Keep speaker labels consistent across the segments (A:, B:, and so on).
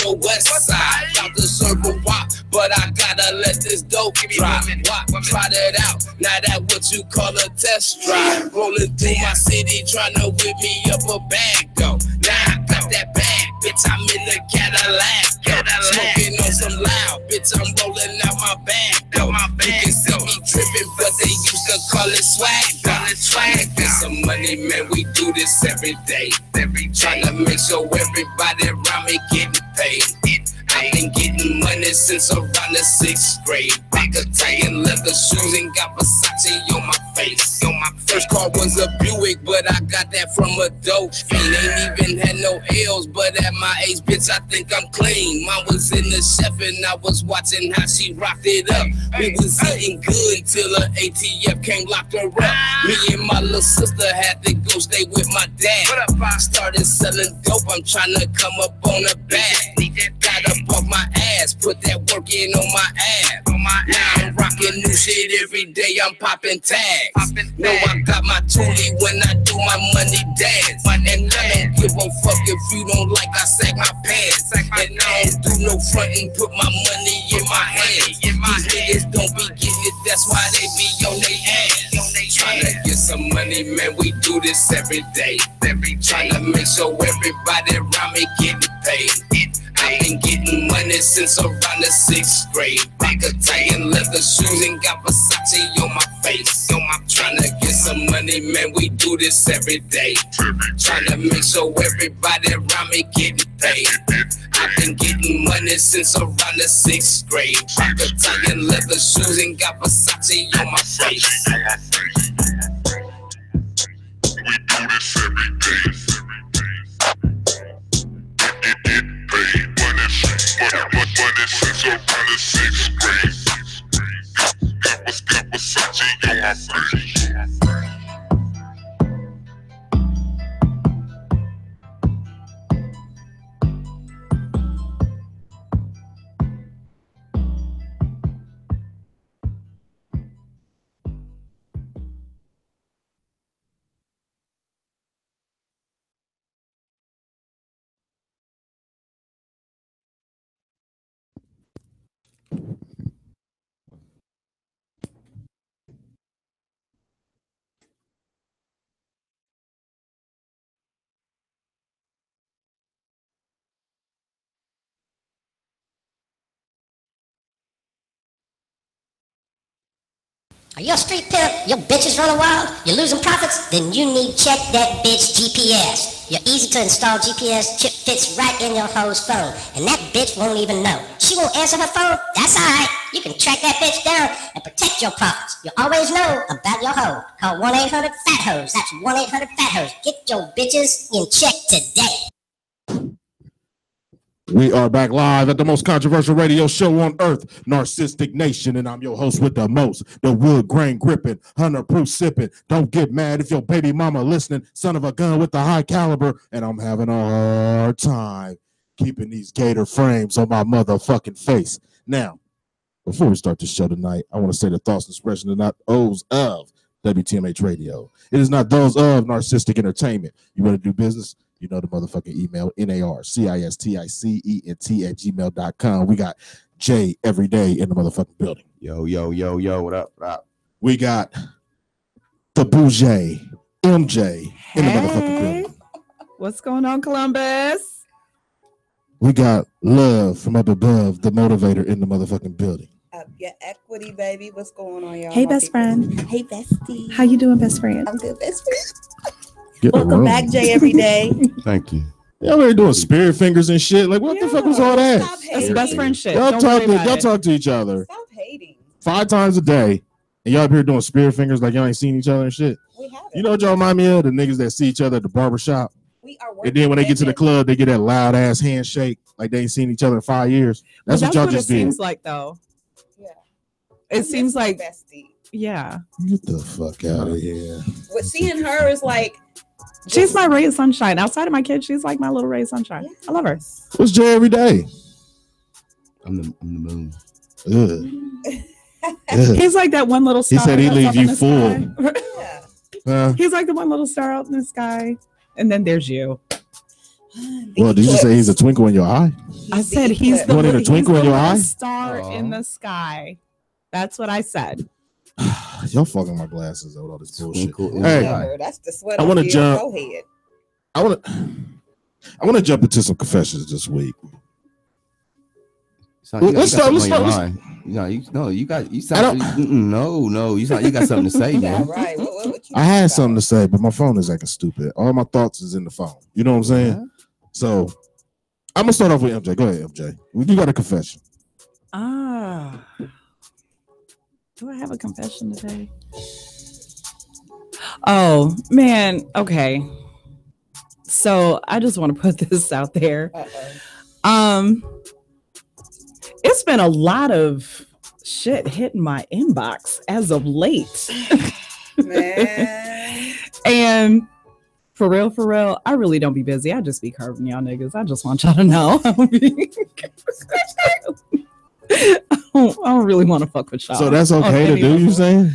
A: the west side. About to serve a wop, but I gotta let this dope drop. Try that out, now that what you call a test drive. Rolling through my city, trying to whip me up a bag though. Now I got that bag, bitch, I'm in the Cadillac. Smoking on some loud, bitch, I'm rolling out my bag though. You can see me tripping, but they used to call it swag. Get some money, man, we do this every day. Tryna make sure everybody around me getting paid. I've been getting money since around the 6th grade. Back Italian leather shoes and got Versace on my face. First car was a Buick, but I got that from a dope fiend. Ain't even had no L's, but at my age, bitch, I think I'm clean. Mom was in the chef and I was watching how she rocked it up. We was eating good till the ATF came locked her up. Me and my little sister had to go stay with my dad. Started selling dope, I'm trying to come up on a bag. Got up off my ass, put that work in on my ass. Now I'm rocking new shit every day, I'm popping tags. No, I got my toolie when I do my money dance. And I don't give a fuck if you don't like I sag my pants. And I don't do no frontin', put my money in my hands. These niggas don't be getting it, that's why they be on their ass. Tryna get some money, man, we do this every day. Tryna make sure everybody around me getting paid. I've been getting money since around the 6th grade. Back Italian leather shoes and got Versace on my face. Tryna get some money, man, we do this every day. Tryna make sure everybody around me getting paid. I've been getting money since around the 6th grade. Back Italian leather shoes and got Versace on my face. We do this every day. Money since around the 6th grade. Got Versace on my face.
B: Are you a street pimp? Your bitches running wild? You're losing profits? Then you need check that bitch GPS. Your easy to install GPS chip fits right in your hoe's phone, and that bitch won't even know. She won't answer her phone? That's alright. You can track that bitch down and protect your profits. You'll always know about your hoe. Call 1-800-FAT-HOES. That's 1-800-FAT-HOES. Get your bitches in check today.
C: We are back live at the most controversial radio show on earth, Narcistic Nation, and I'm your host with the most, the wood grain gripping, 100 proof sipping. Don't get mad if your baby mama listening, son of a gun with the high caliber, and I'm having a hard time keeping these gator frames on my motherfucking face. Now, before we start the show tonight, I want to say the thoughts and expressions are not those of WTMH Radio. It is not those of Narcistic Entertainment. You want to do business? You know the motherfucking email, narcisticent@gmail.com. We got Jay every day in the motherfucking building.
D: Yo, what up,
C: We got the Bougie, MJ, in the motherfucking building.
E: What's going on, Columbus?
C: We got Love from up above, the motivator, in the motherfucking building.
F: Up your equity, baby. What's going on, y'all?
E: Hey, best friend.
F: Hey, bestie.
E: How you doing, best friend?
F: I'm good, best friend. Welcome back, Jay, every day.
D: Thank you.
C: Y'all already doing spirit fingers and shit. Like, what the fuck was all that?
E: That's best friend shit.
C: Y'all talk to each other.
F: Stop hating.
C: 5 times a day, and y'all up here doing spirit fingers like y'all ain't seen each other and shit.
F: We have it.
C: You know what y'all remind me of? The niggas that see each other at the barbershop.
F: We are working.
C: And then when they get to the club, they get that loud ass handshake like they ain't seen each other in 5 years. That's what y'all just did.
E: It seems like, though.
F: Yeah.
E: It seems like,
F: bestie.
E: Yeah.
C: Get the fuck out of here.
F: What seeing her is like.
E: She's my ray of sunshine. Outside of my kids, she's like my little ray of sunshine. I love her.
C: What's Jay every day?
D: I'm the moon.
E: He's like that one little star.
C: He said he leaves you full.
E: He's like the one little star out in the sky. And then there's you.
C: Well, did you say he's a twinkle in your eye?
E: I said he's the
C: Wanted a twinkle in your eye?
E: star in the sky. That's what I said.
C: Y'all fucking my glasses out with all this bullshit.
F: Hey, that's the sweat.
C: I want to jump.
F: Forehead.
C: I want to jump into some confessions this week.
D: Let's start. You got something to say, man.
F: Right.
C: I had something to say, but my phone is acting stupid. All my thoughts is in the phone. You know what I'm saying? Yeah. So I'm gonna start off with MJ. Go ahead, MJ. You got a confession.
E: Do I have a confession today? Oh man. Okay. So I just want to put this out there. It's been a lot of shit hitting my inbox as of late.
F: Man.
E: And for real, I really don't be busy. I just be curving y'all niggas. I just want y'all to know. I don't really want to fuck with y'all.
C: So that's okay to do, you saying?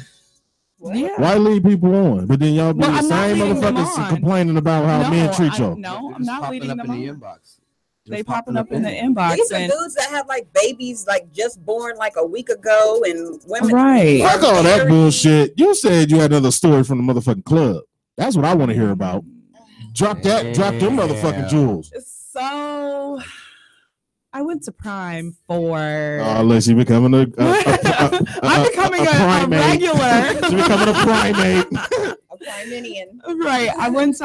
E: Yeah.
C: Why leave people on? But then y'all be the same motherfuckers complaining about how men treat y'all.
E: No, I'm not leaving them on.
D: In the inbox.
E: They popping up in the inbox.
F: These are dudes that have like babies like just born like a week ago, and women.
E: Right.
C: Fuck all that bullshit. You said you had another story from the motherfucking club. That's what I want to hear about. Drop them motherfucking jewels.
E: So I went to Prime for.
C: Unless you becoming I'm
E: becoming a regular.
C: She's becoming a primate.
F: A priminian.
E: Right. I went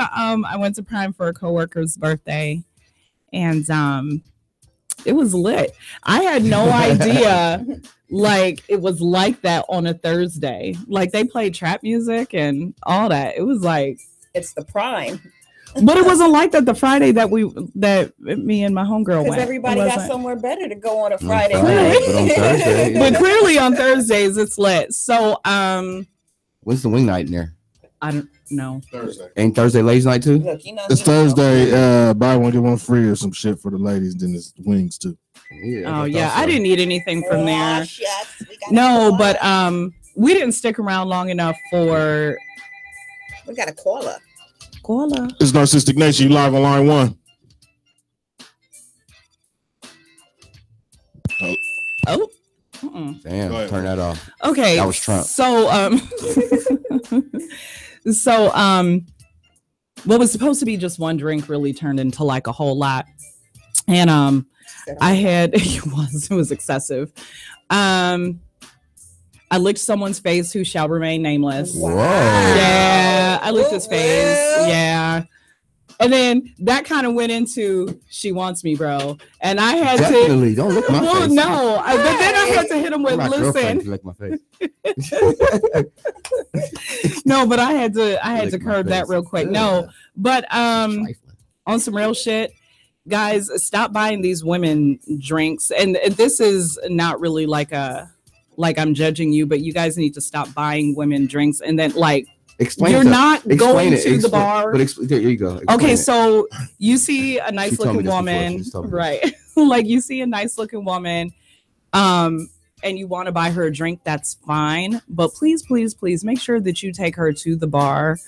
E: to Prime for a coworker's birthday, and it was lit. I had no idea like it was like that on a Thursday. Like they played trap music and all that. It was like
F: it's the Prime.
E: But it wasn't like that the Friday that me and my homegirl went.
F: Because everybody got somewhere better to go on a Friday
D: night. But on Thursday.
E: But clearly on Thursdays it's lit. So
D: what's the wing night in there?
E: I don't know.
C: Thursday.
D: Ain't Thursday ladies night too?
F: Look,
C: it's Thursday, buy one, get one free or some shit for the ladies, then it's wings too.
E: Yeah, I didn't need anything from there. No, but we didn't stick around long enough for
F: we got a caller.
C: It's Narcistic Nation. You live on line 1.
E: Oh.
D: Damn, turn that off.
E: Okay.
D: That was Trump.
E: So what was supposed to be just one drink really turned into like a whole lot. And I had it was excessive. I licked someone's face who shall remain nameless.
D: Whoa.
E: Yeah, I licked his face. Yeah. And then that kind of went into she wants me, bro. And I had
D: Definitely. Don't lick my face.
E: No. But then I had to hit him with listen.
D: Lick my face.
E: No, but I had to curb that real quick. No, but on some real shit, guys, stop buying these women drinks. And this is not really like I'm judging you, but you guys need to stop buying women drinks and then like you're not going to the bar.
D: There you go.
E: Okay, so you see a nice looking woman, right? Like you see a nice looking woman, and you want to buy her a drink, that's fine. But please make sure that you take her to the bar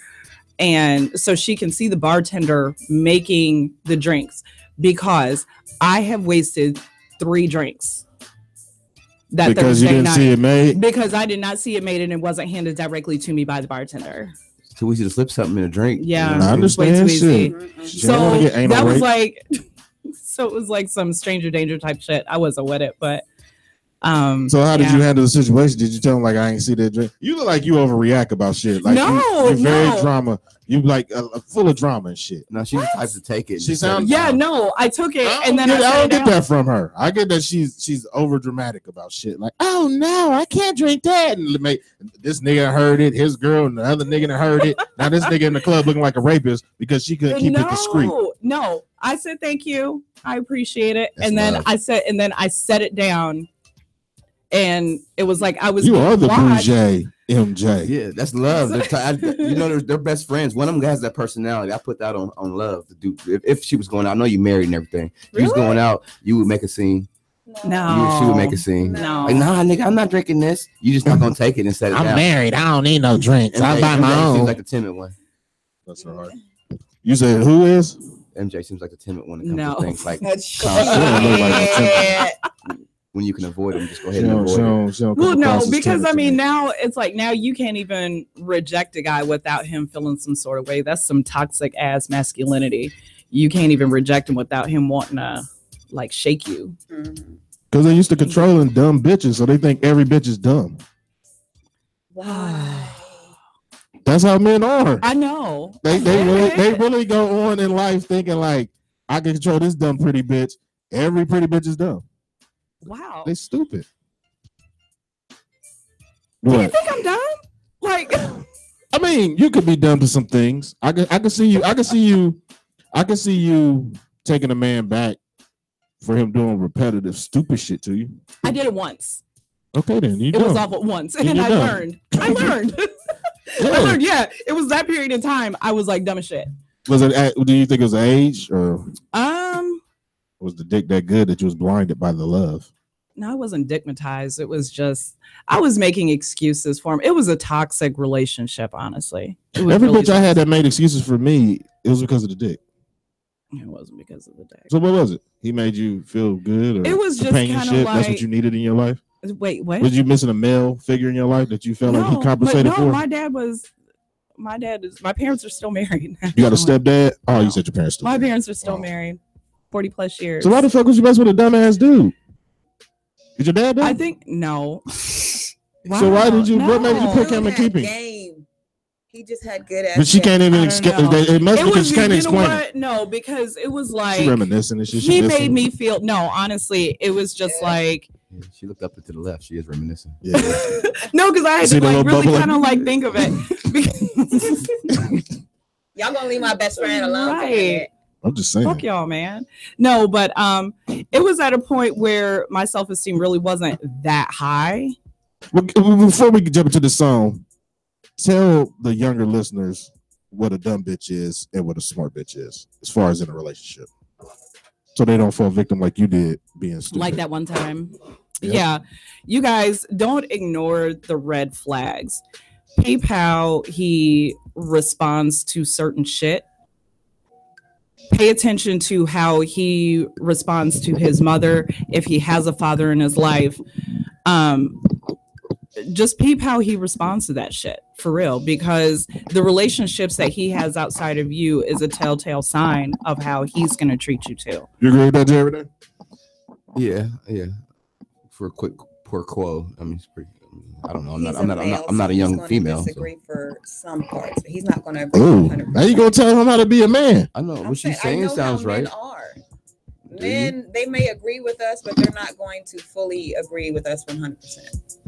E: and so she can see the bartender making the drinks, because I have wasted 3 drinks.
C: Because you didn't see it made?
E: Because I did not see it made and it wasn't handed directly to me by the bartender.
D: It's too easy to slip something in a drink.
E: Yeah.
C: I understand.
E: So that was like, so it was like some stranger danger type shit. I wasn't with it, but.
C: So how did you handle the situation? Did you tell him like I ain't see that drink? You look like you overreact about shit. Like you're very drama. You like full of drama and shit.
D: No, she's the type to take it.
C: She sounds.
E: Yeah, no, I took it and then
C: I don't get that from her. I get that she's over dramatic about shit. Like, oh no, I can't drink that. And this nigga heard it. His girl and the other nigga heard it. Now this nigga in the club looking like a rapist because she couldn't keep it discreet.
E: No, I said thank you. I appreciate it. That's love. I set it down. And it was like I was.
C: You are the bougie MJ.
D: Yeah, that's love. They're best friends. One of them has that personality. I put that on love. To do if she was going out, I know you married and everything. If you was going out, you would make a scene.
E: No,
D: she would make a scene.
E: No,
D: like nah, nigga, I'm not drinking this. You just not gonna take it and set it down.
C: I'm married. I don't need no drinks. I buy my own.
D: Seems like the timid one.
C: That's all right. You said who is?
D: MJ seems like the timid one.
E: No.
D: Things like when you can avoid them, just go ahead and avoid them.
E: Well, no, because I mean, now it's like now you can't even reject a guy without him feeling some sort of way. That's some toxic ass masculinity. You can't even reject him without him wanting to like shake you.
C: Because they used to controlling dumb bitches, so they think every bitch is dumb.
E: Wow.
C: That's how men are.
E: I know.
C: They really go on in life thinking like, I can control this dumb pretty bitch. Every pretty bitch is dumb.
E: Wow.
C: They stupid.
E: Do you think I'm dumb? Like,
C: I mean, you could be dumb to some things. I can see you taking a man back for him doing repetitive stupid shit to you.
E: I did it once.
C: Okay, then
E: it was awful once, and I learned. I learned. Yeah, it was that period of time. I was like dumb as shit.
C: Was it? Do you think it was age or? Was the dick that good that you was blinded by the love?
E: No, I wasn't dickmatized. It was just I was making excuses for him. It was a toxic relationship, honestly.
C: Every bitch I had that made excuses for me, it was because of the dick.
E: It wasn't because of the dick.
C: So what was it? He made you feel good, or
E: it was just kind of like
C: that's what you needed in your life.
E: Wait, what?
C: Was you missing a male figure in your life that you felt like he compensated for?
E: My parents are still married.
C: You got a stepdad? Oh, you said your parents still
E: married. Parents are still married. 40 plus years.
C: So why the fuck was you messing with a dumbass dude? Is your dad dumb?
E: I think no.
C: Wow, so why did you? What made you pick him and keep him?
F: He just had good ass.
C: But she can't even explain. It must be because she can't explain it.
E: No, because it was like
C: she reminiscing and shit.
E: He made me feel. No, honestly, it was just like.
D: Yeah, she looked up to the left. She is reminiscing.
C: Yeah.
E: No, because I had to like really kind of like think of it.
F: Y'all gonna leave my best friend alone,
E: right?
C: I'm just saying.
E: Fuck y'all, man. No, but it was at a point where my self-esteem really wasn't that high.
C: Before we jump into the song, tell the younger listeners what a dumb bitch is and what a smart bitch is, as far as in a relationship, so they don't fall victim like you did being stupid.
E: Like that one time. Yep. Yeah, you guys don't ignore the red flags. PayPal, he responds to certain shit. Pay attention to how he responds to his mother, if he has a father in his life. Just peep how he responds to that shit, for real, because the relationships that he has outside of you is a telltale sign of how he's going to treat you too.
C: You agree with that, Jerry?
D: Yeah. For a quick poor quo, I mean, it's pretty. I don't know. I'm not a young female.
F: Disagree for some parts, but he's not going to agree. 100%.
C: Now you gonna tell him how to be a man?
D: I know what she's saying sounds right.
F: Men, they may agree with us, but they're not going to fully agree with us 100%.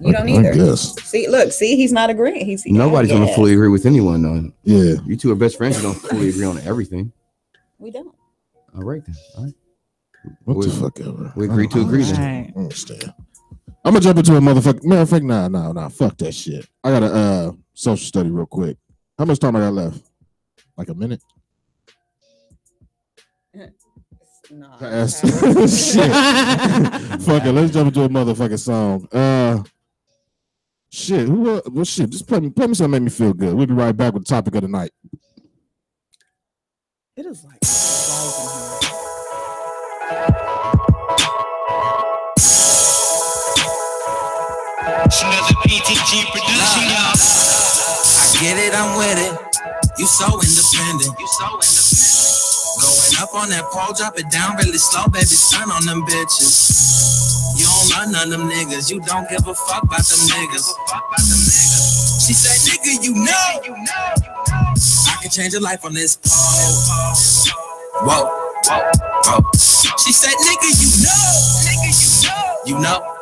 F: You don't either. See, he's not agreeing.
D: Nobody's going to fully agree with anyone, though.
C: Yeah,
D: you two are best friends. You don't fully agree on everything.
F: We don't.
D: All right then. All right.
C: What the fuck ever?
D: We agree to agree.
E: Right.
C: I understand. I'm gonna jump into a motherfucker. Matter of fact, nah. Fuck that shit. I got a social study real quick. How much time I got left? Like a minute?
F: Nah.
C: Shit. Fuck it. Let's jump into a motherfucking song. Shit. Well, shit. Just play me something that make me feel good. We'll be right back with the topic of the night.
E: It is like
A: Another PTG production, y'all. I get it, I'm with it. You so independent. Going up on that pole, drop it down really slow, baby. Stun on them bitches. You don't love none of them niggas. You don't give a fuck about them niggas. She said, nigga, you know I can change your life on this pole. Whoa. She said, nigga, you know.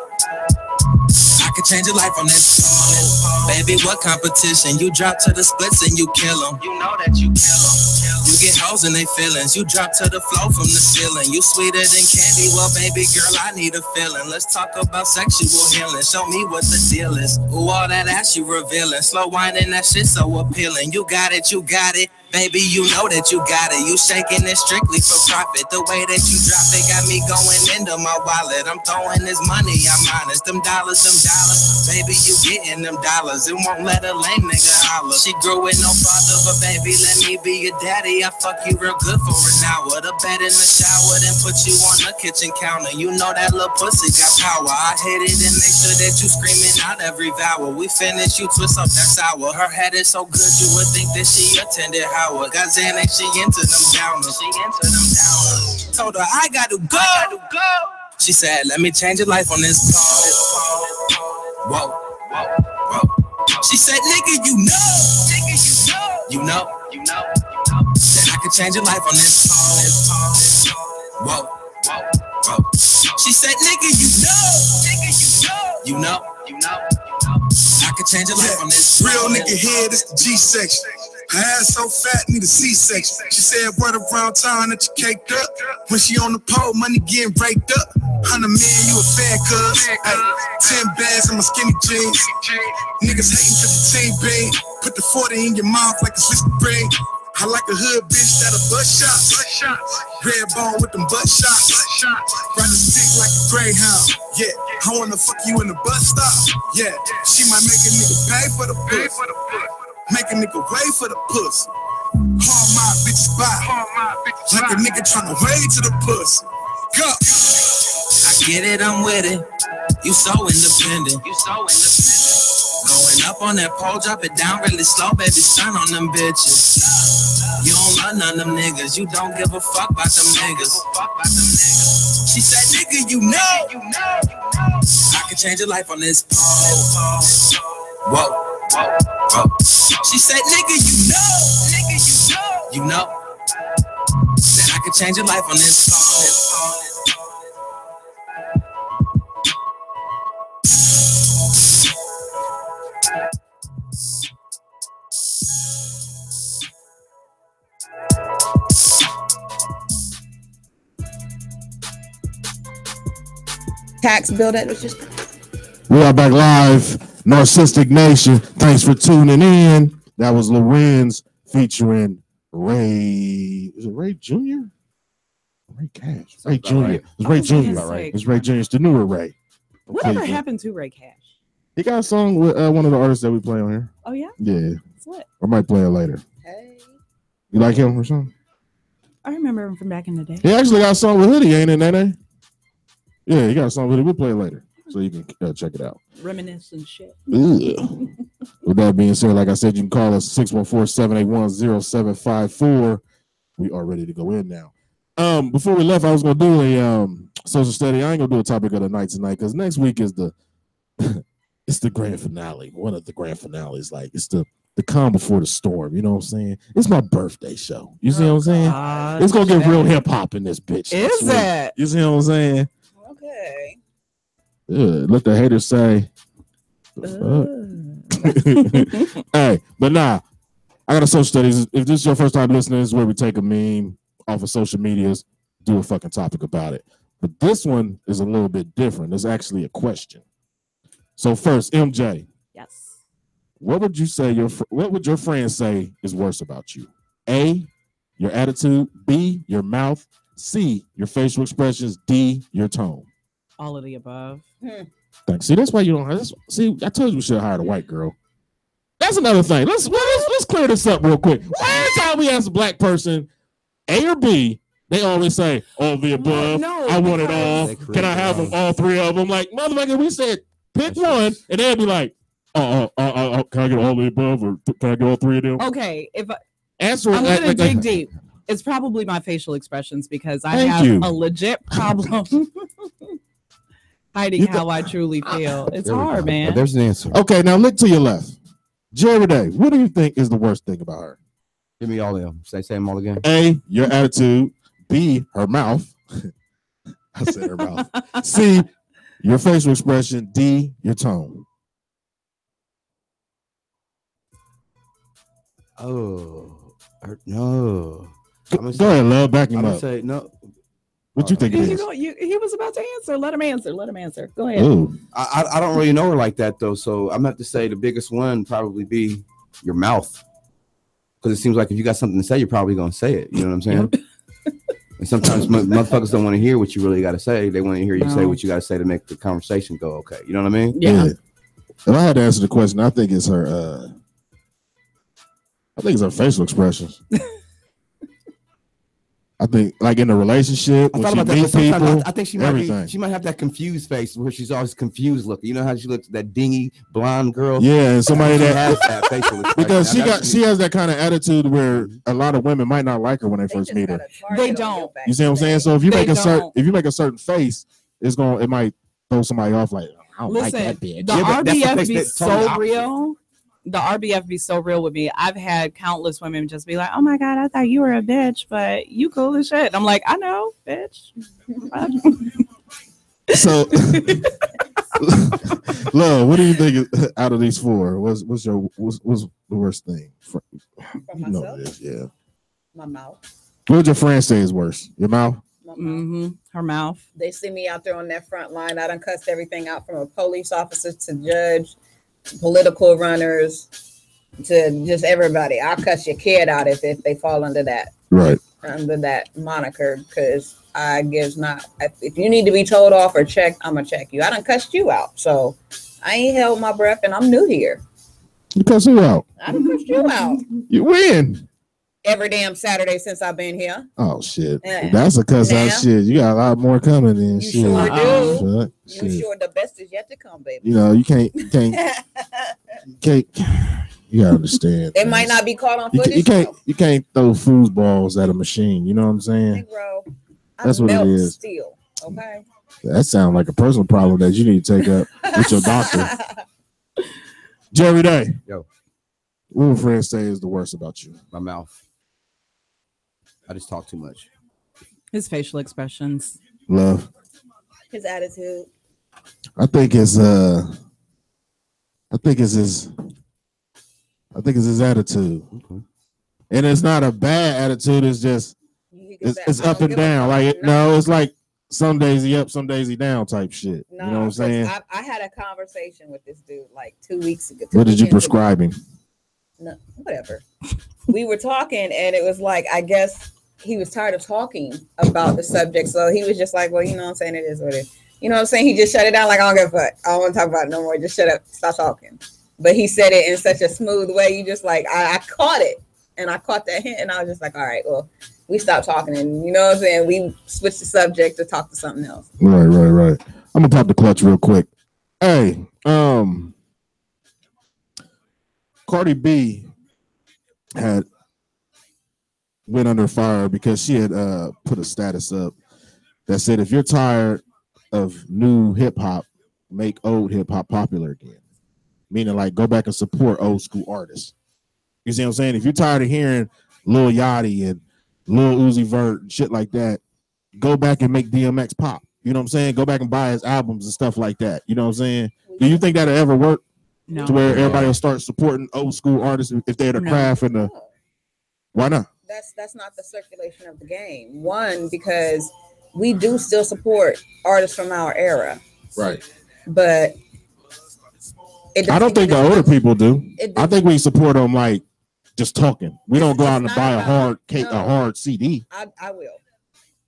A: I can change your life on this pole. Baby, what competition? You drop to the splits and you kill them. You know that you kill them. You get hoes in their feelings. You drop to the flow from the ceiling. You sweeter than candy. Well, baby girl, I need a feeling. Let's talk about sexual healing. Show me what the deal is. Ooh, all that ass you revealing. Slow whining, that shit so appealing. You got it. Baby, you know that you got it. You shaking it strictly for profit. The way that you drop it got me going into my wallet. I'm throwing this money, I'm honest. Them dollars. Baby, you getting them dollars. It won't let a lame nigga holler. She grew with no father, but baby, let me be your daddy. I fuck you real good for an hour. The bed in the shower, then put you on the kitchen counter. You know that little pussy got power. I hit it and make sure that you screaming out every vowel. We finish, you twist up that sour. Her head is so good, you would think that she attended Howard. Got Xanax, she into them downers. Told her I gotta go. She said, let me change your life on this pole. Whoa. She said, nigga, you know that I could change your life on this pole. Whoa. She said, nigga, you know I could change your life on this
G: real nigga head is the G section. Her ass so fat, need a C-section. She said, word around town that you caked up. When she on the pole, money getting raked up. 100 million, you a fan, cuz. 10 bags in my skinny jeans. Niggas hating cause the team big. Put the 40 in your mouth like a Swiss ring. I like a hood bitch that'll butt shots. Red bone with them butt shots. Ride the stick like a greyhound. Yeah, I wanna fuck you in the bus stop. Yeah, she might make a nigga pay for the puss. Make a nigga wait for the puss. All my bitches by. Like a nigga tryna wade to the puss. Go.
A: I get it, I'm with it. You so independent. Going up on that pole, drop it down really slow, baby, stun on them bitches. You don't love none of them niggas. You don't give a fuck about them niggas. She said, nigga, you know I can change your life on this pole. Whoa. She said, nigga, you know that I can change your life on this pole.
F: Tax bill that was just.
C: We are back live, Narcistic Nation. Thanks for tuning in. That was Lorenz featuring Ray. Is it Ray Jr.? Ray Cash. Ray Jr.
D: Right.
C: It's Ray Jr.
D: Right.
C: It's Ray Jr. It's the newer Ray.
E: Whatever happened to Ray Cash?
C: He got a song with one of the artists that we play on here.
E: Oh, yeah?
C: Yeah.
E: What?
C: I might play it later.
F: Hey.
C: You like him or something?
E: I remember him from back in the day.
C: He actually got a song with Hoodie, ain't it, Nene? Yeah, he got a song with it. We'll play it later, so you can check it out.
E: Reminisce and shit.
C: With that being said, like I said, you can call us 614-781-0754. We are ready to go in now. Before we left, I was gonna do a social study. I ain't gonna do a topic of the night tonight because next week is the it's the grand finale. One of the grand finales. Like it's the calm before the storm. You know what I'm saying? It's my birthday show. You see what I'm saying? It's gonna get real hip hop in this bitch.
E: Is it?
C: You see what I'm saying?
F: Okay.
C: Let the haters say. Hey, but nah, I got a social studies. If this is your first time listening, this is where we take a meme off of social medias, do a fucking topic about it. But this one is a little bit different. It's actually a question. So first, MJ.
E: Yes.
C: What would you say what would your friends say is worse about you? A, your attitude. B, your mouth. C, your facial expressions. D, your tone.
E: All of the above.
C: Thanks. See, that's why you don't have this. See, I told you we should have hired a white girl. That's another thing. Let's clear this up real quick. Every time we ask a black person A or B, they always say, all the above.
E: No,
C: I want it all. Can I have them, all three of them? Like, motherfucker, we said pick one, and they'd be like, can I get all the above, or can I get all three of them?
E: Okay,
C: I'm
E: gonna dig deep. It's probably my facial expressions because I have a legit problem hiding how I truly feel. It's hard, man.
D: There's an answer.
C: Okay, now look to your left. Jerry Day, what do you think is the worst thing about her?
D: Give me all of them. Say them all again.
C: A, your attitude. B, her mouth. I said her mouth. C, your facial expression. D, your tone.
D: Oh, no.
C: Go ahead, love. Back him
D: I'm
C: up.
D: gonna say no.
C: What you think it is?
E: He was about to answer. Let him answer. Go ahead.
C: Ooh.
D: I don't really know her like that though, so I'm gonna have to say the biggest one probably be your mouth. Because it seems like if you got something to say, you're probably gonna say it. You know what I'm saying? And sometimes motherfuckers don't want to hear what you really got to say. They want to hear you say what you got to say to make the conversation go okay. You know what I mean?
E: Yeah.
C: If I had to answer the question, I think it's her. I think it's her facial expressions. I think, like in a relationship, when she meets people,
D: I think she might have that confused face where she's always confused looking. You know how she looks, that dingy blonde girl.
C: Yeah, and somebody that
D: has that facial expression.
C: Because she has that kind of attitude where a lot of women might not like her when they first meet her.
E: They don't.
C: You see what I'm saying? So if you make a certain face, it might throw somebody off. Like, I don't like that bitch.
E: The RBF be so real. The RBF be so real with me. I've had countless women just be like, "Oh my god, I thought you were a bitch, but you cool as shit." I'm like, "I know, bitch."
C: So, Love, what do you think out of these four? What's the worst thing?
F: You know what it is,
C: yeah.
F: My mouth.
C: What would your friend say is worse? Your mouth?
E: Her mouth.
F: They see me out there on that front line. I done cussed everything out from a police officer to judge, political runners, to just everybody. I'll cuss your kid out if they fall under that moniker, because I gives not. If you need to be told off or checked, I'm gonna check you. I done cussed you out, so I ain't held my breath, and I'm new here.
C: You cuss who out?
F: I done cussed you out.
C: You win
F: every damn Saturday since I've been here.
C: Oh shit, that's a cuss out shit. You got a lot more coming in.
F: You
C: shit.
F: sure do.
C: Shit.
F: You sure the best is yet to come, baby.
C: You know, you can't. You gotta understand.
F: They might not be caught on footage.
C: You can't throw foosballs at a machine. You know what I'm saying?
F: Bro,
C: that's what it is.
F: Steel, okay.
C: That sounds like a personal problem that you need to take up with your doctor. Jerry Day.
D: Yo.
C: What would friends say is the worst about you?
D: My mouth. I just talk too much.
E: His facial expressions.
C: Love.
F: His attitude.
C: I think it's his attitude. Okay. And it's not a bad attitude, it's just it's up and down. Like it's like some days he up, some days he down type shit. No, you know what I'm saying?
F: I had a conversation with this dude like 2 weeks ago.
C: What did you prescribe him?
F: No, whatever. We were talking and it was like, I guess he was tired of talking about the subject. So he was just like, well, you know what I'm saying? It is what it is. You know what I'm saying? He just shut it down. Like, I don't give a fuck. I don't want to talk about it no more. Just shut up. Stop talking. But he said it in such a smooth way. You just like, I caught it. And I caught that hint. And I was just like, all right, well, we stopped talking. And you know what I'm saying? We switched the subject to talk to something else.
C: Right. I'm going to pop the clutch real quick. Hey, Cardi B had went under fire because she had put a status up that said, if you're tired of new hip hop, make old hip hop popular again. Meaning like go back and support old school artists. You see what I'm saying? If you're tired of hearing Lil Yachty and Lil Uzi Vert and shit like that, go back and make DMX pop. You know what I'm saying? Go back and buy his albums and stuff like that. You know what I'm saying? Do you think that'll ever work?
E: No.
C: To where everybody will start supporting old school artists if they're the craft and the... Why not?
F: That's not the circulation of the game. One, because we do still support artists from our era.
C: Right.
F: But
C: I don't think the older people do. I think we support them like just talking. We don't go out and buy a hard CD.
F: I will.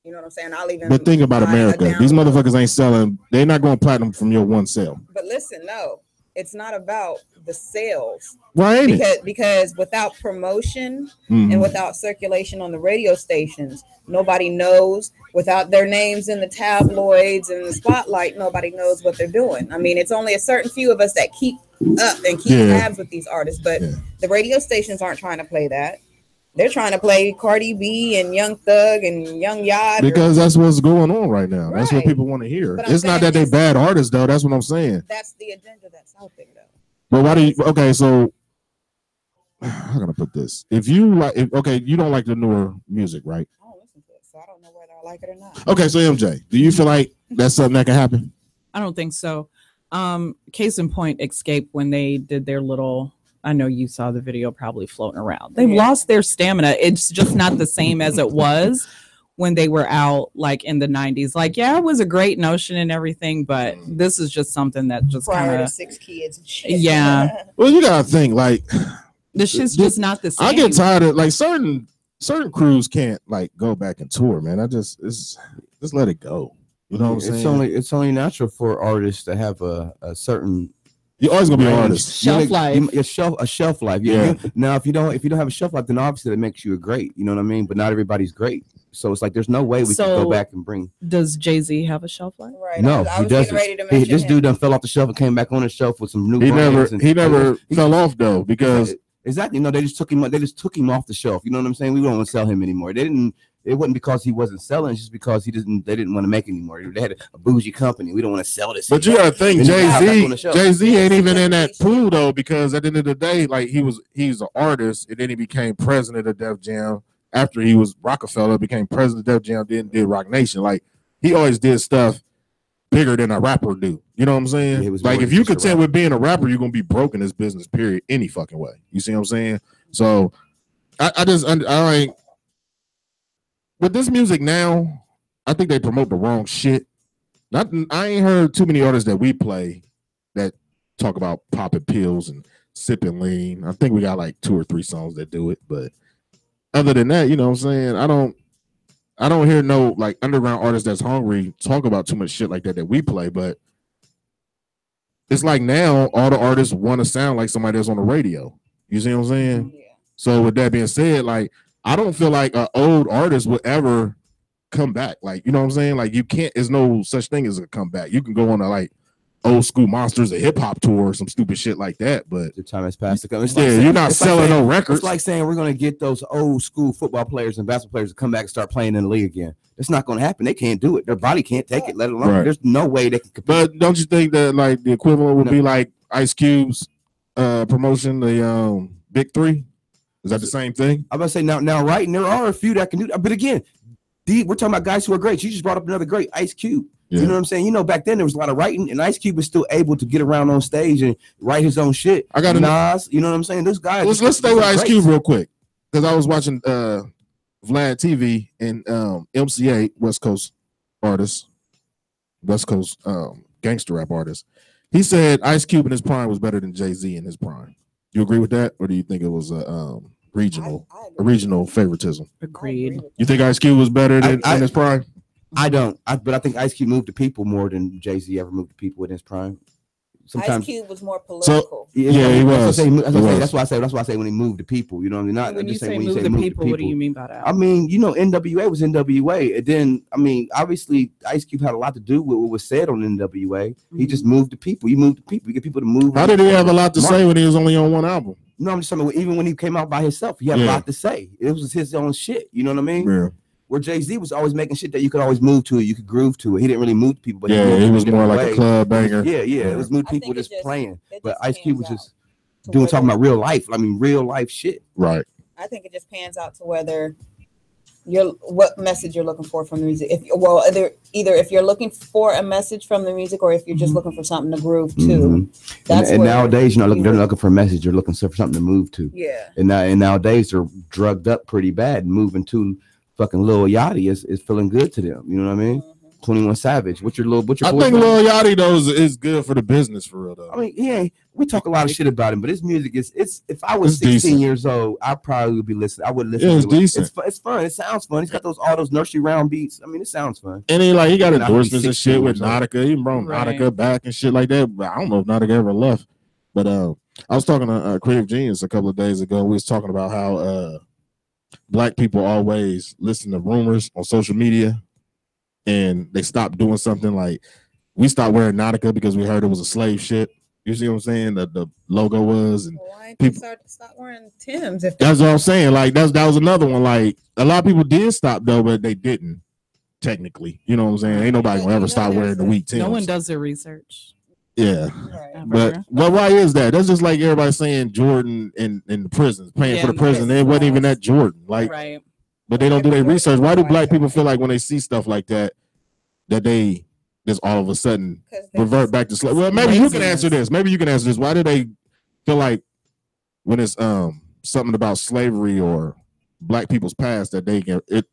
F: You know what I'm saying? I'll even.
C: But think about America. These motherfuckers ain't selling. They're not going platinum from your one sale.
F: But listen, no, it's not about the sales.
C: Why ain't it?
F: Because without promotion and without circulation on the radio stations, nobody knows. Without their names in the tabloids and the spotlight, nobody knows what they're doing. I mean, it's only a certain few of us that keep up and keep tabs with these artists, but the radio stations aren't trying to play that. They're trying to play Cardi B and Young Thug and Young Yachty.
C: Because that's what's going on right now. Right. That's what people want to hear. It's not that they bad artists, though. That's what I'm saying.
F: That's the agenda that's out there, though.
C: But why do you? Okay, so how can I put this? If you like, you don't like the newer music, right?
F: I don't listen to it, so I don't know whether I like it or not.
C: Okay, so MJ, do you feel like that's something that can happen?
E: I don't think so. Case in point, Escape, when they did their little, I know you saw the video probably floating around. They've lost their stamina. It's just not the same as it was when they were out like in the 90s. Like, yeah, it was a great notion and everything, but this is just something that just kind of
F: 6 kids.
E: Yeah.
C: Well, you gotta think like
E: This shit's just not the same.
C: I get tired of like certain crews can't like go back and tour, man. Just let it go. You know what I'm saying?
D: It's only natural for artists to have a certain.
C: You're always gonna be an artist.
E: Shelf life.
D: A shelf life. Yeah. Now, if you don't have a shelf life, then obviously that makes you a great. You know what I mean? But not everybody's great. So it's like there's no way we can go back and bring.
E: Does Jay-Z have a shelf life?
F: Right.
D: No, he doesn't. This dude done fell off the shelf and came back on the shelf with some new.
C: He never fell off though because
D: exactly. No, they just took him off the shelf. You know what I'm saying? We don't want to sell him anymore. They didn't. It wasn't because he wasn't selling, it's just because they didn't want to make anymore. They had a bougie company. We don't want to sell this.
C: But you gotta think Jay-Z ain't even in that pool though, because at the end of the day, like he's an artist, and then he became president of Def Jam after he was Rockefeller, became president of Def Jam, then did Rock Nation. Like he always did stuff bigger than a rapper do. You know what I'm saying? Like if you content with being a rapper, you're gonna be broke in this business, period, any fucking way. You see what I'm saying? So I ain't. With this music now, I think they promote the wrong shit. I ain't heard too many artists that we play that talk about popping pills and sipping lean. I think we got like 2 or 3 songs that do it, but other than that, you know what I'm saying? I don't hear no like underground artists that's hungry talk about too much shit like that we play, but it's like now all the artists want to sound like somebody that's on the radio. You see what I'm saying? Yeah. So with that being said, like I don't feel like an old artist would ever come back. Like, you know what I'm saying? Like you can't, there's no such thing as a comeback. You can go on a like old school Monsters of Hip Hop tour or some stupid shit like that, but
D: the time has passed to come.
C: You're not selling no records.
D: It's like saying we're going to get those old school football players and basketball players to come back and start playing in the league again. It's not going to happen. They can't do it. Their body can't take it, let alone there's no way they can compete.
C: But don't you think that like the equivalent would be like Ice Cube's promotion, the Big Three? Is that the same thing?
D: I'm about to say now, right? And there are a few that can do that. But again, we're talking about guys who are great. You just brought up another great, Ice Cube. Yeah. You know what I'm saying? You know, back then there was a lot of writing, and Ice Cube was still able to get around on stage and write his own shit. I got Nas. You know what I'm saying? Those guys.
C: Let's stay with Ice Cube real quick, because I was watching Vlad TV and MCA, West Coast artist, West Coast gangster rap artist. He said Ice Cube in his prime was better than Jay-Z in his prime. You agree with that, or do you think it was a regional favoritism?
E: Agreed.
C: You think Ice Cube was better than in his prime?
D: I don't. But I think Ice Cube moved to people more than Jay-Z ever moved to people in his prime.
F: Ice Cube was more political.
C: So, yeah, he was.
D: That's why I say when he moved to people. You know what I mean? Not
E: when
D: just
E: you
D: say
E: when
D: you
E: say
D: move
E: to
D: to
E: people,
D: people.
E: what do you mean by that?
D: I mean, you know, NWA was NWA, and then I mean, obviously, Ice Cube had a lot to do with what was said on NWA. Mm-hmm. He just moved to people. You moved to people. You get people to move.
C: How did he have a lot to say when he was only on one album?
D: No, I'm just saying, even when he came out by himself, he had a lot to say. It was his own shit. You know what I mean?
C: Yeah.
D: Where Jay-Z was always making shit that you could always move to it, you could groove to it. He didn't really move to people, but
C: he was more like a club banger.
D: It was move to people just playing. But Ice Cube was just talking about real life. I mean, real life shit.
C: Right.
F: I think it just pans out to whether what message you're looking for from the music. Either if you're looking for a message from the music, or if you're just looking for something to groove to.
D: Mm-hmm. And nowadays, they're not looking for a message. They're looking for something to move to.
F: Yeah.
D: And nowadays they're drugged up pretty bad. Moving to fucking Lil Yachty is feeling good to them. You know what I mean? 21 Savage. What's your
C: I think Lil Yachty though is good for the business for real though.
D: I mean, we talk a lot of shit about him, but his music is if I was 16 years old, I probably would be listening. I would listen.
C: Yeah, it's decent.
D: It's fun. It sounds fun. He's got all those nursery round beats. I mean, it sounds fun.
C: And he got endorsements and shit with Nautica. He brought Nautica back and shit like that. But I don't know if Nautica ever left. But I was talking to Creative Genius a couple of days ago. We was talking about how Black people always listen to rumors on social media, and they stopped doing something. Like we stopped wearing Nautica because we heard it was a slave shit. You see what I'm saying? The logo was, and
F: why people stop wearing Timbs?
C: That's what I'm saying. Like that was another one. Like a lot of people did stop though, but they didn't technically. You know what I'm saying? Ain't nobody gonna ever stop wearing the wheat Timbs.
E: No one does their research.
C: Yeah, right. But why is that? That's just like everybody saying Jordan in the prisons, paying for the prison. It wasn't even that Jordan. Like, but they don't do their research. Why do Black people feel like when they see stuff like that they just all of a sudden revert back to slavery? Well, maybe you can answer this. Why do they feel like when it's something about slavery or Black people's past that they can it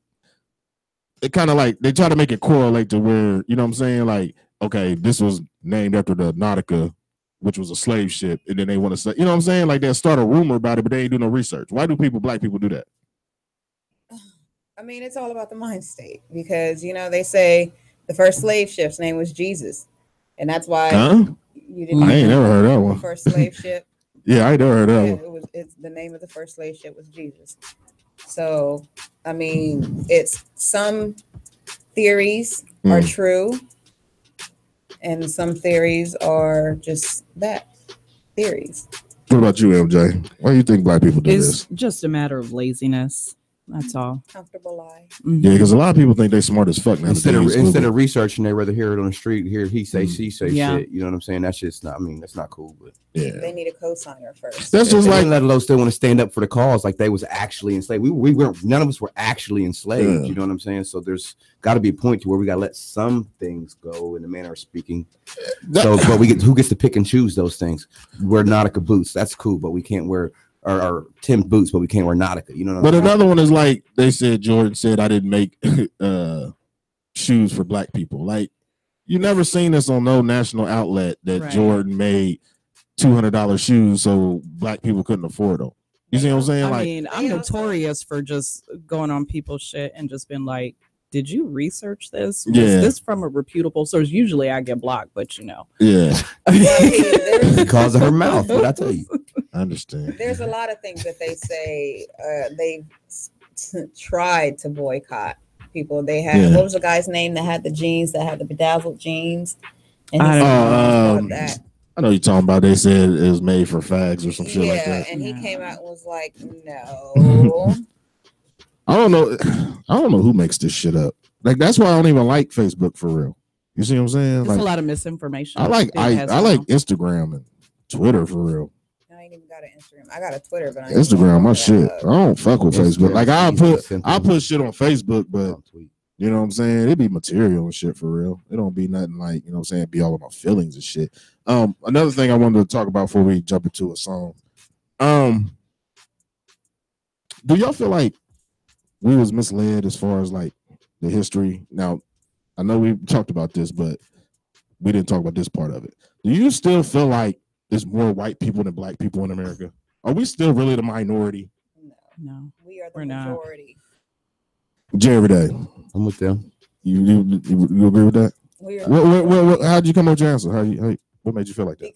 C: kind of like they try to make it correlate to where, you know what I'm saying? Like, okay, this was named after the Nautica which was a slave ship, and then they want to say, you know what I'm saying? Like they'll start a rumor about it, but they ain't do no research. Why do black people do that?
F: I mean, it's all about the mind state because they say the first slave ship's name was Jesus, and that's why you didn't.
C: I ain't never heard that one.
F: The first slave ship.
C: Yeah, I ain't never heard that one.
F: It's the name of the first slave ship was Jesus. So, I mean, it's some theories are true, and some theories are just that theories.
C: What about you, MJ? Why do you think black people do this?
E: It's just a matter of laziness. That's all.
F: Comfortable lie.
C: Mm-hmm. Yeah, because a lot of people think they smart as fuck now.
D: Instead of researching, they rather hear it on the street, hear he say, she say shit. You know what I'm saying? That's just not. I mean, that's not cool. But
C: yeah,
F: they need a co-signer first.
C: That's just like
D: let alone still want to stand up for the cause, like they was actually enslaved. We weren't. None of us were actually enslaved. You know what I'm saying? So there's got to be a point to where we got to let some things go in the manner of speaking. So, but who gets to pick and choose those things? Wear Nautica boots. That's cool, but we can't wear. Or Tim boots, but we can't wear Nautica. You know. But
C: another one is like they said. Jordan said I didn't make shoes for black people. Like you never seen this on no national outlet that Jordan made $200 shoes so black people couldn't afford them. You see what I'm saying?
E: I mean, I'm notorious for just going on people's shit and just being like, "Did you research this? Was this from a reputable source?" Usually I get blocked, but
C: Yeah.
D: Because of her mouth, what I tell you.
C: I understand.
F: There's a lot of things that they say they've tried to boycott people. They had what was the guy's name that had the jeans that had the bedazzled jeans? And
C: that. I know you're talking about. They said it was made for fags or some shit like that.
F: Yeah, and he came out and was like, "No."
C: I don't know who makes this shit up. Like that's why I don't even like Facebook for real. You see what I'm saying?
E: There's a lot of misinformation.
C: I like Instagram and Twitter for real.
F: I ain't even got an Instagram. I got a Twitter, but
C: Instagram my shit. I don't fuck with Facebook. Like I put shit on Facebook, but you know what I'm saying? It be material and shit for real. It don't be nothing like, you know what I'm saying, be all of my feelings and shit. Another thing I wanted to talk about before we jump into a song. Do y'all feel like we was misled as far as like the history? Now, I know we talked about this, but we didn't talk about this part of it. Do you still feel like there's more white people than black people in America? Are we still really the minority?
E: No.
F: We are the majority.
C: Jay, every day.
D: I'm with them.
C: You agree with that? What how'd you come up with your answer? What made you feel like that?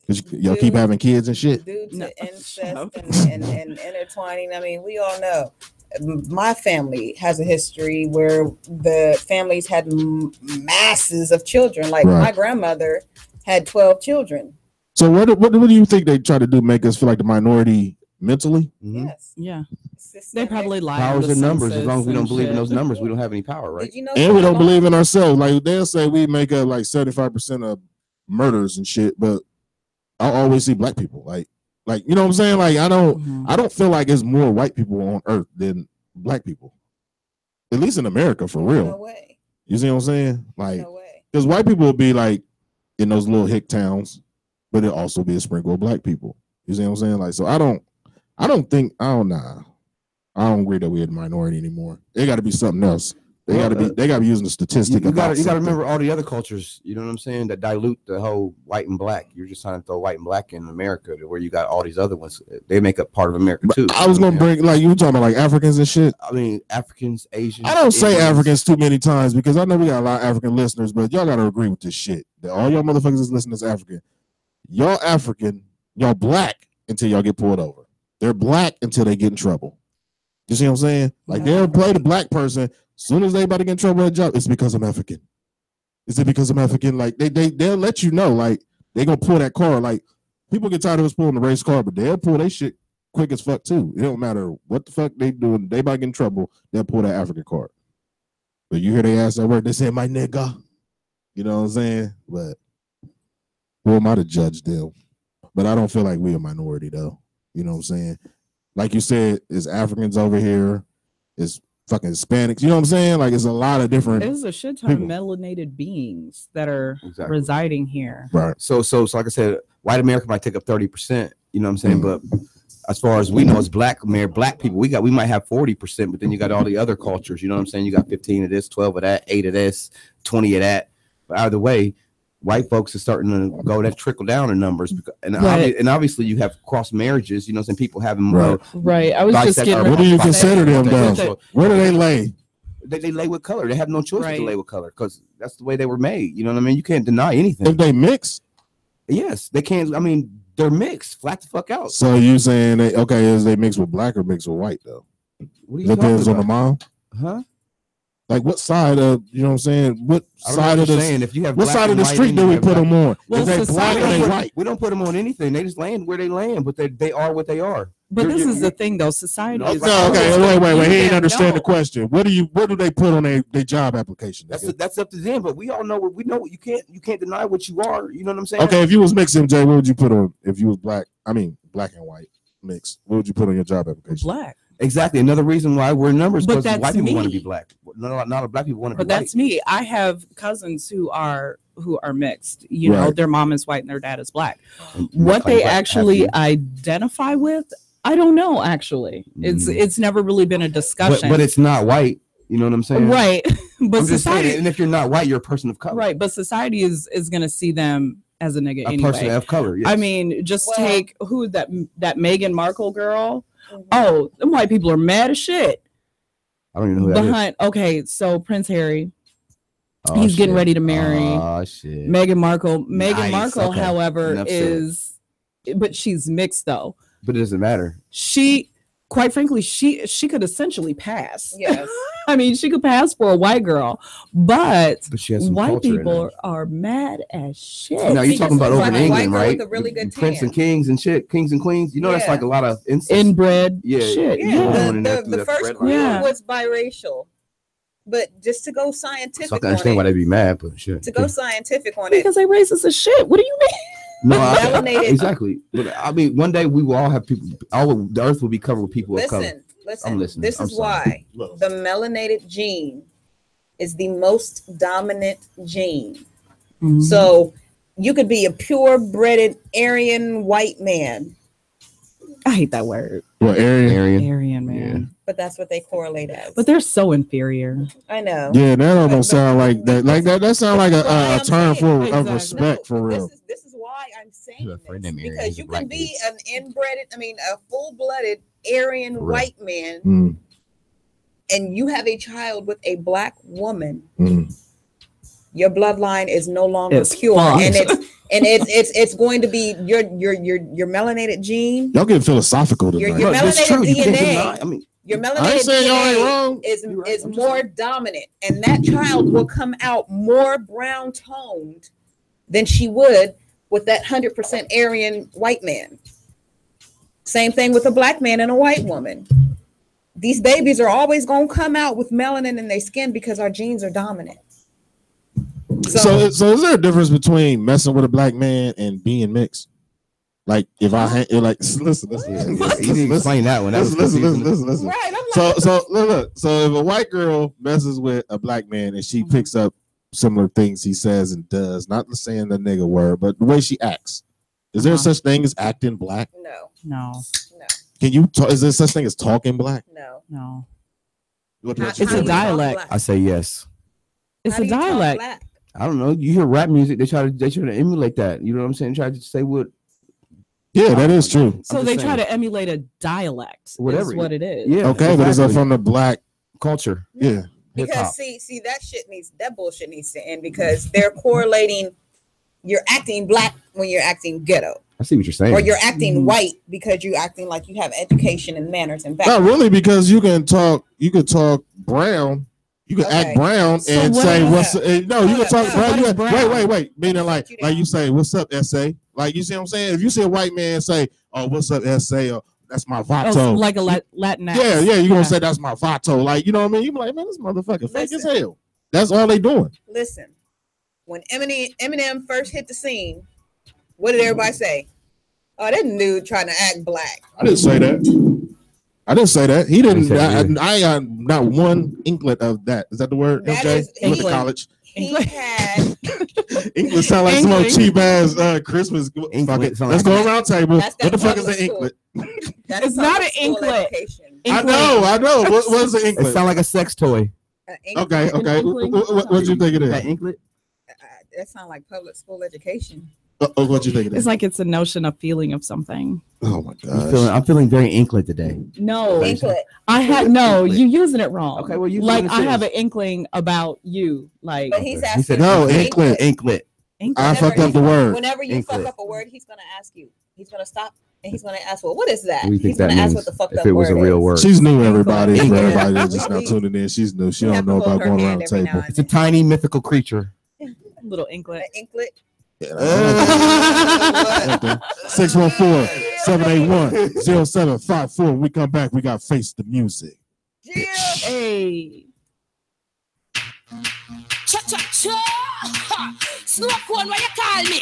F: Because
C: y'all keep having kids and shit?
F: Due to incest and intertwining. I mean, we all know. My family has a history where the families had masses of children. Like my grandmother had 12 children.
C: So what do you think they try to do? Make us feel like the minority mentally?
F: Mm-hmm. Yes.
E: Yeah. They probably lie.
D: Powers and numbers. As long as we don't believe in those numbers, we don't have any power, right?
C: And we don't believe in ourselves. Like they'll say we make up like 75% of murders and shit, but I always see black people. Like you know what I'm saying? Like I don't feel like there's more white people on earth than black people. At least in America, for real.
F: No way.
C: You see what I'm saying? Like
F: no way.
C: Because white people will be like in those little hick towns, but it'll also be a sprinkle of black people. You see what I'm saying? Like, so I don't agree that we're the minority anymore. They got to be something else. They got to be using the statistic.
D: You got to remember all the other cultures. You know what I'm saying? That dilute the whole white and black. You're just trying to throw white and black in America, to where you got all these other ones. They make up part of America too.
C: I was gonna bring like you were talking about like Africans and shit.
D: I mean Africans, Asians.
C: I don't say Africans too many times because I know we got a lot of African listeners, but y'all got to agree with this shit. That all y'all motherfuckers is listening is African. Y'all African, y'all black until y'all get pulled over. They're black until they get in trouble. You see what I'm saying? Like they'll play the black person. As soon as they about to get in trouble at a job, it's because I'm African. Is it because I'm African? Like they'll let you know, like they gonna pull that car. Like people get tired of us pulling the race car, but they'll pull their shit quick as fuck too. It don't matter what the fuck they doing. They about to get in trouble, they'll pull that African card. But you hear they ask that word, they say my nigga. You know what I'm saying? But who am I to judge them? But I don't feel like we're a minority though. You know what I'm saying? Like you said, it's Africans over here, it's fucking Hispanics. You know what I'm saying? Like it's a lot of different.
E: There's a shit ton of melanated beings that are residing here.
C: Right.
D: So like I said, white America might take up 30%. You know what I'm saying? But as far as we know, as black people, we might have 40%, but then you got all the other cultures. You know what I'm saying? You got 15 of this, 12 of that, 8 of this, 20 of that. But either way, white folks are starting to go that trickle down in numbers, and obviously you have cross marriages. You know, some people having more.
E: Right. I was just getting.
C: What do you consider them though? Where do they lay?
D: They lay with color. They have no choice to lay with color because that's the way they were made. You know what I mean? You can't deny anything.
C: If they mix,
D: yes, they can't. I mean, they're mixed, flat the fuck out.
C: So you saying is they mix with black or mix with white though?
D: What depends on the mom, huh?
C: Like what side of you know what I'm saying? What side of the
D: if you have
C: what side of the street do we put them on?
E: Well,
C: is they black or they white?
D: We don't put them on anything. They just land where they land, but they are what they are.
E: But this is the thing, though. Society.
C: Okay, wait. He ain't understand the question. What do they put on their job application?
D: That's up to them. But we all know what you can't deny what you are. You know what I'm saying?
C: Okay, if you was mixed, MJ, what would you put on? If you was black, I mean black and white mixed, what would you put on your job application?
E: Black.
D: Exactly. Another reason why we're numbers because white people want to be black. Not a black people want to be white.
E: But that's me. I have cousins who are mixed. You know, their mom is white and their dad is black. What they actually identify with, I don't know. Actually, it's never really been a discussion.
D: But it's not white. You know what I'm saying?
E: Right. But
D: society, and if you're not white, you're a person of color.
E: Right. But society is going to see them as a nigga anyway.
D: A person of color. Yes.
E: I mean, take that Meghan Markle girl. Oh, them white people are mad as shit.
D: I don't even know who that is.
E: Okay, so Prince Harry, he's getting ready to marry Meghan Markle. Meghan Markle, however, but she's mixed though.
D: But it doesn't matter.
E: Quite frankly, she could essentially pass.
F: Yes.
E: I mean, she could pass for a white girl, but white people are mad as shit.
D: Now you're talking about over in England, right?
F: With a really good
D: Prince and kings and shit, kings and queens. You know, that's like a lot of
E: inbred shit.
F: Yeah. The first queen was biracial, but just to go scientific,
D: so I can understand why they'd be mad, but shit.
F: To go scientific on it
E: because they racist as shit. What do you mean?
D: No, exactly. But I mean, one day we will all have people. The earth will be covered with people of color.
F: Listen. I'm listening. This is why the melanated gene is the most dominant gene. Mm-hmm. So you could be a purebred Aryan white man.
E: I hate that word.
C: Well,
E: Aryan man.
F: Yeah. But that's what they correlate as.
E: But they're so inferior.
F: I know.
C: Yeah, that almost sound like that. Like that sounds like a term of respect for real.
F: This is why I'm saying this, because you can be a full-blooded Aryan white man, and you have a child with a black woman. Your bloodline is no longer pure, and it's going to be your melanated gene.
C: Y'all get philosophical tonight.
F: Your melanated DNA. Your melanated DNA is more dominant, and that child will come out more brown toned than she would with that 100% Aryan white man. Same thing with a black man and a white woman. These babies are always going to come out with melanin in their skin because our genes are dominant.
C: So is there a difference between messing with a black man and being mixed? Like if listen.
D: You didn't explain that one.
C: Listen. Right, so look. So if a white girl messes with a black man and she picks up similar things he says and does, not saying the nigga word, but the way she acts, is there such thing as acting black?
E: No.
C: Can you? Is there such thing as talking black?
E: No.
C: It's
E: a dialect.
D: I say yes.
E: It's a dialect.
D: I don't know. You hear rap music, they try to emulate that. You know what I'm saying? Try to say what.
C: Yeah, that is true.
E: So they try to emulate a dialect. Whatever. Is what it is.
D: Yeah.
C: Okay, but is that from the black
D: culture?
C: Yeah.
F: Because see that bullshit needs to end, because they're correlating. You're acting black when you're acting ghetto.
D: I see what you're saying.
F: Or you're acting white because you're acting like you have education and manners and background.
C: Not really, because you could talk brown. You can act brown and say what's you can talk brown. Wait. Meaning like you say, what's up, SA? Like, you see what I'm saying? If you see a white man say, oh, what's up, SA, or that's my vato.
E: Like a Latin accent.
C: Yeah, you're gonna say that's my vato. Like, you know what I mean? You be like, man, this motherfucker fake as hell. That's all they doing.
F: Listen, when Eminem first hit the scene, what did everybody say? Oh, that dude trying to act black.
C: I didn't say that. He didn't. I got not one inklet of that. Is that the word? MJ? Went to college.
F: He had
C: inklet sound like some cheap ass Christmas. Let's go around table. What the fuck is an inklet?
E: It's not an inklet.
C: I know. What is an inklet?
D: It sounds like a sex toy.
C: Okay. What do you think it is?
D: That inklet?
F: That sounds like public school education.
C: What you think?
E: It's like it's a notion of feeling of something.
C: Oh my gosh.
D: I'm feeling very inklet today.
E: No,
F: Inklet.
E: I had no. You using it wrong.
D: Okay, well, you
E: like I have an inkling about you. Like,
F: but he's asking.
D: He said, no, inklet.
C: I fucked up the word.
F: Whenever you fuck up a word, he's gonna ask you. He's gonna stop and he's gonna ask, well, what is that?
D: What do you think
F: He's gonna
D: that
F: ask
D: means?
F: what the fuck
D: If
F: up
D: it was a
F: word
D: real
F: is.
D: word.
C: She's new, everybody. For
F: Inklet.
C: everybody that's just now tuning in, she's new. She don't know about going around the table.
D: It's a tiny mythical creature.
E: little inklet.
F: An inklet.
C: 614-781-0754. When we come back, we got Face the Music.
F: Yeah.
E: Hey.
A: Cha-cha-cha. Smoke one, what you call me?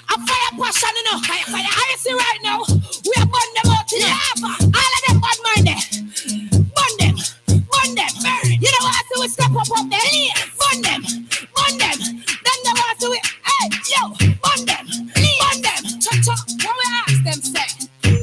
A: I'm fire passion, you know. Fire. I see right now. We are burn them out in the harbor. All of them bad minded. Burn them. You know what? So we step up there. Burn them. Then they want to hey, yo, burn them. Cha-cha. When we ask them, say,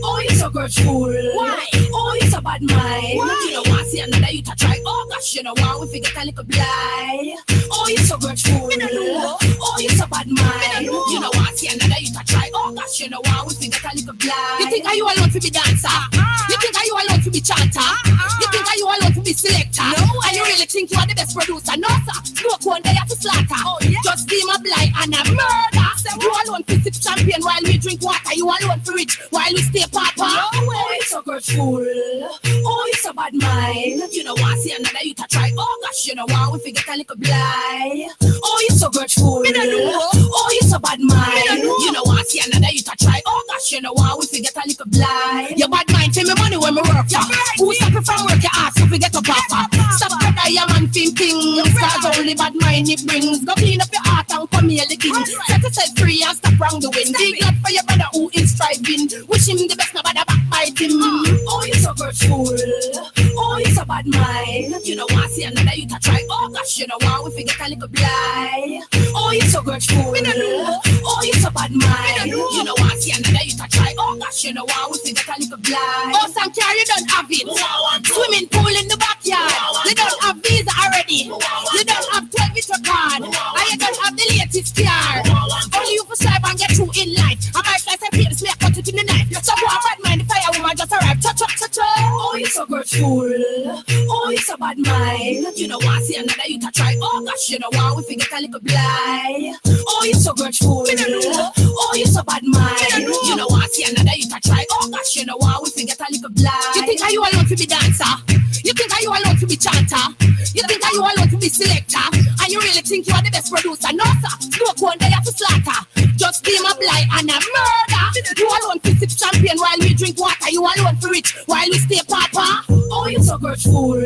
A: oh, you so grateful. Why? Oh, you so bad mind. Why? You know what? See another you to try. Oh gosh, you know what? We forget a little blind. Oh, you so grateful. Oh, you so bad mind. You know what? See another you to try. Oh gosh, you know what? We forget a little blind. You think are you alone to be dancer? You think are you alone to be chanter? You think are you alone to be selector? No. And you really think you are the best producer? No, sir. No one day have to slaughter. Oh, yeah. Just be my blind and a murder. You alone to sip champagne while we drink water. You alone for rich while we stay papa. No way. Oh, you so grateful. Oh, you so bad mind. You know what? See another you to try. Oh gosh, you know what? We forget a little blind. Oh, you so grateful. Oh, you so bad mind. You know what? See another you to try. Oh gosh, you know what? We forget a little blind. Your bad mind pay me money when we work for. Who stop it from work your ass if we get up offer? Stop the diamond things. Cause only bad mind it brings. Go clean up your heart and come here the king. Set yourself free and stop wrong the wind. Be glad for your brother who is striving. Wish him the best, nobody backbite him. Oh, you so grateful. Oh, you so bad mind. You know what? See another you to try. Oh gosh, you know what? We forget a little blind. Oh, you so grateful. Oh, you so bad mind. You know what? See another you to try. Oh gosh, you know what? We forget a little blind. Oh, some car you don't have it. Swimming pool in the backyard. You don't have visa already. You don't have 12 meter card. And you don't have the latest car. Only you for strive and get through in life. I might slice and peel this, me I cut it in the knife. So go on bad mind, the fire woman just arrived. Cha-cha-cha-cha. Oh, you so grateful. Oh, you so bad mind. You know what? See another you to try. Oh gosh, you know what? We forget a little blind. Oh, you so grateful. Oh, you so bad mind. You know what? See another you to try. Oh gosh, you know what? We forget a little blind. You think are you alone to be dancer? You think are you alone to be chanter? You think are you alone to be selector? And you really think you are the best producer? No, sir. No one day have to slaughter. Just be my blind and a murder. You alone to sip champagne while we drink water. You alone for rich while we stay papa. Oh, you so grateful.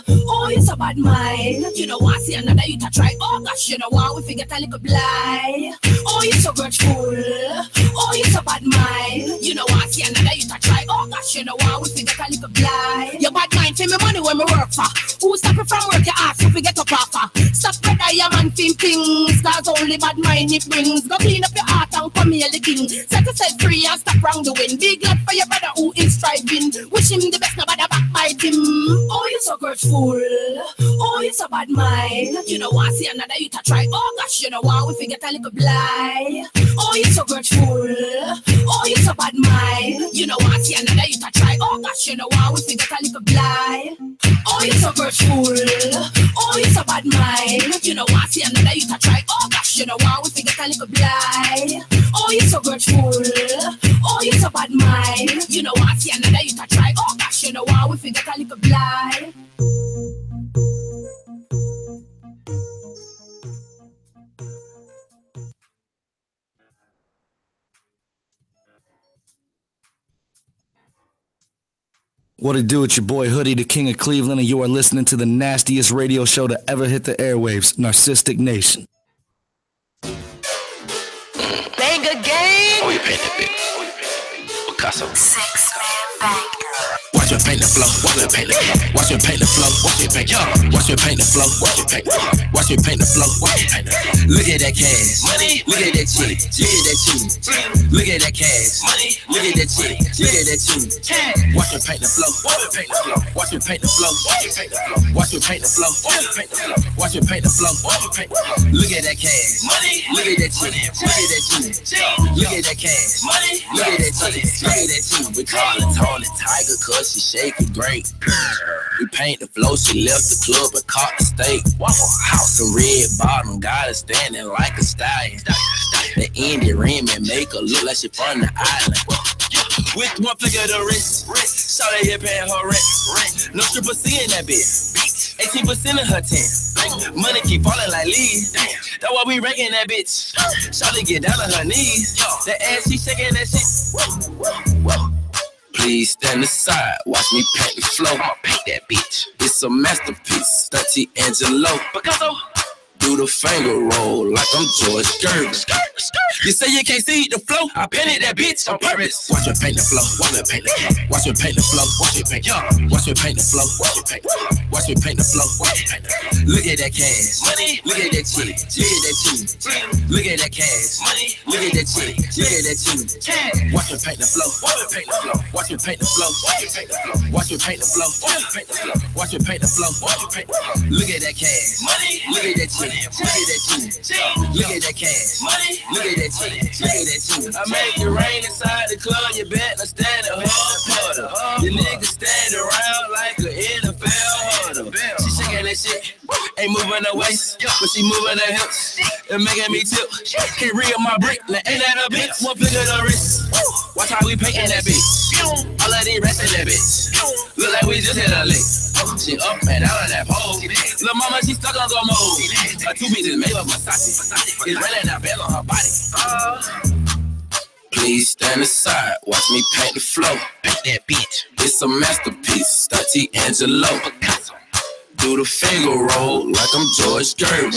A: Oh, you so bad mind. You know what? See another you to try. Oh gosh, you know what? We forget a little blind. Oh, you so grateful. Oh, you so bad mind. You know what? See another you to try. Oh gosh, you know what? We forget a little blind. Your bad mind pay me money when we work for. Who stop it from work your ass if we get up offer? Stop the diamond things. Cause only bad mind it brings. Go clean up your heart and come here the king. Set yourself free and stop wrong the wind. Be glad for your brother who is striving. Wish him the best, nobody backbite him. Oh, you so grateful. Oh, you so bad mind. You know what? See another you to try. Oh gosh, you know what? We forget a little blind. Oh, you so grateful. Oh, you so bad mind. You know what? See another you to try. Oh gosh, you know what? We forget a little blind. Oh, you so grateful. Oh, you so bad mind. You know what? See another you to try. Oh gosh, you know what? We forget a little blind. Oh, you so grateful. Oh, you so bad mind. You know what? See another you to try. Oh gosh, you know what? We forget a little blind.
H: What it do? It's your boy Hoodie, the King of Cleveland, and you are listening to the nastiest radio show to ever hit the airwaves, Narcistic Nation.
A: Playing a game. Oh, you paying that bitch. Picasso.
I: 6-man banger.
A: Watch Watch me paint the flow. Watch me paint the flow. Watch me paint the flow. Watch me paint. Watch me paint the flow. Watch me paint. Watch me paint the flow. Watch me paint. Look at that cash. Money. Look at that chick. Look at that cheese. Look at that cash. Money. Look at that chick. Look at that cheese. Watch me paint the flow. Watch me paint the flow. Watch me paint the flow. Watch me paint the flow. Watch me paint the flow. Watch me paint the flow. Watch me paint the flow. Watch me paint the flow. Look at that cash. Money. Look at that chick. Look at that cheese. Look at that cash. Money. Look at that chick. Look at that cheese. We call it Tony Tiger cause she shaking great. We paint the flow, she left the club and caught the steak. House of red bottom, got her standing like a stallion. The Indian rim and make her look like she from the island. With one flick of the wrist, saw that here paying her rent. No stripper seeing that bitch. 18% of her 10. Money keep falling like leaves. That's why we ranking that bitch. Shawty get down on her knees. That ass, she shaking that shit. Please stand aside, watch me paint the flow. I'ma paint that bitch. It's a masterpiece, Stunty Angelo. Picasso. Do the finger roll like I'm George Gervin. You say you can't see the flow? I painted that bitch on purpose. Watch me paint the flow. Watch me paint the flow. Watch me paint the flow. Watch me paint. Watch me paint the flow. Watch me paint. Watch me paint the flow. Watch me paint. Look at that cash. Money. Look at that chick. Look at that cheese. Look at that cash. Money. Look at that chick. Look at that cheese. Watch me paint the flow. Watch me paint the flow. Watch me paint the flow. Watch me paint the flow. Watch me paint the flow. Watch me paint the flow. Watch me paint the flow. Watch me paint the flow. Look at that cash. Money. Look at that chick. Look at that cheese. Look at that cash. Money. Look at that chick. Look at that cheese. I make it rain inside the club. You better stand up. Your niggas stand around like an NFL huddle. She shaking that shit. Ain't moving her waist, but she moving her hips. And making me tip. Can't reel my brick. Now ain't that a bitch? One flick of the wrist. Watch how we painting that bitch. All of these rats in that bitch. Look like we just hit a lick. She up and out of that pole. Lil' mama, she stuck on go mode. Her 2 pieces made of Versace. It's raining out bells on her body. Please stand aside, watch me paint the flow. Paint that bitch. It's a masterpiece, Stunty Angelo. Picasso. Do the finger roll like I'm George Gervin.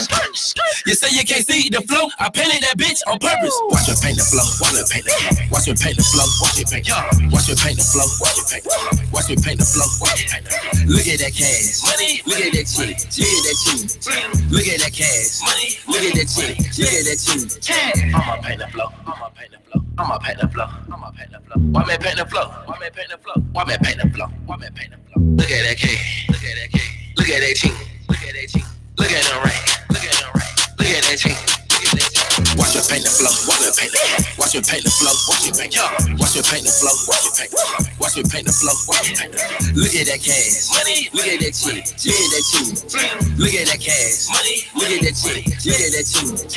A: You say you can't see the flow? I painted that bitch on purpose. Watch me paint the flow. Watch me paint the flow. Watch me paint the flow. Watch me paint. Watch me paint the flow. Watch me paint. Watch me paint the flow. Watch me paint. Look at that cash. Money. Look at that chick. Look at that cheese. Look at that cash. Money. Look at that chick. Look at that cheese. I'ma paint the flow. I'ma paint the flow. I'ma paint the flow. I'ma paint the flow. Why me paint the flow? Why me paint the flow? Why me paint the flow? Why me paint the flow? Look at that cash. Look at that cash. Look at that cheek. Look at that cheek. Look at the ring. Look at the ring. Look at that cheek. Look at that cheek. Watch me paint the flow. Watch me paint the flow. Watch me paint the flow. Watch me paint. Watch me paint the flow. Watch me paint. Watch me paint the flow. Watch me paint. Look at that cash. Money. Look at that cheek. Look at that cheese. Look at that cash. Money. Look at that cheek. Look at that cheese.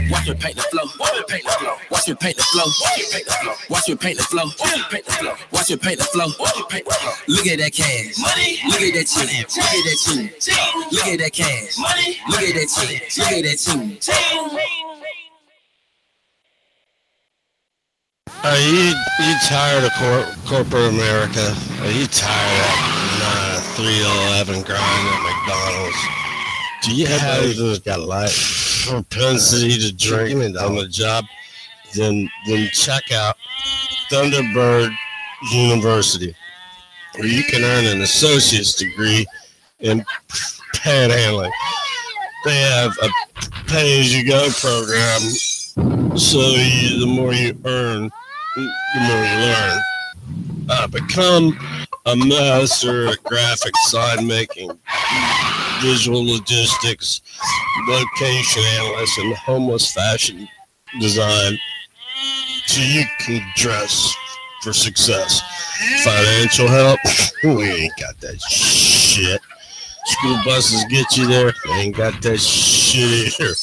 A: Watch me paint the flow. Watch me paint the flow. Watch me paint the flow. Watch me paint the flow. Watch me paint the flow. Watch me paint the flow. Watch me paint the flow. Watch me paint the flow. Look at that cash. Money. Look at that cheek. Look at that cheese. Look at that cash. Money. Look at that cheek. Look at that cheese.
I: Are you tired of corporate America? Are you tired of 311 grind at McDonald's? Do you have those got life propensity to drink on the job? Then check out Thunderbird University, where you can earn an associate's degree in panhandling. They have a pay-as-you-go program, so the more you earn, the more you learn. Become a master at graphic sign making, visual logistics, location analyst, and homeless fashion design, so you can dress for success. Financial help, we ain't got that shit. School buses get you there, they ain't got that shit either.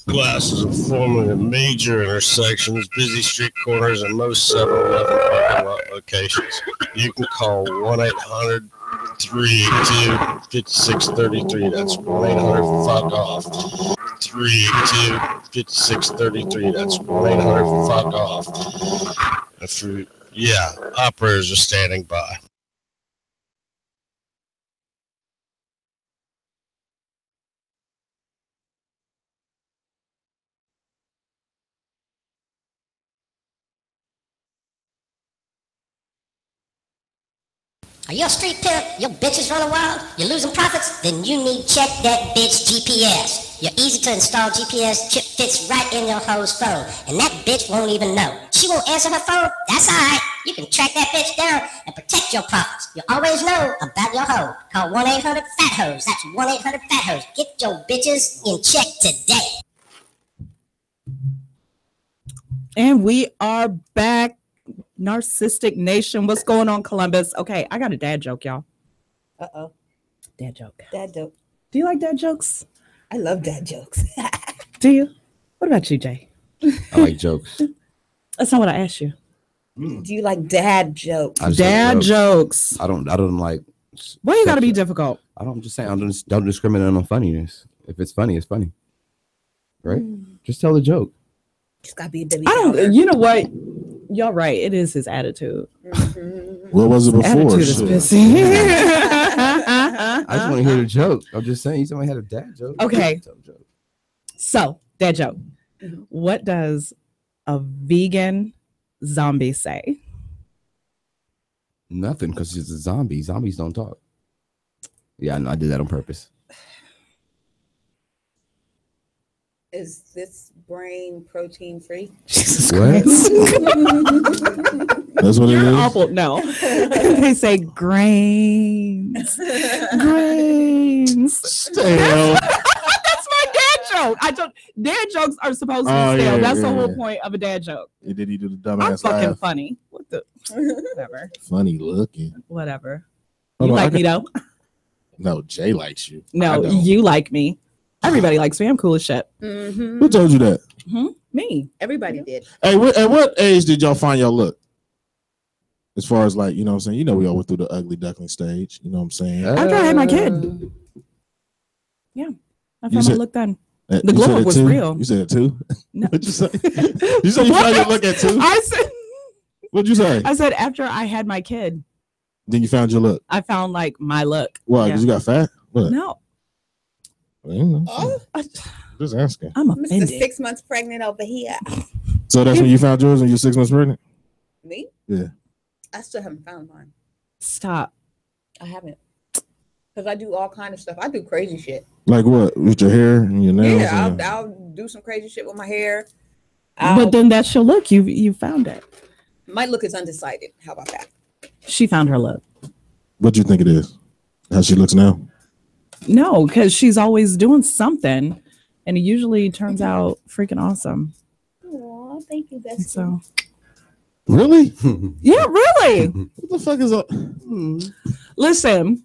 I: Classes are forming at major intersections, busy street corners, and most 7-Eleven parking lot locations. You can call 1-800-382-5633. That's 1-800-FUCK-OFF. 382-5633. That's 1-800-FUCK-OFF. Operators are standing by.
B: Are you a street pimp? Your bitches running wild? You're losing profits? Then you need to check that bitch GPS. Your easy to install GPS chip fits right in your hoe's phone, and that bitch won't even know. She won't answer her phone? That's alright. You can track that bitch down and protect your profits. You always know about your hoe. Call 1-800-FAT-HOES. That's 1-800-FAT-HOES. Get your bitches in check today.
E: And we are back. Narcistic Nation. What's going on, Columbus? Okay, I got a dad joke, y'all.
F: Uh-oh.
E: Dad joke.
F: Dad joke.
E: Do you like dad jokes?
F: I love dad jokes.
E: Do you? What about you, Jay?
D: I like jokes.
E: That's not what I asked you.
F: Do you like dad jokes?
E: Dad jokes.
D: I don't like.
E: Why you gotta be difficult?
D: I'm just saying. Don't discriminate on funniness. If it's funny, it's funny. Right? Just tell the joke.
F: Just gotta be a baby.
E: I don't. You know what? Y'all right. It is his attitude.
C: What was it before?
E: Attitude is pissy.
D: I just want to hear the joke. I'm just saying. Somebody had a dad joke.
E: Okay. So, dad joke. What does a vegan zombie say?
D: Nothing, because it's a zombie. Zombies don't talk. Yeah, I know. I did that on purpose.
F: Is this brain protein free?
E: Jesus
D: What?
E: Christ.
C: That's what it
E: You're
C: is.
E: awful. No. They say grains. Grains.
C: Stale.
E: That's my dad joke. Dad jokes are supposed to be stale.
C: Yeah,
E: That's the
C: yeah,
E: whole
C: yeah.
E: point of a dad joke.
C: Did he do the
E: I'm
C: dumbass
E: fucking
C: laugh?
E: funny. What the? Whatever.
C: Funny looking.
E: Whatever.
C: Hold
E: You
C: on,
E: like me though?
C: No, Jay likes you. I
E: No,
C: don't.
E: you like me. Everybody likes me. I'm cool as shit.
C: Who told you that?
E: Me.
F: Everybody did.
C: Hey, at what age did y'all find y'all look? As far as like, you know what I'm saying? You know, we all went through the ugly duckling stage. You know what I'm saying?
E: After I had my kid. Yeah. I
C: You
E: found my
C: said-
E: look done.
C: You
E: The glow
C: said
E: up
C: it
E: was
C: too?
E: real.
C: You said it too?
E: No.
C: What'd you say? You said you found your look at two?
E: I said
C: What'd you say?
E: I said after I had my kid,
C: Then you found your look.
E: I found like my look.
C: Why?
E: Yeah.
C: Because you got fat? What?
E: No.
C: Well, you know,
F: Oh,
C: just asking.
E: I'm
F: Mr.
E: offended.
F: 6 months pregnant over here.
C: So that's when you found yours and you're 6 months pregnant?
F: Me?
C: Yeah.
F: I still haven't found mine.
E: Stop.
F: I haven't. Because I do all kind of stuff. I do crazy shit.
C: Like what? With your hair and your nails?
F: Yeah,
C: and-
F: I'll do some crazy shit with my hair.
E: But then that's your look. You found it.
F: My look is undecided. How about that?
E: She found her look.
C: What do you think it is? How she looks now?
E: No, because she's always doing something, and it usually turns out freaking awesome.
F: Oh, thank you, Bestie.
E: So
C: Really?
E: yeah, really.
C: What the fuck is up?
E: Listen,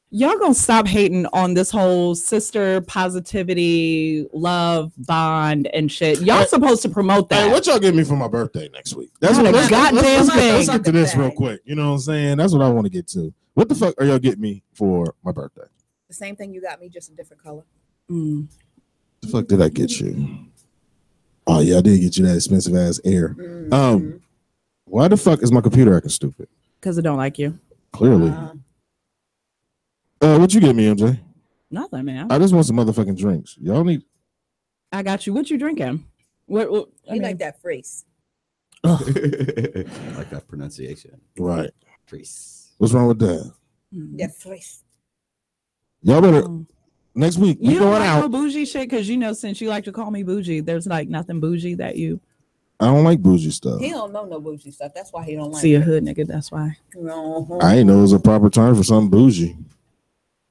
E: y'all gonna stop hating on this whole sister positivity, love bond, and shit. Y'all supposed to promote that.
C: Hey, what y'all give me for my birthday next week?
E: Not a goddamn thing.
C: Let's get to this real quick. You know what I'm saying? That's what I want to get to. What the fuck are y'all getting me for my birthday?
F: The same thing you got me, just a different color.
C: The fuck did I get you? Oh yeah, I did get you that expensive ass air. Why the fuck is my computer acting stupid?
E: Because I don't like you.
C: Clearly. What you get me, MJ?
E: Nothing, man.
C: I just want some motherfucking drinks. Y'all need.
E: I got you. What you drinking? What I
F: You
E: mean,
F: like that phrase.
D: I like that pronunciation.
C: Right.
D: Priest.
C: What's wrong with that?
F: That phrase.
C: Y'all better next week.
E: You
C: You
E: don't
C: going
E: like
C: out?
E: no bougie shit because you know since you like to call me bougie, there's like nothing bougie that you
C: I don't like bougie stuff.
F: He don't know no bougie stuff. That's why he don't like
E: see a
F: it.
E: hood nigga. That's why.
C: I ain't know it was a proper term for something bougie.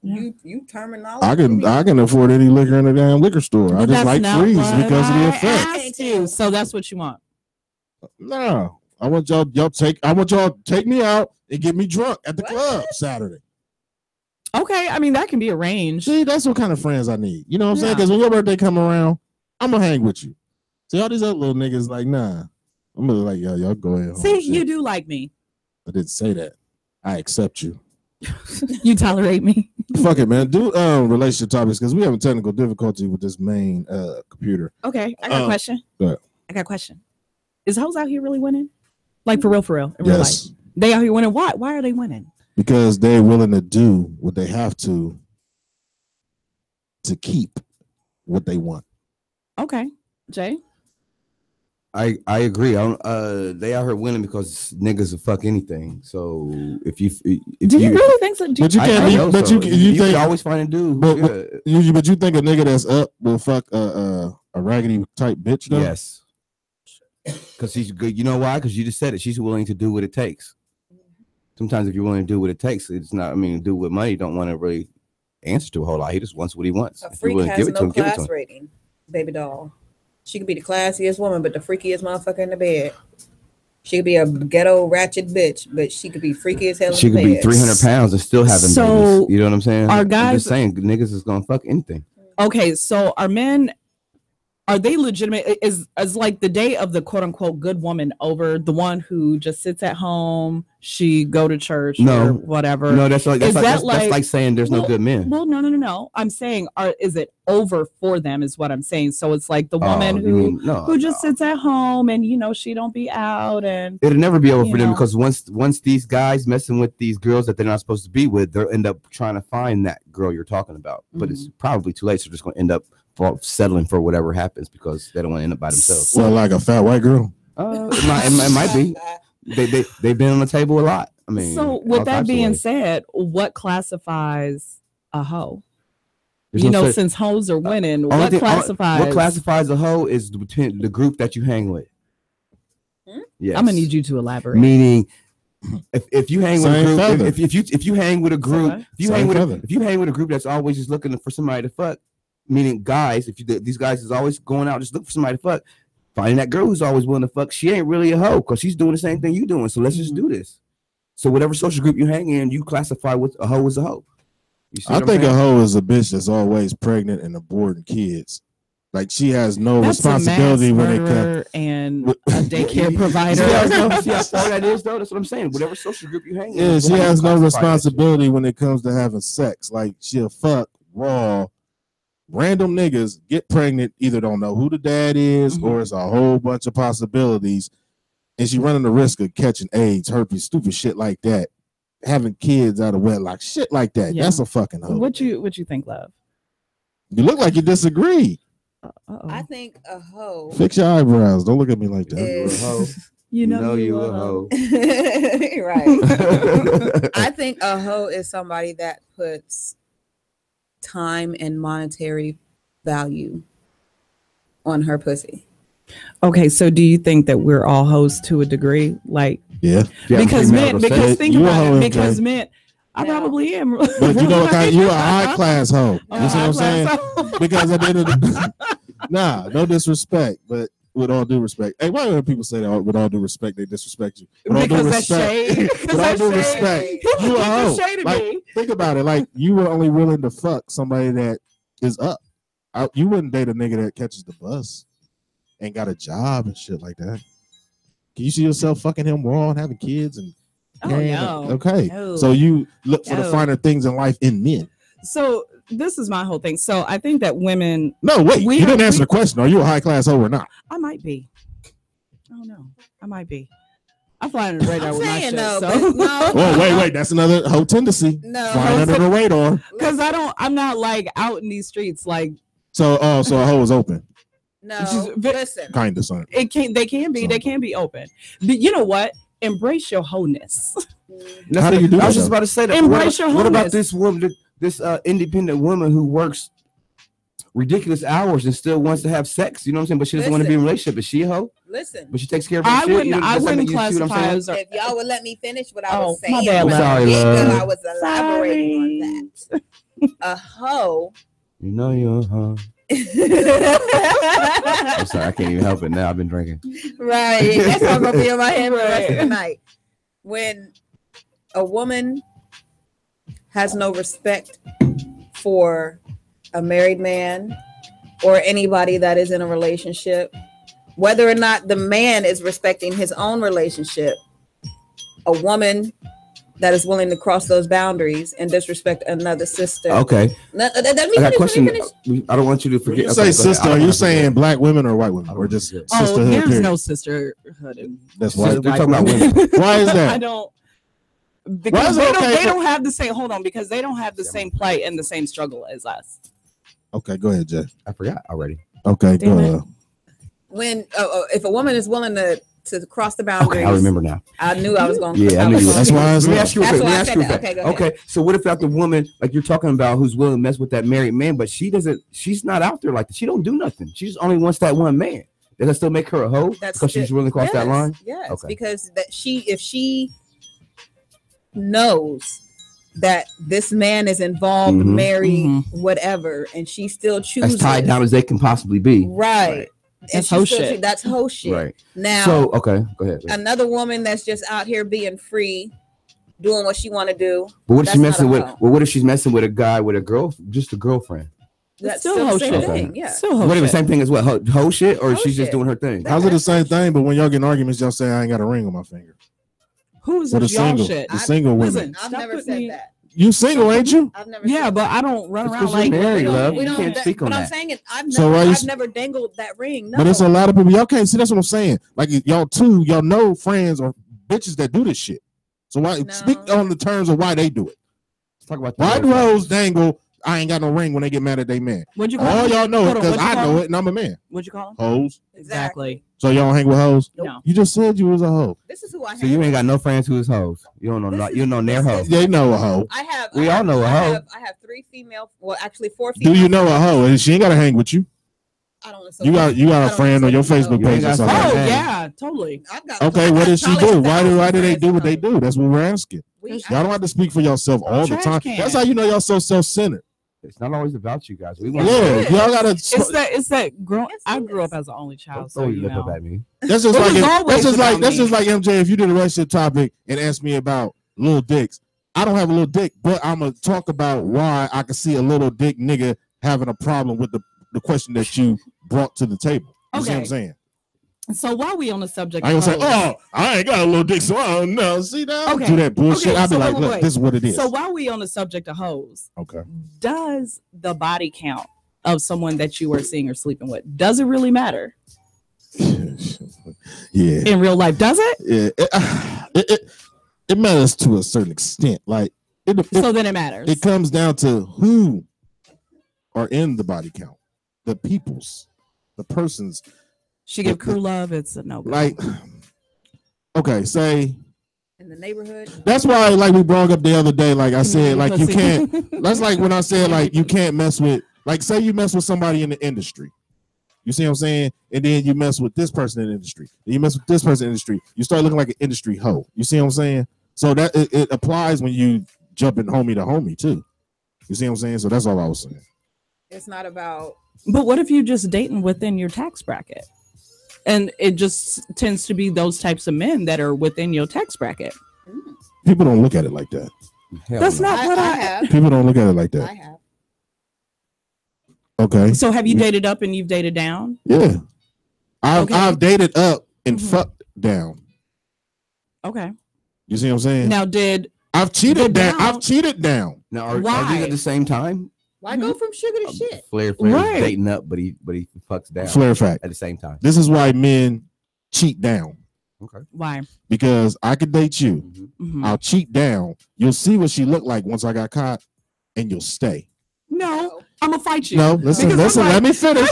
F: You terminology.
C: I can afford any liquor in the damn liquor store. I just
E: That's
C: like
E: not
C: freeze
E: what
C: because of the
E: I
C: effect.
E: asked you. So that's what you want.
C: No, I want y'all to take me out and get me drunk at the club Saturday.
E: Okay, I mean that can be arranged.
C: See, that's what kind of friends I need. You know what I'm saying?
E: Yeah.
C: Because when your birthday come around, I'm gonna hang with you. See, all these other little niggas like, nah. I'm gonna like, y'all go ahead. home.
E: See,
C: Shit.
E: you do like me.
C: I didn't say that. I accept you.
E: You tolerate me.
C: Fuck it, man. Do relationship topics because we have a technical difficulty with this main computer.
E: Okay, I got a question.
C: Go ahead.
E: I got a question. Is hoes out here really winning? Like for real, in real life?
C: Yes,
E: They out here winning. Why? Why are they winning?
C: because they're willing to do what they have to keep what they want.
E: Okay, Jay.
D: I agree. They out here winning because niggas will fuck anything. So if you
E: really think so?
C: But you can't. But you think
D: can always find a dude.
C: But you think a nigga that's up will fuck a raggedy type bitch though?
D: Yes. Because she's good. You know why? Because you just said it. She's willing to do what it takes. Sometimes if you're willing to do what it takes, it's not. I mean, do with money. Don't want to really answer to a whole lot. He just wants what he wants.
F: A freak has no class rating, baby doll. She could be the classiest woman, but the freakiest motherfucker in the bed. She could be a ghetto ratchet bitch, but she could be freaky as hell.
D: She could be 300 pounds and still having babies. You know what I'm saying?
E: Our guys,
D: I'm just saying, niggas is gonna fuck anything.
E: Okay, so our men, are they legitimate? Is like the day of the quote unquote good woman over? The one who just sits at home, she go to church or whatever.
D: No, that's like saying there's no good men.
E: Well, no. I'm saying, is it over for them? Is what I'm saying. So it's like the woman who just sits at home and she don't be out, and
D: it'll never be over for them because once these guys messing with these girls that they're not supposed to be with, they'll end up trying to find that girl you're talking about. But it's probably too late. So they're just gonna end up settling for whatever happens because they don't want to end up by themselves.
C: Well, like a fat white girl.
D: It might be. They've been on the table a lot. I mean,
E: so with that being said, what classifies a hoe? Since hoes are winning, what
D: classifies a hoe is the group that you hang with.
E: Yes. I'm gonna need you to elaborate.
D: Meaning, if you hang with a group, if you hang with a group, if you hang with a group that's always just looking for somebody to fuck, meaning guys, these guys is always going out just looking for somebody to fuck, finding that girl who's always willing to fuck, she ain't really a hoe because she's doing the same thing you doing. So let's just do this. So whatever social group you hang in, you classify what a hoe as a hoe.
C: I think a hoe is a bitch that's always pregnant and aborting kids. Like she has no responsibility when it comes
E: and a daycare provider.
D: See how far that is though? That's what I'm saying. Whatever social group you hang in.
C: Yeah, she has no responsibility when it comes to having sex. Like she'll fuck raw. Random niggas get pregnant, either don't know who the dad is or it's a whole bunch of possibilities, and she running the risk of catching AIDS, herpes, stupid shit like that, having kids out of wedlock, shit like that. Yeah. That's a fucking hoe.
E: What you think, love?
C: You look like you disagree.
F: I think a hoe.
C: Fix your eyebrows. Don't look at me like that.
D: You're a hoe.
E: You know
D: you a hoe.
F: Right. I think a hoe is somebody that puts time and monetary value on her pussy.
E: Okay, so do you think that we're all hoes to a degree? Like,
C: yeah,
E: because men, think about it, because men, I probably am.
C: But you know what kind? You're a high class hoe. You see what I'm saying? Because at the end of the no disrespect, but with all due respect. Hey, why do people say that? With all due respect, they disrespect you. With all due respect, with all due respect, you a hoe. Like, think about it. Like you were only willing to fuck somebody that is up. You wouldn't date a nigga that catches the bus, ain't got a job and shit like that. Can you see yourself fucking him raw and having kids and?
E: No.
C: Okay. No. So you look for the finer things in life in men.
E: So this is my whole thing. So I think that women.
C: No, wait. You didn't answer the question. Are you a high class hoe or not?
E: I might be. Oh no, I might be. I fly under the radar with my shit. No.
C: Oh wait. That's another hoe tendency.
F: No.
C: Flying under the radar.
E: Because I'm not like out in these streets like.
C: So a hoe is open.
F: No. Listen.
C: Kind of son.
E: They can be open. But you know what? Embrace your wholeness.
C: How do you do that?
D: I was just about to say that.
E: Embrace your wholeness.
D: What about this woman, this independent woman who works ridiculous hours and still wants to have sex? You know what I'm saying? But she doesn't want to be in a relationship. Is she a hoe?
F: Listen.
D: But she takes care of her shit.
E: I wouldn't classify as.
F: If y'all would let me finish what I was saying.
E: My bad,
D: sorry,
F: I was elaborating on that. A hoe.
D: You know you're a hoe. I'm sorry, I can't even help it now. I've been drinking.
F: Right. That's all gonna be in my head for the rest of the night. When a woman has no respect for a married man or anybody that is in a relationship, whether or not the man is respecting his own relationship, a woman that is willing to cross those boundaries and disrespect another sister.
D: Okay.
F: I got a question.
D: I don't want you to forget.
C: When you say sister, are you saying black women or white women? Or just sisterhood?
E: There's
C: period?
E: No sisterhood.
C: That's why we're talking about women. Why is that?
E: I don't. Because they don't have the same. Hold on, because they don't have the same plight and the same struggle as us.
C: Okay, go ahead, Jay.
D: I forgot already.
C: Okay, go ahead.
F: when if a woman is willing to cross the boundaries.
D: Okay, I remember now.
F: I knew I was going to.
D: Yeah, I knew you. That's why. Let me ask you.
F: Okay,
D: so what if that the woman like you're talking about who's willing to mess with that married man, but she doesn't? She's not out there like that. She don't do nothing. She just only wants that one man. Does that still make her a hoe because she's willing to cross that line?
F: Yes, because if she knows that this man is involved, married, whatever, and she still chooses
D: as tied down as they can possibly be.
F: Right.
E: That's whole shit.
F: That's whole shit.
D: Right.
F: Now,
D: so go ahead.
F: Another woman that's just out here being free, doing what she want to do.
D: But what if she's messing with? Well, what if she's messing with a guy with a girl, just a girlfriend?
F: That's still the same thing. Yeah.
E: Still
D: what if the same thing as what? Whole shit, or she's just doing her thing?
C: How's it the same thing? But when y'all get in arguments, y'all say I ain't got a ring on my finger.
E: Who's
C: the single?
E: Shit?
C: The single women.
F: I've never said that.
C: You single, ain't you?
F: I've never.
E: Yeah, but I don't run around like
D: married, love.
F: We don't.
D: You can't speak on that.
F: But I'm saying it. I've never dangled that ring. No.
C: But it's a lot of people. Y'all can't see. That's what I'm saying. Like y'all know friends or bitches that do this shit. So why speak on the terms of why they do it?
D: Let's talk about
C: why do hoes dangle? I ain't got no ring when they get mad at they man.
E: What'd you call
C: all y'all know it because I know it and I'm a man.
E: What'd you call them?
C: Hoes.
F: Exactly.
C: So y'all don't hang with hoes?
E: No.
C: You just said you was a hoe.
F: This is who I.
D: So you ain't got no friends who is hoes. You don't know. You know their hoes.
C: They know a hoe.
F: I have.
D: We all know a hoe.
F: I have 3 female. Well, actually 4 female.
C: Do you know a hoe? And she ain't got to hang with you.
F: I don't
C: know. You got a friend on your Facebook page or something.
E: Oh yeah, totally.
C: Okay, what does she do? Why do they do what they do? That's what we're asking. Y'all don't have to speak for yourself all the time. That's how you know y'all so self-centered.
D: It's not always about you guys.
C: Y'all gotta.
E: It's that. I grew up as an only child, so you know.
D: At me.
C: That's just like MJ. If you did a relationship topic and asked me about little dicks, I don't have a little dick, but I'm gonna talk about why I can see a little dick nigga having a problem with the question that you brought to the table. You see what I'm saying?
E: So while we on the subject,
C: I ain't gonna say, "Oh, I ain't got a little dick, so I don't know." See that?
E: Okay.
C: Do that bullshit.
E: Okay,
C: I'll be like, "Look, this is what it is."
E: So while we on the subject of hoes,
C: okay,
E: does the body count of someone that you are seeing or sleeping with, does it really matter?
C: Yeah.
E: In real life, does it?
C: Yeah. It matters to a certain extent. Like
E: so then it matters.
C: It comes down to who are in the body count, the peoples, the persons.
E: She give crew love. It's a no.
C: Like, okay, say
F: in the neighborhood.
C: That's why, like we brought up the other day. Like I said, like you can't. That's like when I said, like you can't mess with. Like, say you mess with somebody in the industry. You see what I'm saying? And then you mess with this person in the industry. And you mess with this person in the industry. You start looking like an industry hoe. You see what I'm saying? So that it applies when you jump in homie to homie too. You see what I'm saying? So that's all I was saying.
F: It's not about.
E: But what if you're just dating within your tax bracket? And it just tends to be those types of men that are within your tax bracket.
C: People don't look at it like that.
E: That's not what I
F: have.
C: People don't look at it like that.
F: I have.
C: Okay.
E: So have you dated up and you've dated down?
C: Yeah. I've dated up and fucked down.
E: Okay.
C: You see what I'm saying?
E: Now
C: I've cheated down. I've cheated down.
D: Now are these at the same time?
F: Why go from sugar to shit?
D: Flair is dating up, but he fucks down.
C: Flair fact
D: at the same time.
C: This is why men cheat down.
D: Okay.
E: Why?
C: Because I could date you. Mm-hmm. I'll cheat down. You'll see what she looked like once I got caught, and you'll stay.
E: No, I'm gonna fight you.
C: No, listen. Let me finish.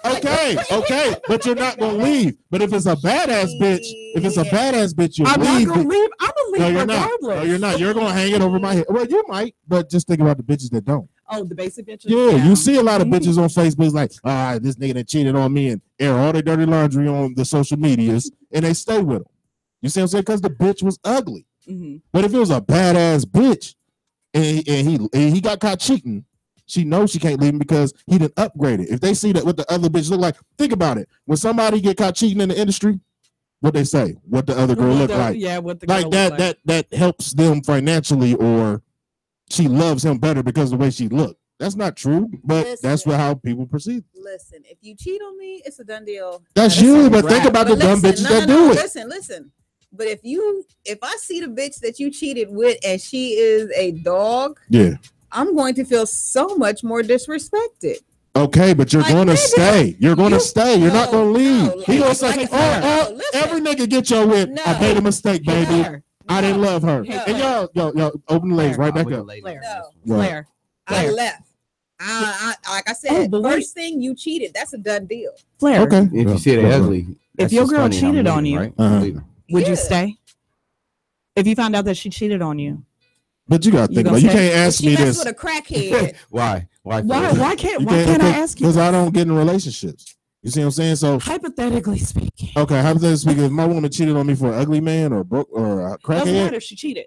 C: Okay, but you're not gonna leave. But if it's a badass bitch, you'll
E: I'm
C: leave.
E: not gonna leave. I'm gonna leave regardless.
C: No, you're not. You're gonna hang it over my head. Well, you might, but just think about the bitches that don't.
E: Oh, the basic bitches.
C: Yeah, you see a lot of bitches on Facebook like, all right, this nigga that cheated on me and air all their dirty laundry on the social medias, and they stay with him. You see what I'm saying? Because the bitch was ugly. Mm-hmm. But if it was a badass bitch and he got caught cheating, she knows she can't leave him because he didn't upgrade it. If they see that what the other bitch look like, think about it. When somebody get caught cheating in the industry, what they say, what the other girl look like.
E: Yeah, what the girl
C: like that helps them financially, or she loves him better because of the way she looked. That's not true, but that's how people perceive.
F: Listen, if you cheat on me, it's a done deal.
C: That's you, but think about the dumb bitches that do it.
F: Listen. But if I see the bitch that you cheated with and she is a dog,
C: yeah,
F: I'm going to feel so much more disrespected.
C: Okay, but you're going to stay. You're going to stay. You're not going to leave. He gonna say, every nigga get your whip. I made a mistake, baby. I didn't love her. And y'all, open the legs right back up.
F: Flair. I left. Like I said, first thing you cheated, that's a done deal.
E: Flair.
D: Okay. If you see it ugly,
E: if your girl cheated on you,
D: right?
E: Would you stay? If you found out that she cheated on you.
C: But you gotta think about it. You can't ask me this.
F: With a crackhead.
D: Why
E: can't I ask you?
C: Because I don't get in relationships. You see what I'm saying? So
E: hypothetically speaking.
C: Okay, hypothetically speaking, if my woman cheated on me for an ugly man or broke or a crackhead.
E: Doesn't matter if she cheated.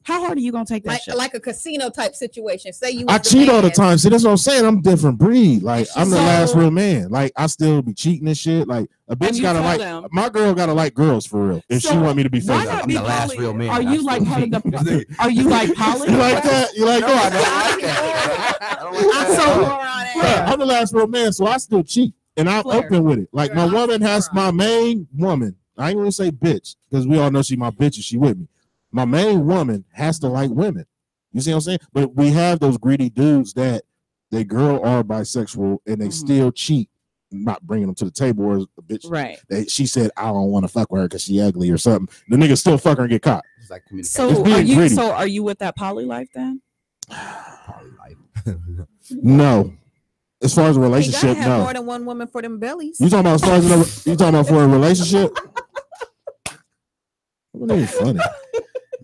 E: How hard are you gonna take that shit?
F: Like a casino type situation. Say you.
C: I cheat all the time. See, that's what I'm saying. I'm different breed. Like I'm the last real man. Like I still be cheating and shit. Like a bitch gotta like my girl gotta like girls for real. If she want me to be faithful,
D: I'm the last real man.
E: Are you like part of the? Are you like poly?
C: You like that? You like that?
D: I don't like that.
C: I'm the last real man, so I still cheat, and I'm open with it. Like my woman has my main woman. I ain't gonna say bitch because we all know she my bitch and she with me. My main woman has to like women. You see what I'm saying? But we have those greedy dudes that they girl are bisexual and they still cheat, not bringing them to the table or a bitch.
E: Right.
C: She said, I don't want to fuck with her because she ugly or something. The nigga still fuck her and get caught.
D: It's like
E: so are you with that poly life then?
D: Poly life.
C: No. As far as a relationship,
F: you gotta have more than one woman for them bellies.
C: You talking about you talking about for a relationship? Well, that ain't funny.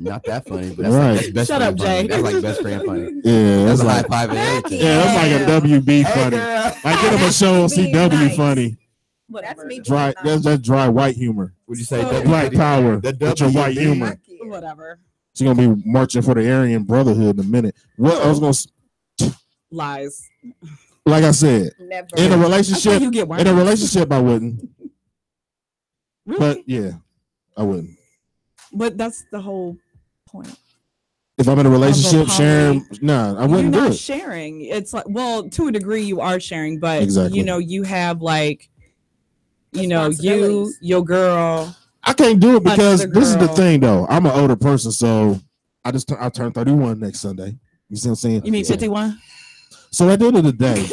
D: Not that funny, but that's best
E: Shut up,
D: Jay.
E: Jay.
D: That's like best friend funny.
C: Yeah,
D: that's
C: like
D: high five and everything.
C: Yeah, that's like a WB funny. Like get him a show on CW funny.
F: That's me.
C: Dry, that's dry white humor.
D: Would you say
C: Black power? That's your white humor.
E: Whatever.
C: She's gonna be marching for the Aryan Brotherhood in a minute. What I was gonna
E: lies.
C: Like I said,
F: never.
C: In a relationship, I wouldn't.
E: Really?
C: But yeah, I wouldn't.
E: But that's the whole point.
C: If I'm in a relationship, sharing, I wouldn't do it.
E: Sharing. It's like, well, to a degree, you are sharing, but
C: exactly.
E: You have like, you, your girl.
C: I can't do it because this is the thing, though. I'm an older person, so I turned 31 next Sunday. You see what I'm saying?
E: You mean 51?
C: So at the end of the day,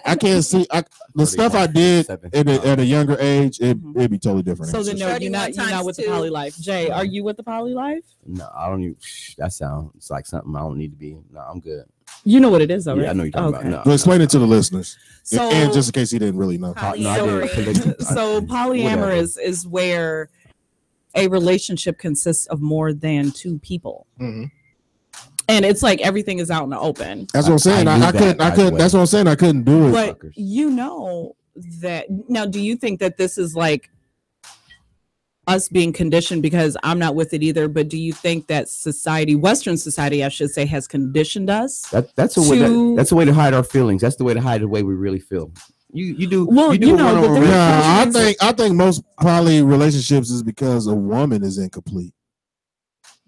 C: I can't see the stuff I did at a younger age. It'd be totally different.
E: So then, no, you're not with the poly life. Jay, are you with the poly life?
D: No, I don't even. That sounds like something I don't need to be. No, I'm good.
E: You know what it is, though, right?
D: Yeah, I know you're talking about. No,
C: well, explain it to the listeners,
E: so,
C: and just in case he didn't really know.
E: So polyamorous is where a relationship consists of more than two people.
C: Mm-hmm.
E: And it's like everything is out in the open.
C: That's what I'm saying. I couldn't. That's what I'm saying. I couldn't do it.
E: But you know that now. Do you think that this is like us being conditioned? Because I'm not with it either. But do you think that society, Western society, I should say, has conditioned us?
D: That's a way. That's a way to hide our feelings. That's the way to hide the way we really feel. You do.
E: Well,
D: you know,
C: but I think most poly relationships is because a woman is incomplete.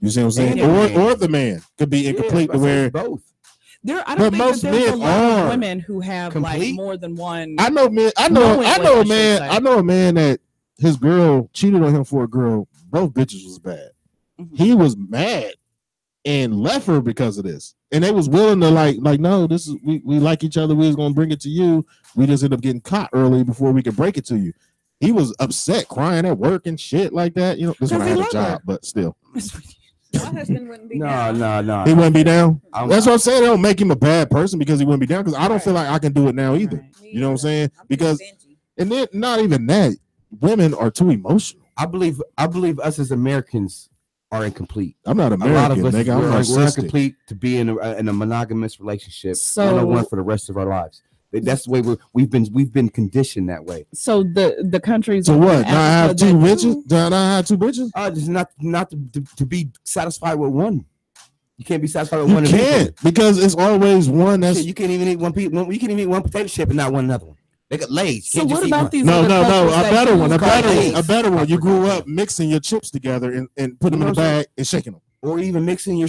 C: You see what I'm saying? Or the man could be incomplete to where
D: both.
E: I don't think most that there's a lot of women who have like more than one.
C: I know men. I know a man that his girl cheated on him for a girl. Both bitches was bad. Mm-hmm. He was mad and left her because of this. And they was willing to like no, this is we like each other. We was gonna bring it to you. We just ended up getting caught early before we could break it to you. He was upset, crying at work and shit like that. You know, this when I had a job, but still.
F: My husband wouldn't be down.
D: No.
C: He wouldn't be down. That's what I'm saying. They don't make him a bad person because he wouldn't be down. Because I don't feel like I can do it now either. You know what I'm saying? Because and then not even that. Women are too emotional.
D: I believe us as Americans are incomplete.
C: I'm not American.
D: We're incomplete to be in a monogamous relationship. So one for the rest of our lives. That's the way we've been conditioned that way.
E: So the countries.
C: So what? Now I have two bitches. Now I have two bitches.
D: Just not to be satisfied with one. You can't be satisfied with one.
C: You can't because it's always one. That's
D: you can't even eat one. You can't even eat one potato chip and not one another one. They got lays.
E: So what about these?
C: No. A better one. You grew up mixing your chips together and putting them in a bag and shaking them.
D: Or even mixing your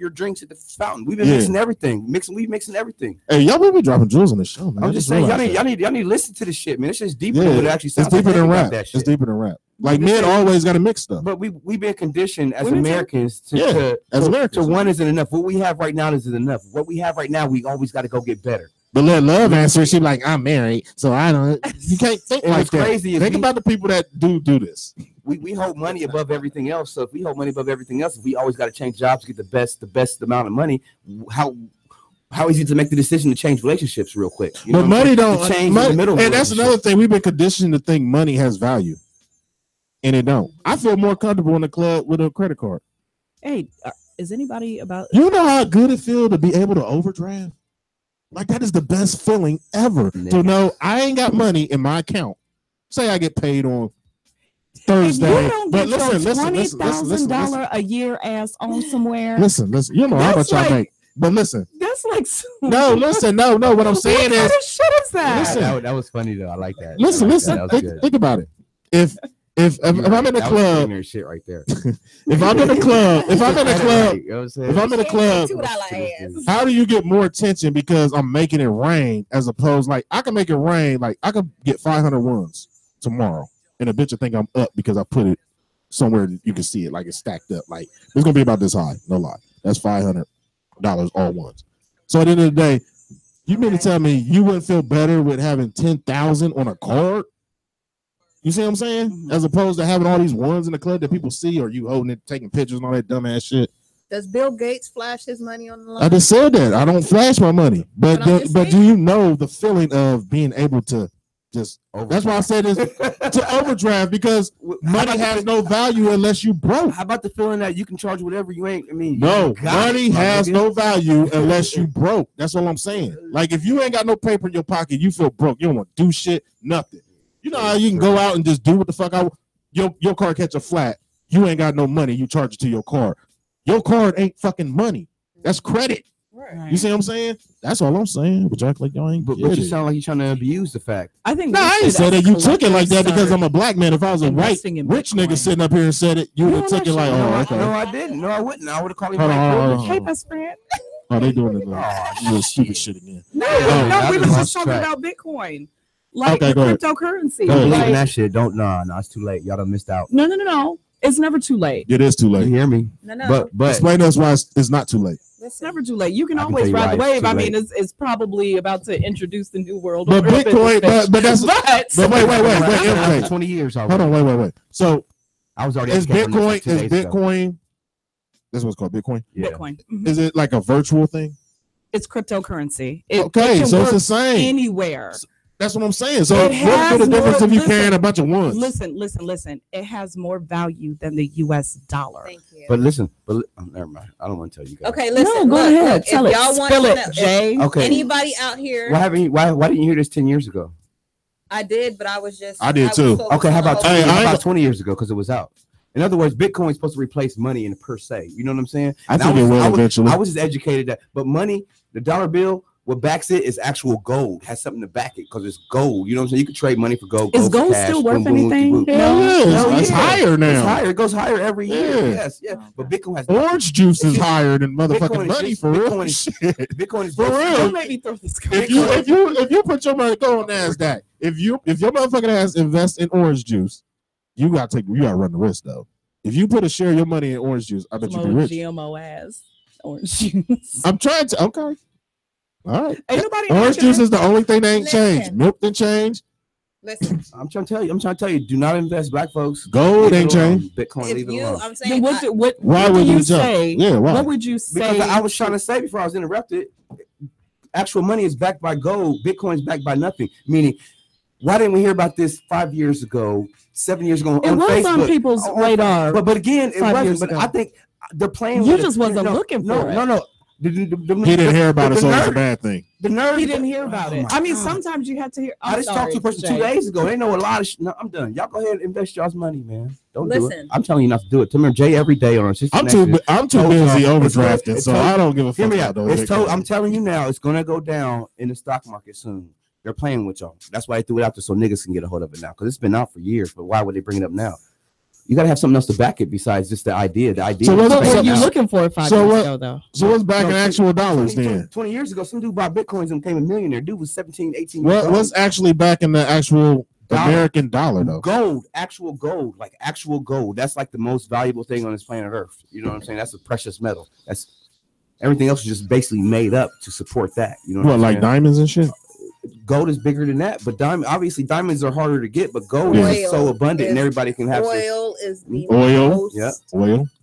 D: drinks at the fountain. We've been mixing everything. We mixing everything.
C: Hey, y'all will be dropping jewels on the show, man.
D: I'm just saying, y'all need to listen to this shit, man. It's just deeper than what it actually sounds.
C: It's deeper than rap. It's deeper than rap. Like men always got to mix stuff.
D: But we've been conditioned as Americans to one isn't enough. What we have right now isn't enough. What we have right now, we always got to go get better.
C: But let love answer. She like, I'm married, so I don't. You can't think like that. Crazy. Think about the people that do this.
D: We hold money above everything else. So if we hold money above everything else, if we always got to change jobs to get the best amount of money, how easy to make the decision to change relationships real quick. You
C: but
D: know
C: money don't
D: change
C: money,
D: the middle.
C: And that's another thing. We've been conditioned to think money has value, and it don't. I feel more comfortable in the club with a credit card.
E: Hey, is anybody about?
C: You know how good it feels to be able to overdraft? Like that is the best feeling ever. To know I ain't got money in my account. Say I get paid on Thursday, but listen, $20,000
E: a year ass on somewhere.
C: Listen. You know how much I make, but listen.
E: That's like
C: no. What I'm saying is,
E: what kind of shit is that?
C: Listen,
D: that was funny though. I like that.
C: Listen. Think about it. If I'm in the club,
D: shit right there.
C: if I'm in the club, how do you get more attention because I'm making it rain as opposed like I can make it rain like I could get 500 ones tomorrow and a bitch will think I'm up because I put it somewhere you can see it like it's stacked up like it's gonna be about this high, no lie. That's $500 all ones. So at the end of the day, you mean to tell me you wouldn't feel better with having 10,000 on a card? You see what I'm saying? Mm-hmm. As opposed to having all these ones in the club that people see, or you holding it, taking pictures and all that dumbass shit.
F: Does Bill Gates flash his money on the line?
C: I just said that. I don't flash my money. But do you know the feeling of being able to just overdraft. That's why I said this to overdraft because money has no value unless you broke.
D: How about the feeling that you can charge whatever you ain't? I mean,
C: no, money has no value unless you broke. That's all I'm saying. Like if you ain't got no paper in your pocket, you feel broke. You don't want to do shit, nothing. You know how you can go out and just do what the fuck your car catch a flat. You ain't got no money. You charge it to your card. Your card ain't fucking money. That's credit. Right. You see what I'm saying? That's all I'm saying. But y'all like y'all ain't.
D: But you sound like you're trying to abuse the fact.
E: I think.
C: No, I ain't said that. You took it like that because I'm a black man. If I was a white rich nigga sitting up here and said it, you would have took it like, oh, okay.
D: No, I didn't. No, I wouldn't. I would have called him.
E: Hey, best friend.
C: Oh, they doing it. Little stupid shit again.
E: No, we were just talking about Bitcoin. Like the cryptocurrency.
D: Don't believe in that shit. Don't it's too late. Y'all done missed out.
E: No. It's never too late.
C: It is too late.
D: You hear me?
F: No.
D: But
C: explain to us why it's not too late.
E: It's never too late. You can always ride the wave. I mean, it's probably about to introduce the new world.
C: But Bitcoin, but wait.
D: 20 years already.
C: Hold on, wait. So
D: I was already.
C: Is Bitcoin? That's what's called Bitcoin.
E: Yeah. Bitcoin. Mm-hmm.
C: Is it like a virtual thing?
E: It's cryptocurrency.
C: So it's the same
E: anywhere.
C: That's what I'm saying. So what's the difference if you carrying a bunch of ones?
E: Listen. It has more value than the U.S. dollar.
F: Thank you.
D: But never mind. I don't want to tell you guys.
F: Okay, listen.
E: No, go ahead. Tell it.
F: Y'all want
E: Spill it, Jay.
D: Okay.
F: Anybody out here?
D: Why didn't you hear this 10 years ago?
F: I did, but I was just.
C: I did too.
D: Okay, how about 20 years ago? Because it was out. In other words, Bitcoin is supposed to replace money in per se. You know what I'm saying?
C: I think it will eventually.
D: I was just educated that, but money, the dollar bill. What backs it is actual gold. Has something to back it because it's gold. You know what I'm saying? You can trade money for gold.
E: Is gold still worth anything?
C: It's higher now.
D: It's higher. It goes higher every year. Yes. But Bitcoin has
C: orange juice is higher than motherfucking money for real.
D: Bitcoin is
C: for real.
E: Don't make me throw this.
C: If you put your money go on NASDAQ, if your motherfucking ass invest in orange juice, you gotta run the risk though. If you put a share of your money in orange juice, I bet you be rich.
E: GMO ass orange juice.
C: I'm trying to. Okay. All right.
E: Ain't nobody
C: orange juice is the only thing that ain't changed. Milk didn't change.
F: Listen,
D: I'm trying to tell you. Do not invest, black folks.
C: Gold ain't changed.
D: Bitcoin, leave it alone.
F: I'm saying,
C: why would you say? Yeah, why?
E: What would you say?
D: Because I was trying to say before I was interrupted. Actual money is backed by gold. Bitcoin is backed by nothing. Meaning, why didn't we hear about this 5 years ago, 7 years ago?
E: It was Facebook? On people's radar.
D: But again, it wasn't. But I think they're playing.
E: You just wasn't looking for it.
D: No.
C: He didn't hear about it, so it's a bad thing.
D: The nerd,
E: he didn't hear about it. I mean, sometimes you have to hear.
D: I just talked to a person 2 days ago. They know a lot of shit. No, I'm done. Y'all go ahead and invest y'all's money, man. Don't do it. I'm telling you not to do it. Remember, Jay every day on our
C: I'm too busy overdrafting, so I don't give a fuck about those.
D: I'm telling you now, it's gonna go down in the stock market soon. They're playing with y'all. That's why they threw it out there so niggas can get a hold of it now. Because it's been out for years. But why would they bring it up now? You gotta have something else to back it besides just the idea. The idea.
E: So what were you looking for 5 years ago, though?
C: So what's backing actual dollars then?
D: 20 years ago, some dude bought Bitcoins and became a millionaire. Dude was 17, 18
C: years old. What's actually backing the actual American dollar, though?
D: Gold, actual gold, like actual gold. That's like the most valuable thing on this planet Earth. You know what I'm saying? That's a precious metal. That's everything else is just basically made up to support that. You know
C: what like diamonds and shit?
D: Gold is bigger than that, but obviously diamonds are harder to get, but gold is so abundant and everybody can have
F: oil is the
C: most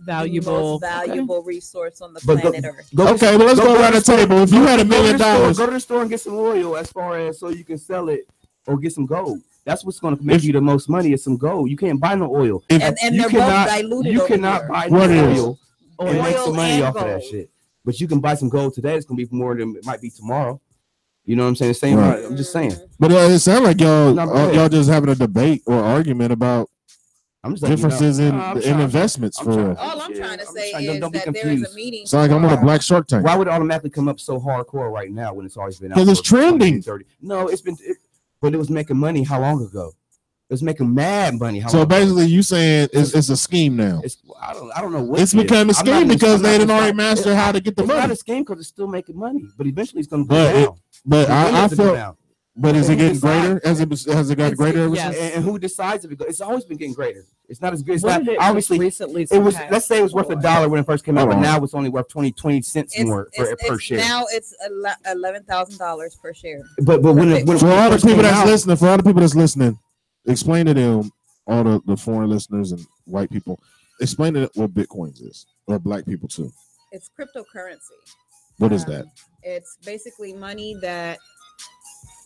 F: valuable resource on the planet Earth.
C: Okay, well let's go around the table. If you had $1 million,
D: go to the store and get some oil as far as so you can sell it or get some gold. That's what's going to make you the most money is some gold. You can't buy no oil.
F: And they're both diluted.
D: You cannot buy no oil and make some money off of that shit. But you can buy some gold today. It's going to be more than it might be tomorrow. You know what I'm saying? Same. Right. I'm just saying.
C: But it sounds like y'all just having a debate or argument about differences in investments.
F: All I'm trying to say is that there is a meeting.
C: It's like I'm on a black Shark Tank.
D: Why would it automatically come up so hardcore right now when it's always been out?
C: Because it's trending.
D: No, it's been. But it was making money how long ago? It was making mad money.
C: So basically, you saying it's a scheme now?
D: I don't know what
C: it's become a scheme because they didn't already master how to get the money.
D: It's not a scheme because it's still making money, but eventually it's going to go down.
C: But I feel. But is it getting greater? Has it gotten greater ever since?
D: And who decides if it goes? It's always been getting greater. It's not as good. It's not obviously recently. It was. Let's say it was worth $1 when it first came out, but now it's only worth 20 cents more per share.
F: Now it's $11,000 per share.
D: But when
C: for all the people that's listening, explain to them, all the foreign listeners and white people, explain to them what Bitcoins is, or black people too.
F: It's cryptocurrency.
C: What is that?
F: It's basically money that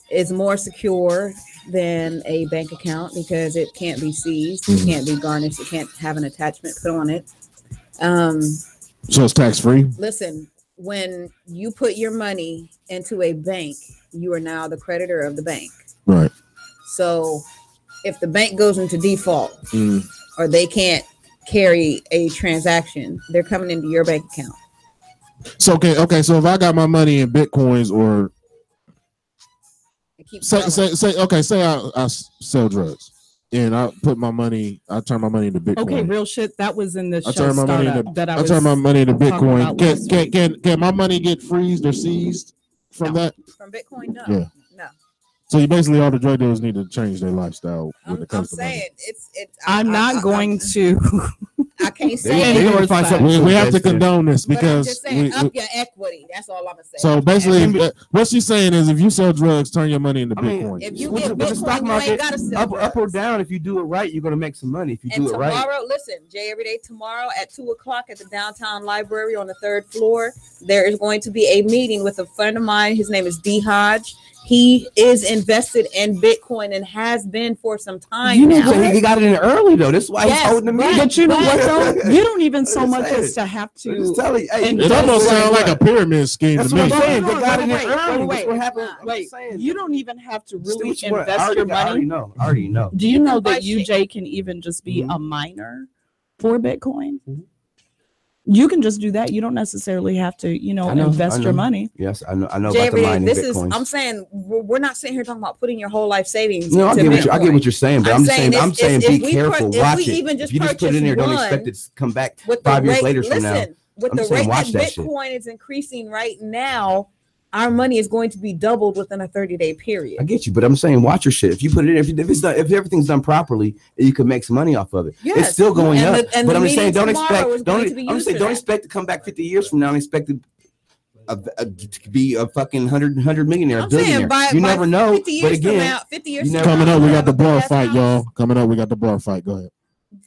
F: is more secure than a bank account because it can't be seized, it can't be garnished, it can't have an attachment put on it.
C: So it's tax free.
F: Listen, when you put your money into a bank, you are now the creditor of the bank.
C: Right.
F: So if the bank goes into default or they can't carry a transaction, they're coming into your bank account.
C: So okay. So if I got my money in Bitcoins or say I sell drugs and I turn my money into Bitcoin.
E: Okay, real shit. That was in the show.
C: I turn my money into Bitcoin. Can my money get freezed or seized from that?
F: From Bitcoin, no.
C: Yeah.
F: No.
C: So you basically all the drug dealers need to change their lifestyle.
F: I'm saying
E: I'm not going to.
F: I can't say
C: we have to condone this because
F: I'm just saying, up your equity. That's all I'm gonna say.
C: So basically, what she's saying is, if you sell drugs, turn your money into Bitcoin.
F: If you get Bitcoin, stock market, you ain't gotta sell drugs.
D: Up or down. If you do it right, you're gonna make some money. If you do it right.
F: Tomorrow, listen, Jay, every day tomorrow at 2:00 at the downtown library on the 3rd floor, there is going to be a meeting with a friend of mine. His name is D. Hodge. He is invested in Bitcoin and has been for some time.
D: He got it in early though. That's why he's holding the meeting.
E: But you know what though? You don't even so much as to have to.
C: It almost sounds like a pyramid scheme to me.
D: That's what I'm saying. They got it in early.
E: Wait,
D: what happened?
E: Wait, you don't even have to really invest your money.
D: I already know.
E: Do you know that UJ can even just be a miner for Bitcoin? You can just do that. You don't necessarily have to, invest your money.
D: Yes, I know about the mining Bitcoin.
F: I'm saying we're not sitting here talking about putting your whole life savings.
D: No, I get what you're saying, but I'm saying be careful. Watch it. If you just put it in there, don't expect it to come back 5 years later from now.
F: With the rate that Bitcoin is increasing right now, our money is going to be doubled within a 30-day period.
D: I get you, but I'm saying watch your shit. If you put it in, if everything's done properly, you can make some money off of it. Yes. It's still going up. But I'm saying don't expect to come back 50 years from now and expect to be a fucking 100 millionaire, billionaire. You never know. But again,
F: 50 years
C: coming up, we got the bar fight, y'all. Coming up, we got the bar fight. Go ahead.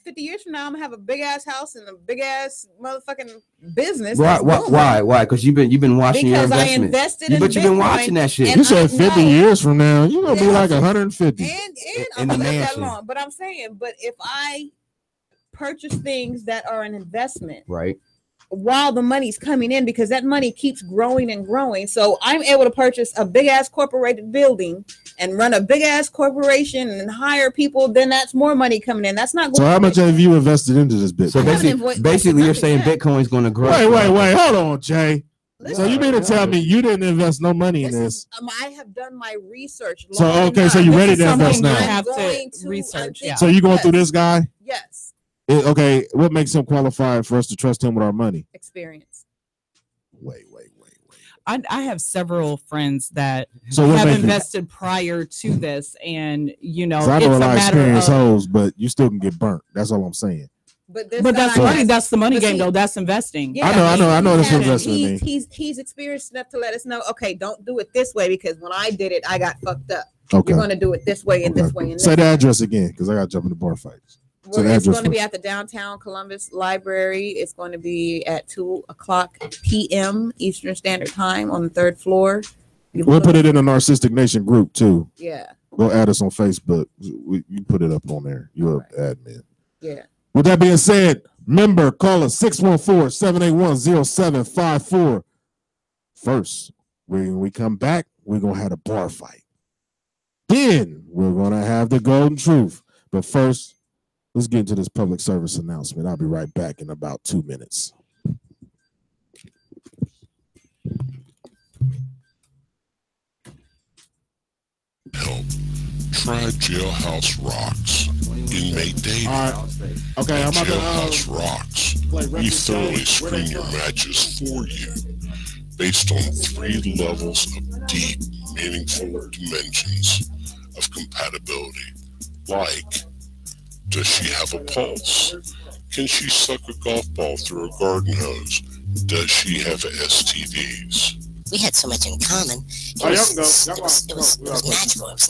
F: 50 years from now, I'm gonna have a big ass house and a big ass motherfucking business.
D: Why? Because you've been watching your investment.
F: I invested in
D: but you've been watching that shit.
C: You said 50 years from now, you're gonna be like 150.
F: And I'm gonna live that long. But I'm saying, if I purchase things that are an investment,
D: right,
F: while the money's coming in, because that money keeps growing and growing, so I'm able to purchase a big ass corporated building and run a big ass corporation and hire people, then that's more money coming in. That's not going.
C: So how much have you invested into this Bitcoin?
D: So basically you're saying Bitcoin's going to grow.
C: Wait, hold on, Jay. So you mean to tell me you didn't invest no money in this?
F: I have done my research.
C: So you ready to invest now?
E: Have to research.
C: So you going through this guy?
F: Yes.
C: Okay, what makes him qualified for us to trust him with our money?
F: Experience.
C: Wait.
E: I have several friends that have invested prior to this, and
C: I know a lot of experienced hoes, but you still can get burnt. That's all I'm saying.
F: But
E: that's money. That's the money game, though. That's investing.
C: Yeah, I know. That's investing.
F: He's experienced enough to let us know. Okay, don't do it this way because when I did it, I got fucked up.
C: Okay.
F: You're going to do it this way and this way and this.
C: Say the address again, because I got to jump in the bar fights.
F: Well, it's going to be at the downtown Columbus Library. It's going to be at 2:00 p.m. Eastern Standard Time on the 3rd floor.
C: We'll put it in the Narcistic Nation group too.
F: Yeah.
C: Go add us on Facebook. You put it up on there. You're an admin.
F: Yeah.
C: With that being said, member, call us 614-781-0754. First, when we come back, we're going to have a bar fight. Then we're going to have the golden truth. But first, let's get into this public service announcement. I'll be right back in about 2 minutes.
J: Help. Try Jailhouse Rocks. Inmate dating.
C: All right. Okay, I'm about to
J: Jailhouse Rocks. We thoroughly screen your matches for you based on 3 levels of deep, meaningful dimensions of compatibility. Like, does she have a pulse? Can she suck a golf ball through a garden hose? Does she have STDs?
B: We had so much in common. It was natural. It was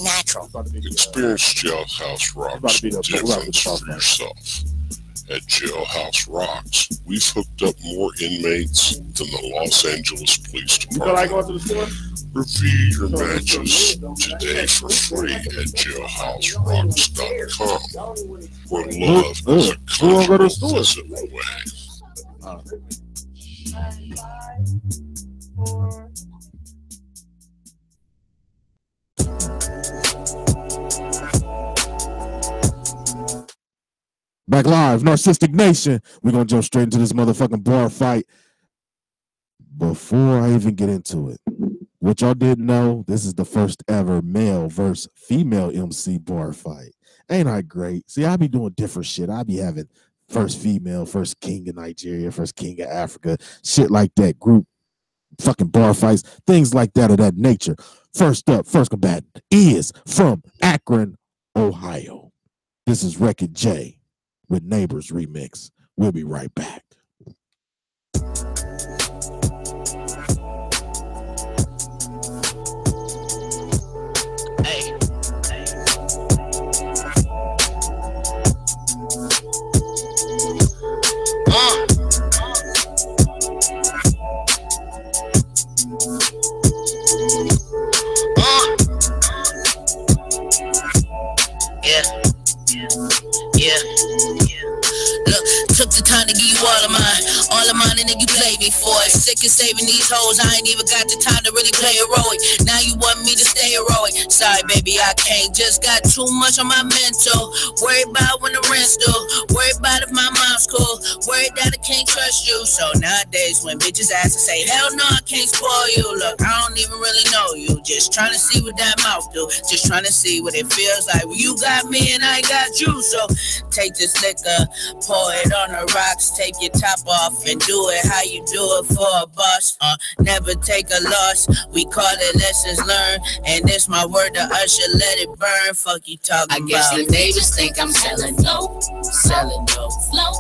B: natural.
J: Experience Jailhouse Rocks difference for yourself. At Jailhouse Rocks, we've hooked up more inmates than the Los Angeles Police Department. Review your matches today for free at jailhouserocks.com, where love is a comfortable visit away.
C: Back live, Narcistic Nation. We're going to jump straight into this motherfucking bar fight. Before I even get into it, what y'all didn't know, this is the first ever male versus female MC bar fight. Ain't I great? See, I be doing different shit. I be having first female, first king of Nigeria, first king of Africa, shit like that, group fucking bar fights, things like that of that nature. First up, first combatant is from Akron, Ohio. This is Record J with Neighbors Remix. We'll be right back.
A: Took the time to give you all of mine, and then you played me for it. Sick of saving these hoes, I ain't even got the time to really play heroic. Now you want me to stay heroic. Sorry, baby, I can't. Just got too much on my mental. Worried about when the rent's due. Worried about if my mom's cool. Worried that I can't trust you. So nowadays, when bitches ask to say, hell no, I can't spoil you. Look, I don't even really know you. Just trying to see what that mouth do. Just trying to see what it feels like. Well, you got me and I got you. So take this liquor, pour it on the rocks, take your top off and do it how you do it for a boss. Never take a loss. We call it lessons learned, and this my word to Usher. Let it burn. Fuck you talking about. I guess the neighbors think I'm selling dope, selling dope,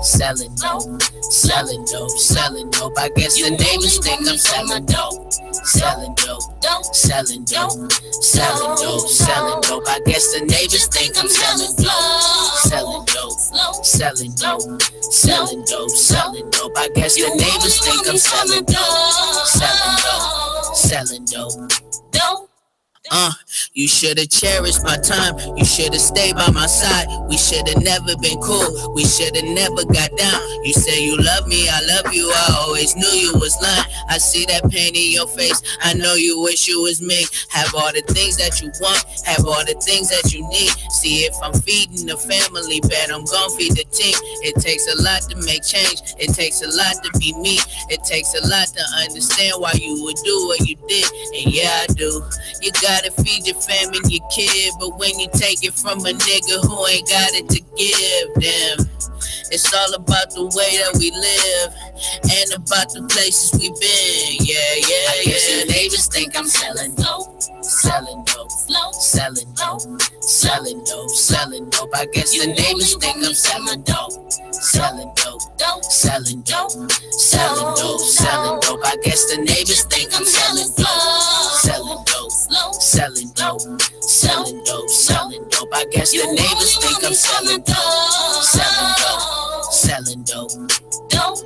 A: selling dope, selling dope, selling dope. I guess the neighbors think I'm selling dope, selling dope, selling dope, selling dope, selling dope. I guess the neighbors think I'm selling dope, selling dope, selling dope, selling dope, selling dope. I guess the neighbors think I'm selling dope, selling dope, selling dope. You should've cherished my time. You should've stayed by my side. We should've never been cool. We should've never got down. You say you love me, I love you. I always knew you was lying. I see that pain in your face. I know you wish you was me. Have all the things that you want. Have all the things that you need. See, if I'm feeding the family, bet I'm gon' feed the team. It takes a lot to make change. It takes a lot to be me. It takes a lot to understand why you would do what you did. And yeah, I do. You gotta feed your family and your kid, but when you take it from a nigga who ain't got it to give them, it's all about the way that we live and about the places we've been. Yeah. I guess your neighbors think I'm selling dope, selling dope, selling dope, selling dope, selling dope. I guess the neighbors think I'm selling dope, selling dope, selling dope, selling dope, selling dope. I guess the neighbors think I'm selling dope, selling dope, selling dope, selling dope, selling dope. I guess the neighbors think I'm selling dope, selling dope, selling dope, dope.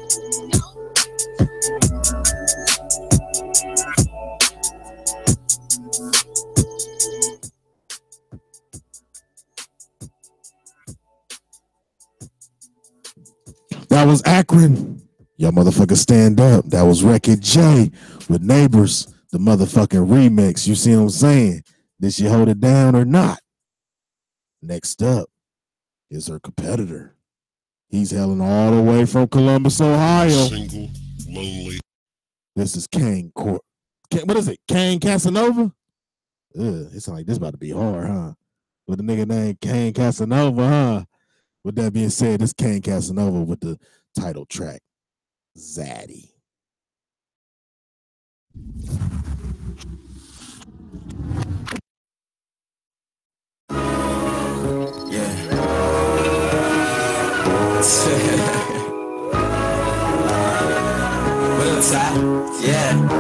C: That was Akron. Y'all motherfuckers stand up. That was Wreck-It J with Neighbors, the motherfucking remix. You see what I'm saying? Did she hold it down or not? Next up is her competitor. He's hailing all the way from Columbus, Ohio.
J: Single, lonely.
C: This is Kane Court. What is it? Kane Casanova? It sounds like this about to be hard, huh? With a nigga named Kane Casanova, huh? With that being said, this Kane Casanova with the title track, Zaddy.
K: Yeah. What else, yeah.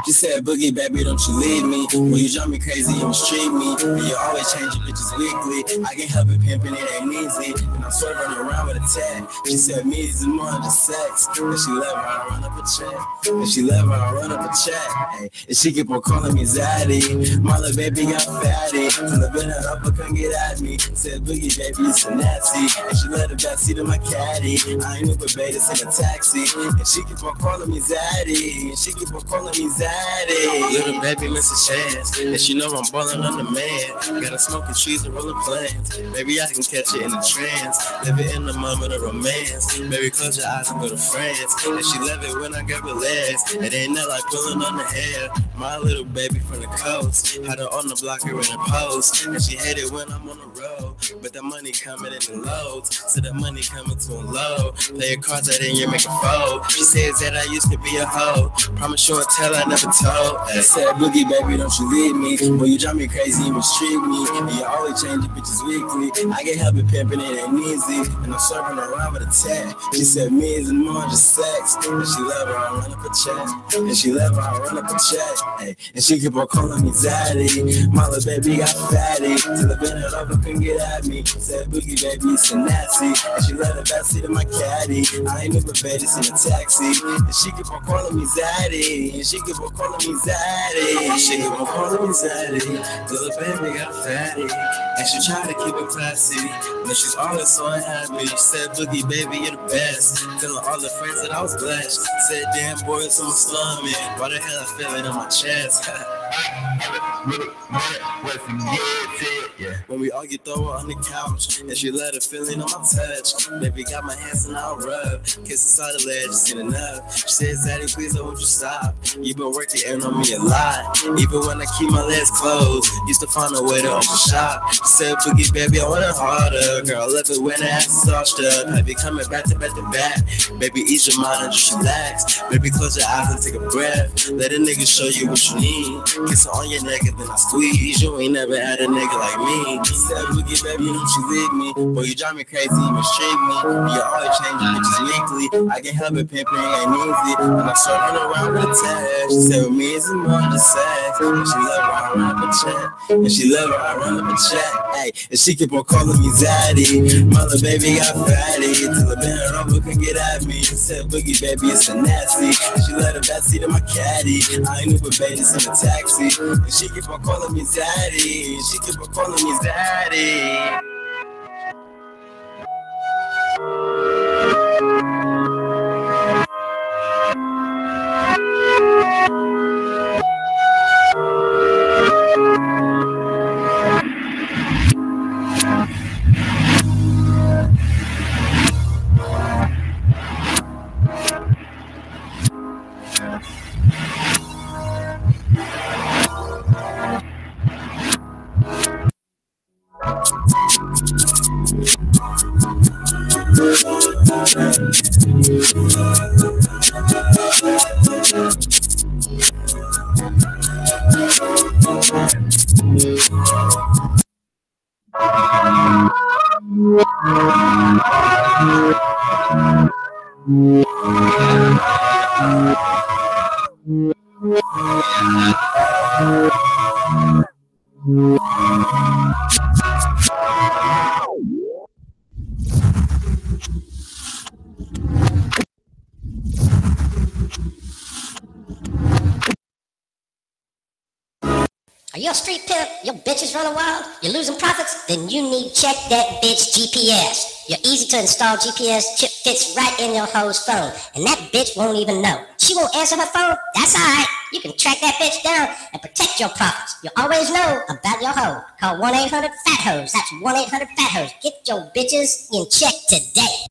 K: She said, Boogie, baby, don't you leave me. When you drive me crazy, you mistreat me. And you always change your bitches weekly. I can't help it, pimping, it ain't easy. And I'm swerving around with a tag. She said, me is more than sex. And she love her, I run up a check. And she love her, I run up a check. Hey, and she keep on calling me Zaddy. My little baby got fatty. Till the been up, but couldn't get at me. Said, Boogie, baby, it's a nasty. And she let the backseat of my caddy. I ain't Uber Beta's in a taxi. And she keep on calling me Zaddy. And she keep on calling me Zaddy. Little baby miss a chance, and she know I'm ballin' on the man. Gotta smoking trees and rollin' plants. Maybe I can catch it in the trance. Live it in the moment of romance. Baby, close your eyes and go to France. And she love it when I grab her legs. It ain't not like pulling on the hair. My little baby from the coast. Had her on the block her in a post. And she hate it when I'm on the road. But the money coming in the loads. So the money coming to a low. Play your cards out and you make a fold. She says that I used to be a hoe. Promise you and tell I never told. I said, Boogie, baby, don't you leave me. Boy, you drive me crazy, you mistreat me. And you always change your bitches weekly. I can't help it, pimping, it ain't easy. And I'm serving around with a tag. She said, me is more just sex. And she love her, I run up a check. And she love her, I run up a check. Hey, and she keep on calling me Zaddy. My little baby got fatty. Till the been it over, couldn't get at me. Said, Boogie, baby, it's a nasty. And she let the backseat of my caddy. I ain't Uber Beta's in a taxi. And she keep on calling me Zaddy. And she keep on calling me Zaddy. She keep on calling me Zaddy. Little baby got fatty. And she try to keep it classy. But she's always so unhappy. She said, Boogie, baby, you're the best. Telling all the friends that I was blessed. Said, damn, boy, it's on slumming. Why the hell I feel it on my chest? Yeah. When we argue, throw her on the couch, and she let her feeling on my touch. Baby got my hands and I'll rub. Kiss inside the ledge, just enough. She said, Zaddy, please, I won't you stop. You been working and on me a lot. Even when I keep my legs closed, used to find a way to open shop. She said, Boogie, baby, I want it harder. Girl, love it when the ass is all stuck. I be coming back to back to back. Baby, ease your mind and just relax. Baby, close your eyes and take a breath. Let a nigga show you what you need. Kiss on your neck and then I squeeze. You ain't never had a nigga like me. She said, Boogie, baby, don't you leave me. Boy, you drive me crazy, you mistreat me. You always change your bitches weekly. I can't help it, pimping, it ain't easy. And I'm circling around with a tag. She said, with me it's more than sex. And she love her, I run up a check. And she love her, I run up a check. Hey, and she keep on calling me Zaddy. My little baby got fatty. Till the been over couldn't get at me. She said, Boogie, baby, it's a nasty. And she let her backseat of my caddy. I ain't Uber Beta's in a taxi. And she keep on calling me Zaddy. She keep on calling me Zaddy.
B: Are you a street pimp? Your bitches running wild? You're losing profits? Then you need to check that bitch GPS. Your easy to install GPS chip fits right in your hoe's phone, and that bitch won't even know. She won't answer her phone? That's alright. You can track that bitch down and protect your profits. You'll always know about your hoe. Call 1-800-FAT-HOES. That's 1-800-FAT-HOES. Get your bitches in check today.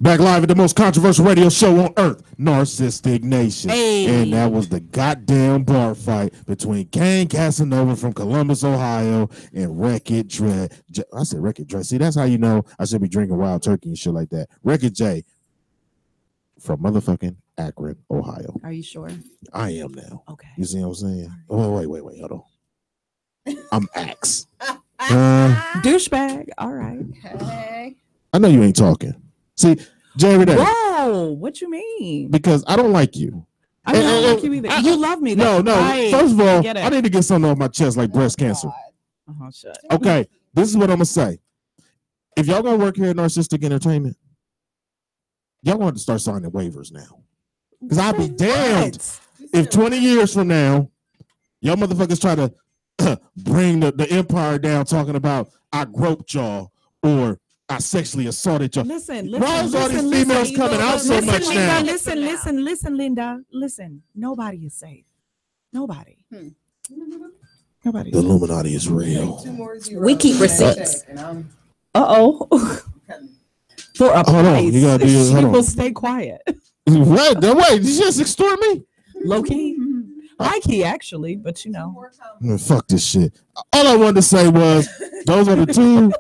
C: Back live at the most controversial radio show on earth, Narcistic Nation.
E: Hey.
C: And that was the goddamn bar fight between Kane Casanova from Columbus, Ohio, and Wreck-It Dre. I said Wreck-It Dre. See, that's how you know I should be drinking wild turkey and shit like that. Wreck-It J from motherfucking Akron, Ohio.
E: Are you sure?
C: I am now.
E: Okay.
C: You see what I'm saying? Oh, wait, hold on. I'm Axe.
E: Douchebag. All right.
F: Hey.
C: I know you ain't talking. See, Jay, every day.
E: Whoa, what you mean?
C: Because I don't like you.
E: I don't like you either. You love me though.
C: No.
E: Right.
C: First of all,
E: I
C: need to get something off my chest like breast cancer.
E: Oh, shit.
C: Okay, this is what I'm gonna say. If y'all gonna work here at Narcistic Entertainment, y'all want to start signing waivers now. Because I'll be damned if 20 years from now, y'all motherfuckers try to bring the empire down talking about I groped y'all or I sexually assaulted y'all.
E: Listen.
C: Why is all these females coming out so much now?
E: Listen, Linda. Listen. Nobody is safe. Nobody. Nobody.
C: The Illuminati is real.
F: We keep receipts.
E: Uh-oh. For a
C: Hold on,
E: price,
C: you gotta do this.
E: she
C: Hold on.
E: will stay quiet.
C: Wait, did you just extort me?
E: Low key. High key, actually, but you know.
C: Man, fuck this shit. All I wanted to say was those are the two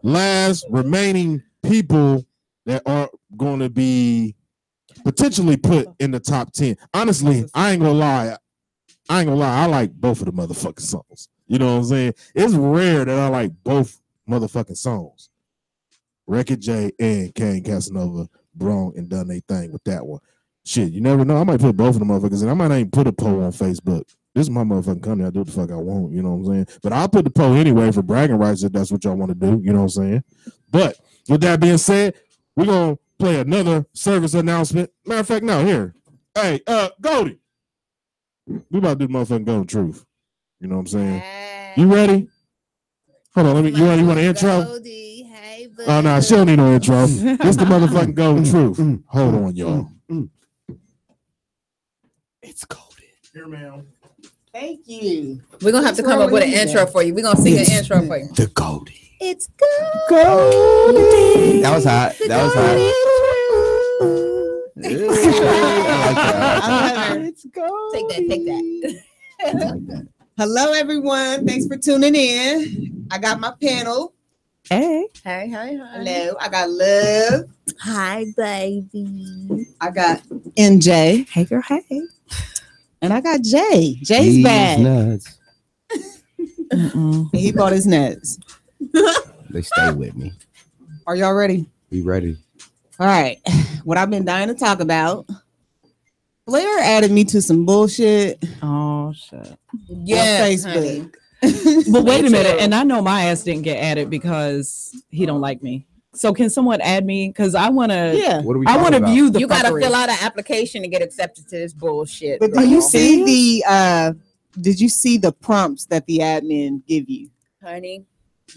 C: last remaining people that are going to be potentially put in the top 10. Honestly, I ain't gonna lie. I like both of the motherfucking songs. You know what I'm saying? It's rare that I like both motherfucking songs. Wreck-It J and Kane Casanova brung and done their thing with that one. Shit, you never know. I might put both of the motherfuckers in. I might not even put a poll on Facebook. This is my motherfucking company. I do what the fuck I want. You know what I'm saying? But I'll put the poll anyway for bragging rights if that's what y'all want to do. You know what I'm saying? But with that being said, we're going to play another service announcement. Matter of fact, no, here. Hey, Goldie. We about to do the motherfucking Golden Truth. You know what I'm saying? You ready? Hold on. You want an intro?
F: Goldie, hey,
C: Oh, no, she don't need no intro. This the motherfucking Golden Truth. Hold on, y'all. It's Goldie. Here, ma'am.
F: Thank you. We're going to have to come up with an intro for you. We're going to sing an intro for you.
D: The Goldie.
F: It's Goldie.
D: That was hot.
F: It's Goldie. Take that. Hello, everyone. Thanks for tuning in. I got my panel.
E: Hey.
F: Hey. Hello. I got Love. Hi, baby. I got MJ.
E: Hey, girl, hey.
F: And I got Jay. Jay's back.
D: Nuts.
F: He bought his nuts.
D: They stay with me.
F: Are y'all ready?
D: We ready.
F: All right. What I've been dying to talk about. Blair added me to some bullshit.
E: Oh, shit.
F: Yeah, Facebook.
E: But wait a minute. And I know my ass didn't get added because he don't like me. So can someone add me? Because I want to.
F: Yeah.
D: What are we
E: I want to view the.
F: You got to
E: fuckery.
F: fill out an application to get accepted to this bullshit.
L: But do you see the? Did you see the prompts that the admin give you?
F: Honey,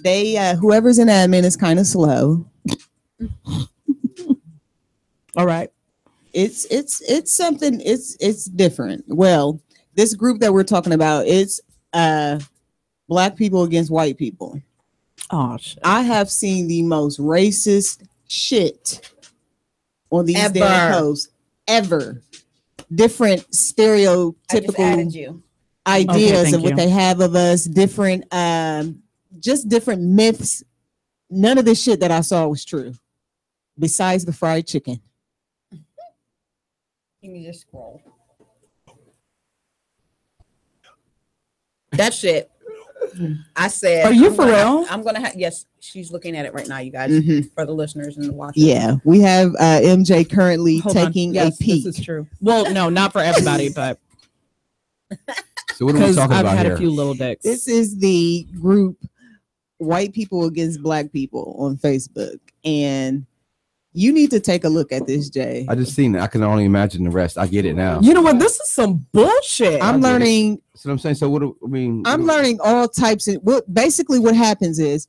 L: they whoever's an admin is kind of slow.
E: All right.
L: It's something. It's different. Well, this group that we're talking about, it's black people against white people.
E: Oh, shit.
L: I have seen the most racist shit on these damn posts ever. Different stereotypical ideas of what they have of us, different just different myths. None of this shit that I saw was true, besides the fried chicken.
F: You need to scroll. That shit. I said,
E: are you for real?
F: I'm gonna have, yes, she's looking at it right now, you guys, for the listeners and the watchers.
L: Yeah, we have MJ currently taking a peek.
E: This is true. Well, no, not for everybody, but
D: so what are we talking
E: I've
D: about
E: had
D: here?
E: a few little dicks.
L: This is the group White People Against Black People on Facebook, and you need to take a look at this, Jay.
D: I just seen it. I can only imagine the rest. I get it now.
E: You know what? This is some bullshit.
L: I'm learning.
D: That's what I'm saying. So what do I mean?
L: I'm learning all types of basically what happens is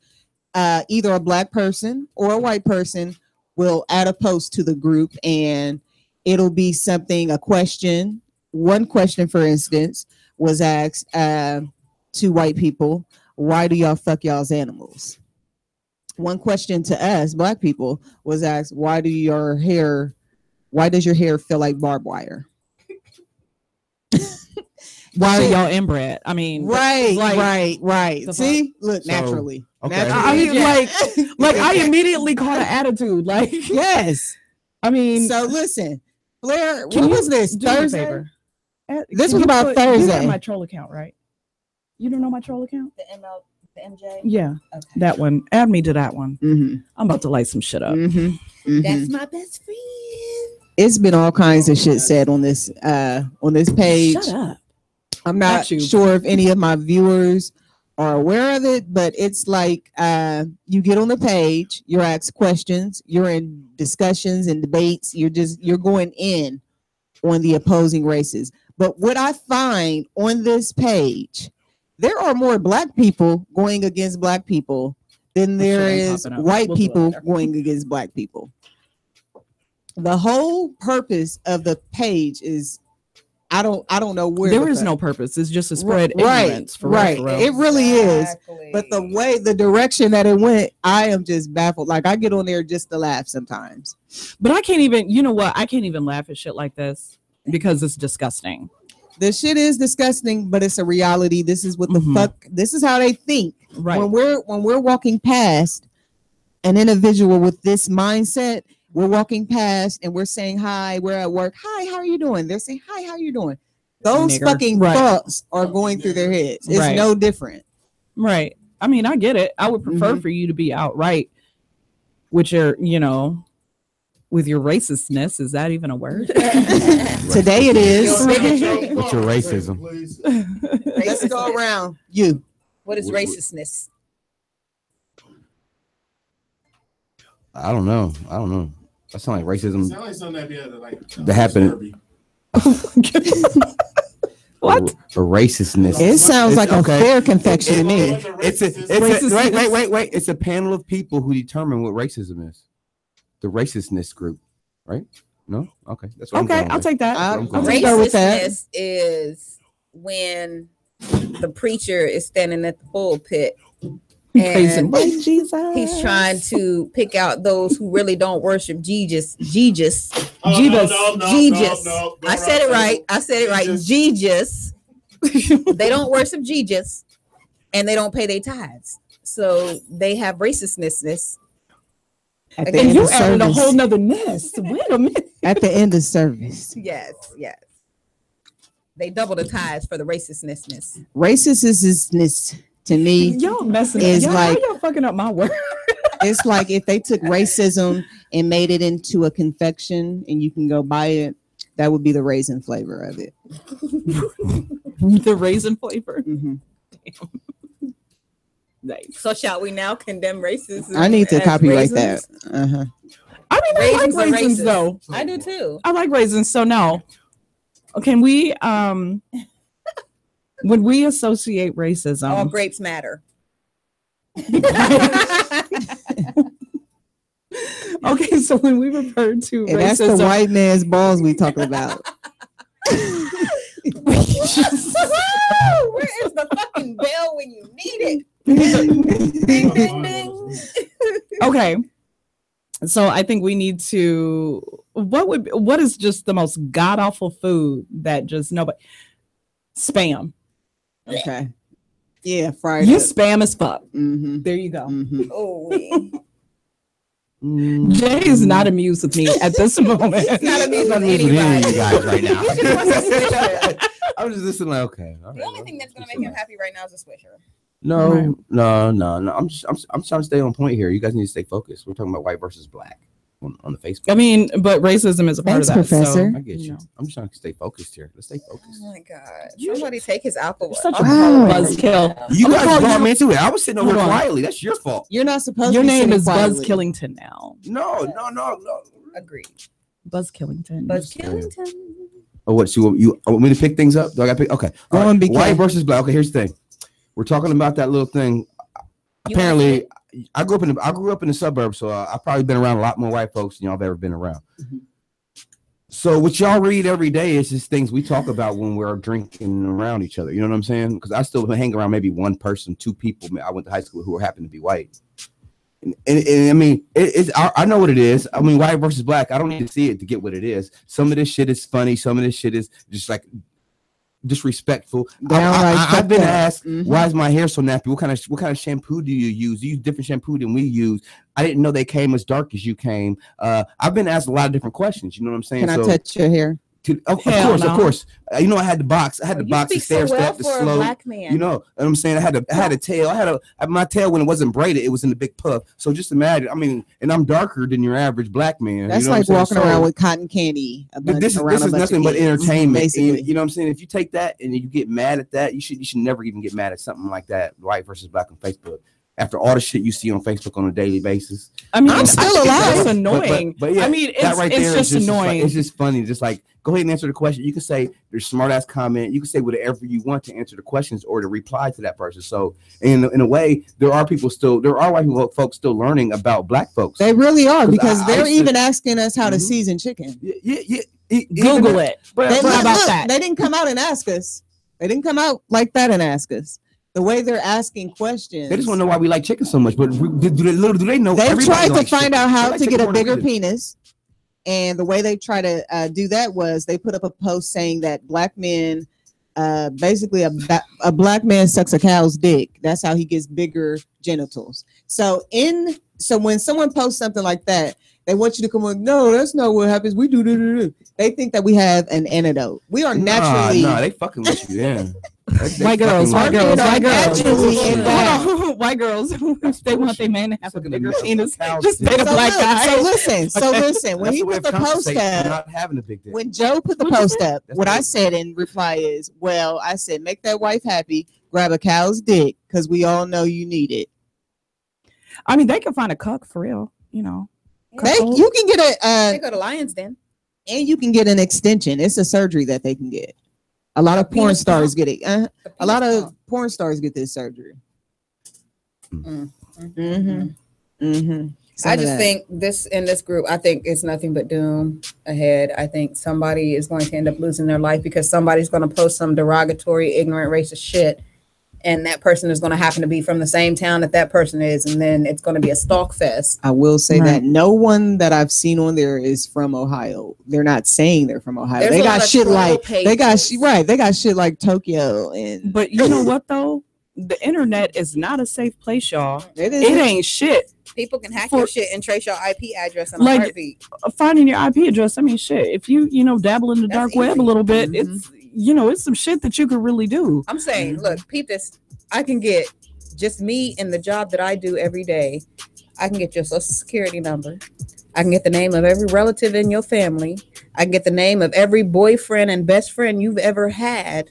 L: either a black person or a white person will add a post to the group, and it'll be something, a question. One question, for instance, was asked to white people, why do y'all fuck y'all's animals? One question to us, black people, was asked, why does your hair feel like barbed wire?
E: Why are y'all inbred? I mean,
L: right. See, look,
D: So,
L: naturally.
D: okay.
E: I mean, like I immediately caught an attitude. Like,
L: yes.
E: I mean,
L: So listen, Blair,
E: can
L: what
E: you
L: was this?
E: do me a
L: Thursday?
E: favor?
L: This
E: Can
L: was
E: you
L: about
E: You
L: Thursday.
E: got my troll account, right? You don't know my troll account?
F: The MJ.
E: Yeah,
F: Okay.
E: that one. Add me to that one.
L: Mm-hmm.
E: I'm about to light some shit up.
L: Mm-hmm. Mm-hmm.
F: That's my best friend.
L: It's been all kinds of shit said on this page.
E: Shut up.
L: I'm not
E: Not you.
L: sure if any of my viewers are aware of it, but it's like you get on the page, you're asked questions, you're in discussions and debates, you're going in on the opposing races. But what I find on this page, there are more black people going against black people than there
E: ain't
L: is
E: popping up.
L: white
E: We'll do it
L: people
E: later.
L: going against black people. The whole purpose of the page is I don't know where
E: There is no purpose. It's just to spread
L: right,
E: ignorance. For
L: right.
E: real, for real.
L: It really is.
F: Exactly.
L: But the direction that it went, I am just baffled. Like I get on there just to laugh sometimes.
E: But I can't even. You know what? I can't even laugh at shit like this because it's disgusting.
L: The shit is disgusting, but it's a reality. This is what the fuck. This is how they think.
E: Right.
L: When we're walking past an individual with this mindset, we're walking past and we're saying hi. We're at work. Hi, how are you doing? They're saying hi. How are you doing? Those
E: Nigger.
L: fucking
E: Right.
L: thoughts are going through their heads. It's
E: Right.
L: no different.
E: Right. I mean, I get it. I would prefer
L: Mhm.
E: for you to be outright with your, with your racistness. Is that even a word?
L: Today it is.
D: What's your racism?
L: Let's go around. You.
F: What is racistness?
D: I don't know. That sounds like racism.
C: Sound like something that'd be like
D: That happened.
E: What?
D: A racistness.
L: It sounds like a
D: okay.
L: fair confection to me.
D: It's wait. It's a panel of people who determine what racism is. The racistness group, right? No? Okay. That's what I'm
E: Okay,
D: going
E: I'll
D: with.
E: take that.
D: I'm
E: I'll
D: going
E: take that with that.
F: Racistness is when the preacher is standing at the pulpit
E: Praising
F: and
E: white Jesus.
F: he's trying to pick out those who really don't worship Jesus.
E: Jesus.
F: I said it right. Jesus. They don't worship Jesus and they don't pay their tithes. So they have racistness.
L: At the
E: And
L: end
E: you
L: of
E: added a
L: service.
E: whole nother nest. Wait a minute.
L: At the end of service.
F: Yes. They double the tithes for the racistness.
L: Racistness to me
E: Y'all messing
L: is
E: up.
L: like
E: Y'all fucking up my word.
L: it's like if they took racism and made it into a confection and you can go buy it, that would be the raisin flavor of it.
E: The raisin flavor.
L: Mm-hmm.
E: Nice.
F: So shall we now condemn racism?
L: I need to
F: as
L: copyright
F: raisins?
L: that. Uh-huh.
E: I mean,
F: Raisins
E: I
F: are
E: like raisins
F: racist.
E: though.
F: I do too.
E: I like raisins. So no. Can we when we associate racism,
F: All grapes matter.
E: okay, so when we refer to
L: And that's the
E: racism,
L: white man's balls we talking about.
F: Where is the fucking bell when you need it? Ding, ding, ding.
E: okay. So I think we need to what is just the most god awful food that just nobody spam.
L: Okay. Yeah, fried
E: You
L: up.
E: spam as fuck.
L: Mm-hmm.
E: There you go.
L: Mm-hmm.
F: Oh,
E: Jay is not amused with me at this moment.
F: he's not amused with
D: Any of
F: anybody.
D: you guys right now. I was just listening like, okay.
F: The only thing that's gonna make him happy right now is a swisher.
D: No. I'm trying to stay on point here. You guys need to stay focused. We're talking about white versus black on the Facebook.
E: I mean, but racism is a part of that.
L: Professor.
E: So,
D: I get you. I'm just trying to stay focused here. Let's stay focused.
F: Oh my God! Somebody take his alcohol.
E: Such a buzzkill.
D: You guys brought me into it. I was sitting over here quietly. That's your fault.
L: You're not supposed.
E: Your
L: to
E: name is
L: quietly.
E: Buzz Killington now.
D: No.
F: Agreed.
E: Buzz Killington.
F: Buzz Killington.
D: Oh, what? So you want me to pick things up? Do I got to pick? Okay.
L: Go on, BK.
D: White versus black. Okay, here's the thing. We're talking about that little thing. Apparently, I grew up in the suburbs, so I've probably been around a lot more white folks than y'all have ever been around. Mm-hmm. So what y'all read every day is just things we talk about when we're drinking around each other. You know what I'm saying? Because I still hang around maybe one person, two people I went to high school who happen to be white. And I mean, I know what it is. I mean, white versus black. I don't need to see it to get what it is. Some of this shit is funny. Some of this shit is just like disrespectful. I've been asked, why is my hair so nappy? What kind of shampoo do you use? You use different shampoo than we use. I didn't know they came as dark as you came. I've been asked a lot of different questions. You know what I'm saying?
L: Can I touch your hair?
D: Of course. You know, I had the box. The stair step, the slow. Black man. You know what I'm saying? I had a tail. I had my tail when it wasn't braided. It was in the big puff. So just imagine. I mean, and I'm darker than your average black man.
L: That's
D: you know
L: like walking around with cotton candy.
D: This is nothing but entertainment. And, you know what I'm saying? If you take that and you get mad at that, you should never even get mad at something like that. White versus black on Facebook. After all the shit you see on Facebook on a daily basis.
E: I mean, I'm still alive. It's annoying.
D: But yeah,
E: I mean, it's just annoying.
D: It's just funny. Just like, go ahead and answer the question. You can say your smart ass comment. You can say whatever you want to answer the questions or to reply to that person. So in a way, there are white folks still learning about black folks.
L: They really are, because they're even asking us how to season chicken.
D: Yeah.
E: Google it.
L: They didn't come out and ask us. They didn't come out like that and ask us. The way they're asking questions,
D: they just want to know why we like chicken so much. But do they know?
L: They tried to find out how to get a bigger penis, and the way they try to do that was they put up a post saying that black men, basically a black man sucks a cow's dick. That's how he gets bigger genitals. So when someone posts something like that, they want you to come on. No, that's not what happens. We do. They think that we have an antidote. We are naturally.
D: No, they fucking with you. Yeah.
E: White girls. White girls. They want their man to have a bigger penis. Just date a black guy.
L: So listen. When he put the post up,
D: not having a big dick.
L: When Joe put the post up, what I said in reply is, well, I said, make that wife happy. Grab a cow's dick, because we all know you need it.
E: I mean, they can find a cuck for real. You know,
L: you can get
F: they go to Lions Den,
L: and you can get an extension. It's a surgery that they can get. A lot of porn stars get it. A lot of porn stars get this surgery.
F: I just think in this group, I think it's nothing but doom ahead. I think somebody is going to end up losing their life because somebody's going to post some derogatory, ignorant, racist shit. And that person is going to happen to be from the same town that person is. And then it's going to be a stalk fest.
L: I will say that no one that I've seen on there is from Ohio. They're not saying they're from Ohio. They got shit like they got shit like Tokyo.
E: But you know what though? The internet is not a safe place, y'all. It ain't shit.
F: People can hack your shit and trace your IP address in a heartbeat.
E: Finding your IP address. I mean, shit. If you dabble in the dark web a little bit, it's some shit that you could really do.
F: I'm saying, look, peep this. I can get just me and the job that I do every day. I can get your social security number. I can get the name of every relative in your family. I can get the name of every boyfriend and best friend you've ever had.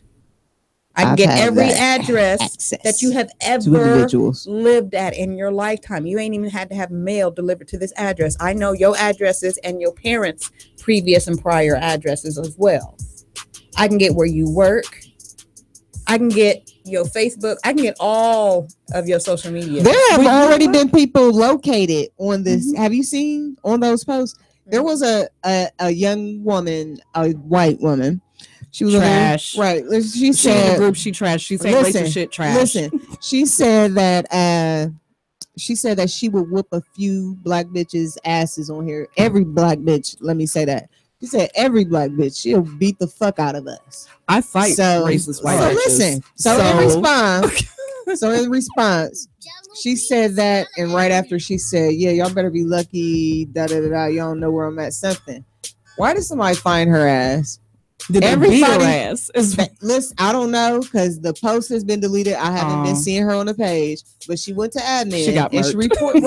F: I can get every address that you have ever lived at in your lifetime. You ain't even had to have mail delivered to this address. I know your addresses and your parents' previous and prior addresses as well. I can get where you work. I can get your Facebook. I can get all of your social media.
L: There have already been people located on this. Have you seen on those posts? There was a young woman, a white woman. She was
E: trash.
L: Right. She said
E: the group she trashed. She said racist shit trash.
L: Listen, she said that she would whoop a few black bitches' asses on here. Every black bitch, let me say that. She said every black bitch, she'll beat the fuck out of us.
E: I fight racist white bitches.
L: So in response, she said that, and right after she said, yeah, y'all better be lucky, y'all don't know where I'm at, something. Why did somebody find her ass
E: Did everybody ass?
L: Listen, I don't know because the post has been deleted. I haven't been seeing her on the page, but she went to admin.
E: She got
L: and she reported.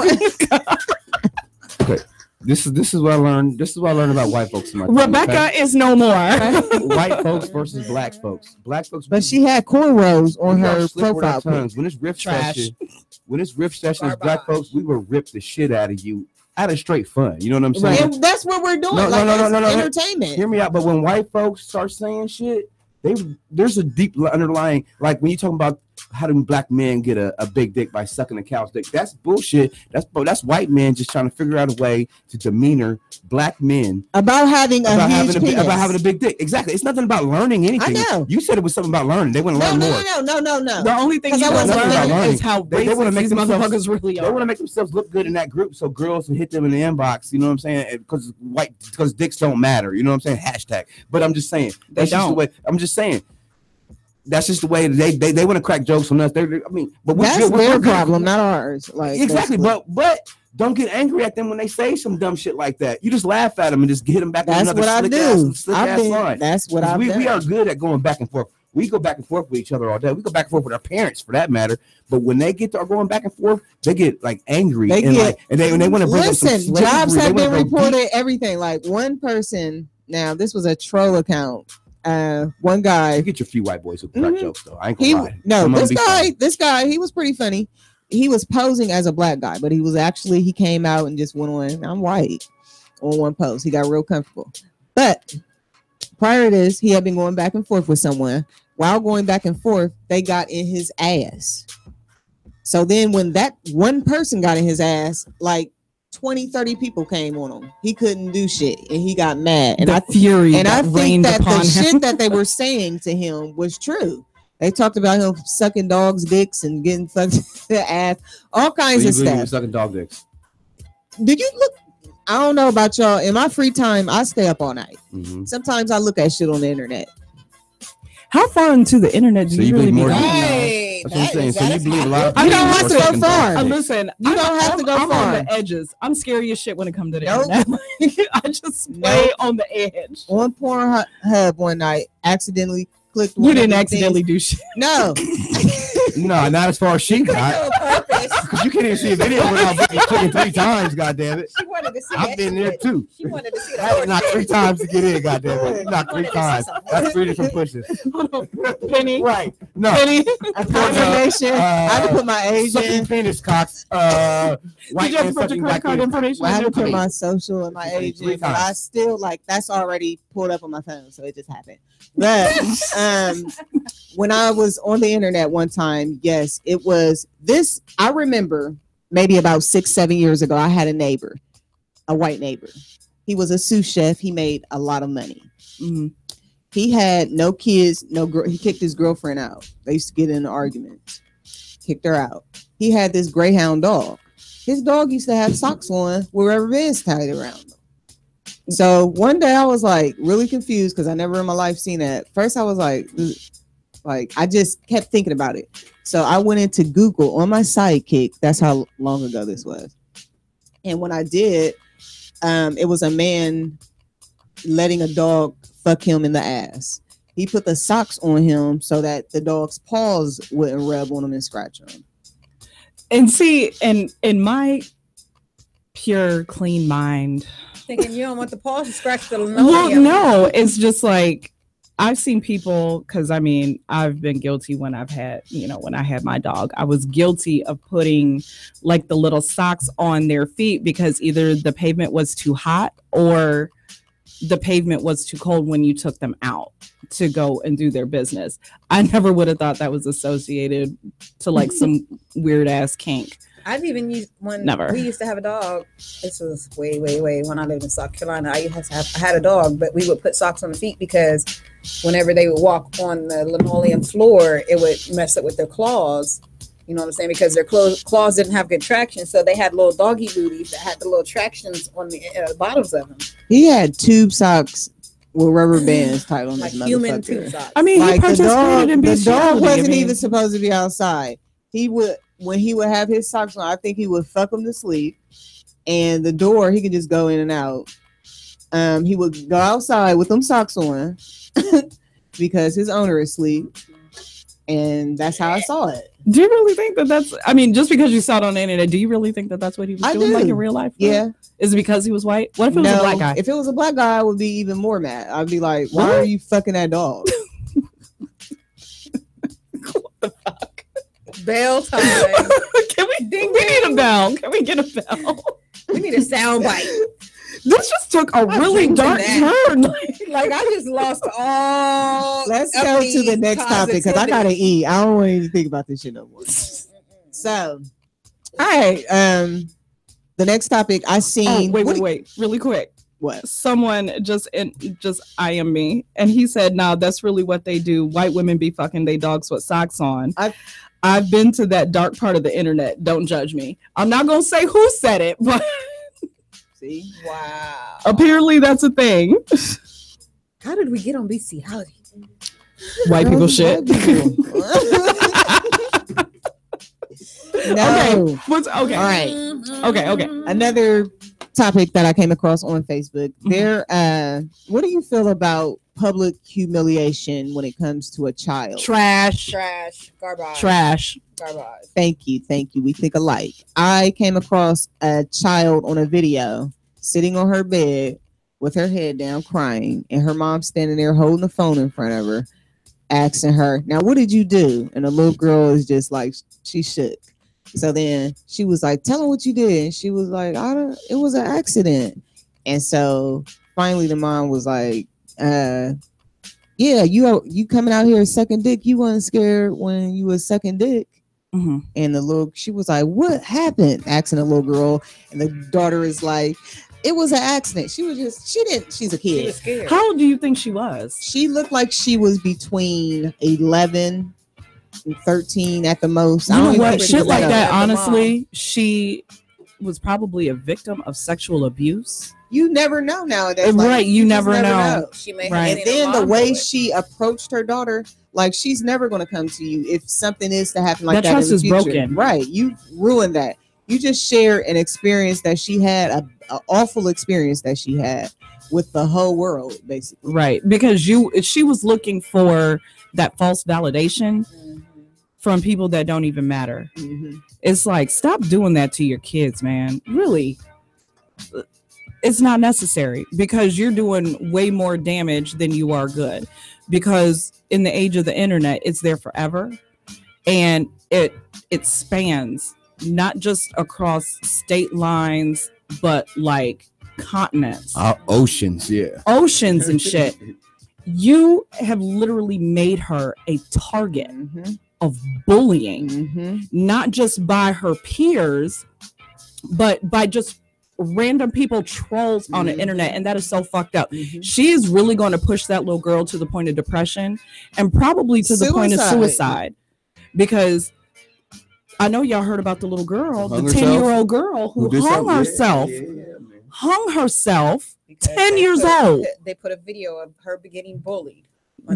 D: Okay. This is what I learned. This is what I learned about white folks. In my
E: Rebecca is no more.
D: White folks versus black folks. Black folks.
L: But she had cornrows on her profile.
D: When it's riff session, as black folks, we will rip the shit out of you. Out of straight fun, you know what I'm saying?
L: And that's what we're doing. No, entertainment.
D: Hear me out. But when white folks start saying shit, there's a deep underlying, like when you talking about how do black men get a big dick by sucking a cow's dick? That's bullshit. That's white men just trying to figure out a way to demeanor black men
L: about having a
D: big dick. Exactly. It's nothing about learning anything. I know. You said it was something about learning. They want to learn more.
L: No.
E: The only thing you want to learn is how
D: they want to make
E: these motherfuckers really are.
D: They want to make themselves look good in that group, so girls will hit them in the inbox. You know what I'm saying? Because dicks don't matter. You know what I'm saying? Hashtag. But I'm just saying that's just the way. I'm just saying. That's just the way they want to crack jokes on us. But
L: that's their problem, not ours. Like
D: exactly, but don't get angry at them when they say some dumb shit like that. You just laugh at them and just hit them back.
L: That's what I do.
D: That's what I do. We are good at going back and forth. We go back and forth with each other all day. We go back and forth with our parents, for that matter. But when they get to going back and forth, they get like angry they want to bring up some slavery.
L: Jobs have been reported. Everything like one person. Now this was a troll account. One guy.
D: You get your few white boys who crack jokes though. I ain't gonna lie.
L: No, this guy, he was pretty funny. He was posing as a black guy, but he came out and just went on, I'm white, on one post. He got real comfortable. But prior to this, he had been going back and forth with someone. While going back and forth, they got in his ass. So then when that one person got in his ass, like 20-30 people came on him. He couldn't do shit and he got mad. And I think that the shit that they were saying to him was true. They talked about him sucking dogs' dicks and getting fucked in the ass, all kinds of stuff.
D: Sucking dog dicks.
L: Did you look? I don't know about y'all. In my free time, I stay up all night. Mm-hmm. Sometimes I look at shit on the internet.
E: How far into the internet do you really be going?
D: Hey, that's what I'm saying. So you believe a lot of people.
L: You don't have to go far.
E: Listen,
L: you don't have to go far.
E: I'm on the edges. I'm scary as shit when it comes to the internet. I just stay on the edge.
L: On Pornhub one night, accidentally clicked.
E: You didn't accidentally do shit.
L: No.
D: No, not as far as she got. Because you can't even see a video without clicking 3 times, goddammit.
F: She wanted to see
D: I've been there too.
F: She wanted to see that.
D: I had to knock 3 times to get in, goddammit. Knock 3 times. That's 3 different pushes.
E: Penny.
D: Right. No.
L: Penny. Confirmation. I had to put my age in.
D: Penis cocks.
E: White man sucking black information.
L: I had to put my social and my age in, but I still that's already pulled up on my phone, so it just happened. But when I was on the internet one time, yes, it was this. I remember maybe about 6-7 years ago, I had a white neighbor. He was a sous chef. He made a lot of money. Mm-hmm. He had no kids, no girl. He kicked his girlfriend out. They used to get in arguments. Kicked her out. He had this greyhound dog. His dog used to have socks on with rubber bands tied around them. So one day I was like really confused because I never in my life seen that. First I was like I just kept thinking about it. So I went into Google on my Sidekick. That's how long ago this was. And when I did, it was a man letting a dog fuck him in the ass. He put the socks on him so that the dog's paws wouldn't rub on him and scratch him.
E: And see, in my pure clean mind,
F: thinking you don't want the paws to scratch the linoleum.
E: Well, no, it's just like I've seen people, because I mean, I've been guilty when I've had, when I had my dog, I was guilty of putting like the little socks on their feet because either the pavement was too hot or the pavement was too cold when you took them out to go and do their business. I never would have thought that was associated to like some weird ass kink.
F: I've even used when we used to have a dog. This was way when I lived in South Carolina. I had a dog, but we would put socks on the feet because whenever they would walk on the linoleum floor, it would mess up with their claws. You know what I'm saying? Because their claws didn't have good traction, so they had little doggy booties that had the little tractions on the bottoms of them.
L: He had tube socks with rubber bands tied on
F: like
L: his
F: human tube socks.
E: I mean,
L: like the dog wasn't even supposed to be outside. When he would have his socks on, I think he would fuck him to sleep, and the door he could just go in and out. He would go outside with them socks on because his owner is asleep. And that's how I saw it.
E: Do you really think that that's, I mean, just because you saw it on the internet, do you really think that that's what he was doing like in real life?
L: Yeah.
E: Is it because he was white? What if it was a black guy?
L: If it was a black guy, I would be even more mad. I'd be like, why are you fucking that dog?
E: What the fuck?
F: Bell time.
E: We need a bell. Can we get a bell?
F: We need a sound bite.
E: This just took a really dark turn.
F: Like I just lost all.
L: Let's go to the next topic because I gotta eat. I don't want to even think about this shit no more. So, all right. The next topic I seen.
E: Wait, really quick.
L: What?
E: Someone just IM me, and he said, "Nah, that's really what they do. White women be fucking they dogs with socks on." I've been to that dark part of the internet. Don't judge me. I'm not gonna say who said it, but.
L: See?
F: Wow.
E: Apparently that's a thing.
F: How did we get on bestiality?
E: White people shit.
L: No.
E: Okay. All right. Okay.
L: Another topic that I came across on Facebook. What do you feel about public humiliation when it comes to a child?
E: Trash.
F: Garbage.
L: Thank you. We think alike. I came across a child on a video sitting on her bed with her head down crying, and her mom standing there holding the phone in front of her, asking her, "Now what did you do?" And the little girl is just like, she shook. So then she was like, "Tell her what you did." And she was like, "It was an accident." And so finally the mom was like, "Yeah, you coming out here sucking dick. You wasn't scared when you was sucking dick."
E: Mm-hmm.
L: And she was like, "What happened?" Asking the little girl, and the daughter is like, "It was an accident. She's a kid."
F: She was scared.
E: How old do you think she was?
L: She looked like she was between 11 and 13 at the most.
E: You know what? Shit like that, honestly, she was probably a victim of sexual abuse.
L: You never know nowadays.
E: Right, you never know.
F: She may
L: right. And then the way she approached her daughter, like she's never going to come to you if something is to happen like that.
E: Trust
L: in the
E: is
L: future.
E: broken.
L: Right. You ruined that. You just share an experience that she had, an awful experience that she had with the whole world, basically.
E: Right. Because she was looking for that false validation from people that don't even matter.
L: Mm-hmm.
E: It's like, stop doing that to your kids, man. Really. It's not necessary because you're doing way more damage than you are good. Because in the age of the internet, it's there forever. And it spans not just across state lines, but like continents.
D: Oceans, yeah.
E: Oceans and shit. You have literally made her a target of bullying, not just by her peers, but by just random people, trolls on the internet. And that is so fucked up. She is really going to push that little girl to the point of depression and probably to the point of suicide. Because I know y'all heard about the little girl, the 10-year-old girl who hung herself. Hung herself, 10 years old.
F: They put a video of her getting bullied.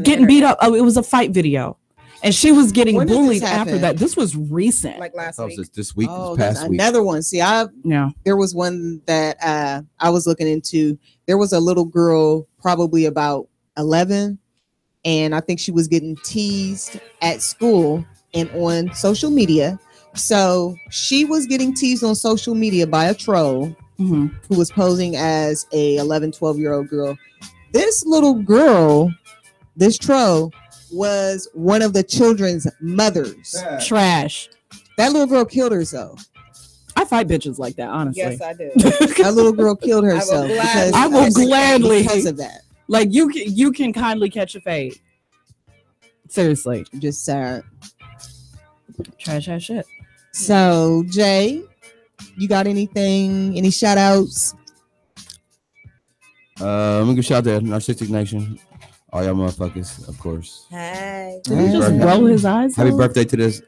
E: Getting beat up. Oh, it was a fight video. And she was getting bullied after that. This was recent.
F: Like last week.
D: This week,
L: Oh,
D: this past week.
L: another one. See, there was one that I was looking into. There was a little girl, probably about 11, and I think she was getting teased at school and on social media. So she was getting teased on social media by a troll who was posing as a 11, 12-year-old girl. This little girl, this troll, was one of the children's mothers.
E: Trash.
L: That little girl killed herself.
E: I fight bitches like that, honestly.
F: Yes, I do.
L: That little girl killed herself.
E: I will gladly
L: because of that.
E: Like you can kindly catch a fade. Seriously.
L: Just sad.
E: Trash ass shit.
L: So Jay, you got anything? Any shout outs?
D: I'm gonna give a shout out to Narcistic Nation. All y'all motherfuckers, of course.
F: Hey.
E: Did he just roll his eyes?
D: Happy birthday to this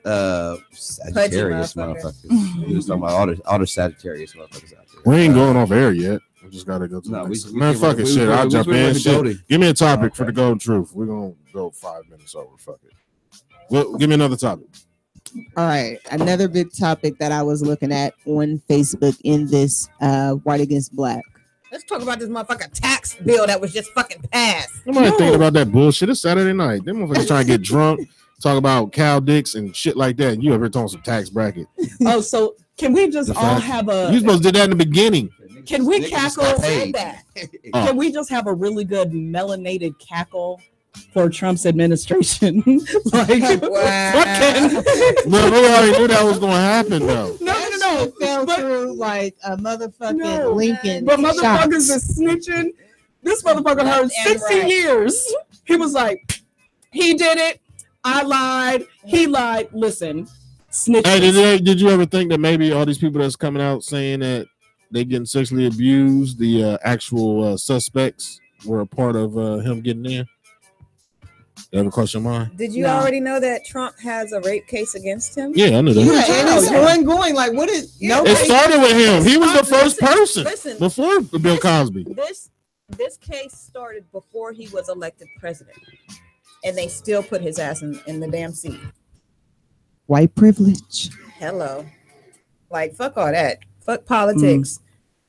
D: Sagittarius motherfuckers. We was talking about all the Sagittarius motherfuckers out there.
C: We ain't going off air yet. We just gotta go to the next. Man, fuck it, shit. I'll jump in. Shit. Give me a topic for the golden truth. We're gonna go 5 minutes over. Fuck it. Well, give me another topic.
L: All right, another big topic that I was looking at on Facebook in this white against black.
F: Let's talk about this motherfucking tax bill that was just fucking passed.
C: Nobody thinking about that bullshit. It's Saturday night. Them motherfuckers trying to get drunk, talk about cow dicks and shit like that. And you ever talking some tax bracket?
E: Oh, so can we just all have a?
C: You supposed to do that in the beginning.
E: Can we cackle?
F: That.
E: Can we just have a really good melanated cackle for Trump's administration? Like, fucking.
C: Well, we already knew that was going to happen, though.
E: No.
L: It fell through like a motherfucking Lincoln.
E: But motherfuckers is snitching. This motherfucker heard 60 years. He was like, he did it. I lied. He lied. Listen, snitching.
C: Hey, did you ever think that maybe all these people that's coming out saying that they getting sexually abused, the actual suspects were a part of him getting in? That ever crossed your mind?
F: Did you already know that Trump has a rape case against him?
C: Yeah, I knew that.
L: Yeah, and it's ongoing. Like, what is?
F: Yeah.
C: It started with him. He was the first person before Bill Cosby.
F: This case started before he was elected president, and they still put his ass in the damn seat.
L: White privilege.
F: Hello, like fuck all that. Fuck politics.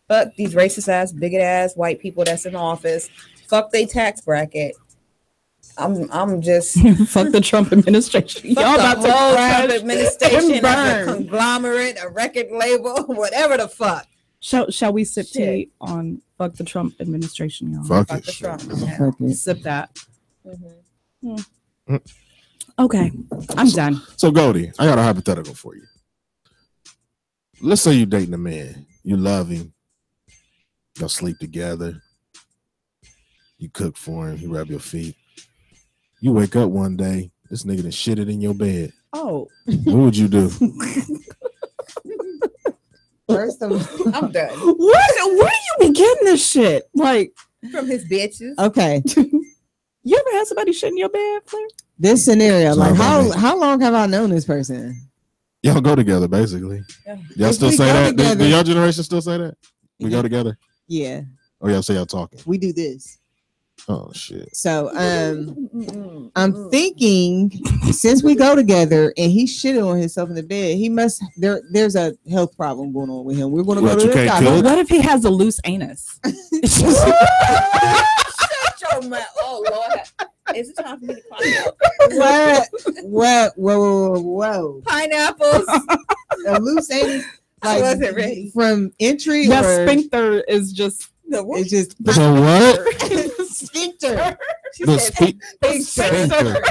F: Fuck these racist ass, bigot ass white people that's in office. Fuck they tax bracket. I'm just
E: fuck the Trump administration.
F: Fuck
E: Y'all
F: the
E: about to
F: whole
E: crash
F: Trump administration
E: and
F: as a
E: burn.
F: conglomerate, a record label, whatever the fuck.
E: Shall we sip tea on fuck the Trump administration, y'all?
C: Fuck
F: Fuck
C: it.
F: the Trump.
E: Sip that.
F: Mm-hmm.
E: Okay, I'm done.
C: So, Goldie, I got a hypothetical for you. Let's say you're dating a man. You love him. Y'all sleep together. You cook for him. He rub your feet. You wake up one day, this nigga done shitted in your bed.
E: Oh.
C: What would you do?
L: First of all,
F: I'm done.
E: Where do you be getting this shit? Like
F: from his bitches.
L: Okay.
E: You ever had somebody shit in your bed, Claire?
L: This scenario,
C: It's
L: like
C: not about
L: how long have I known this person?
C: Y'all go together, basically.
F: Yeah.
C: Y'all
L: If
C: still
L: we
C: say
L: go
C: that?
L: together-
C: Do y'all generation still say that? We go together?
L: Yeah,
C: Oh, y'all say y'all talking.
L: we do this.
C: Oh, shit.
L: So I'm thinking since we go together and he shitted on himself in the bed, he must there's a health problem going on with him. We're gonna
C: What,
L: go to
C: you
L: the
C: can't
L: doctor.
C: cook?
E: What if he has a loose anus?
F: Shut your mouth. Oh Lord. Is it time for me to climb out?
L: Whoa.
F: Pineapples.
L: A loose anus,
F: I wasn't ready.
L: from entry
E: That
L: or
E: sphincter is just
F: The what?
L: it's just
C: So what?
L: sphincter.
F: She
C: The
F: said
D: Sphincter. Your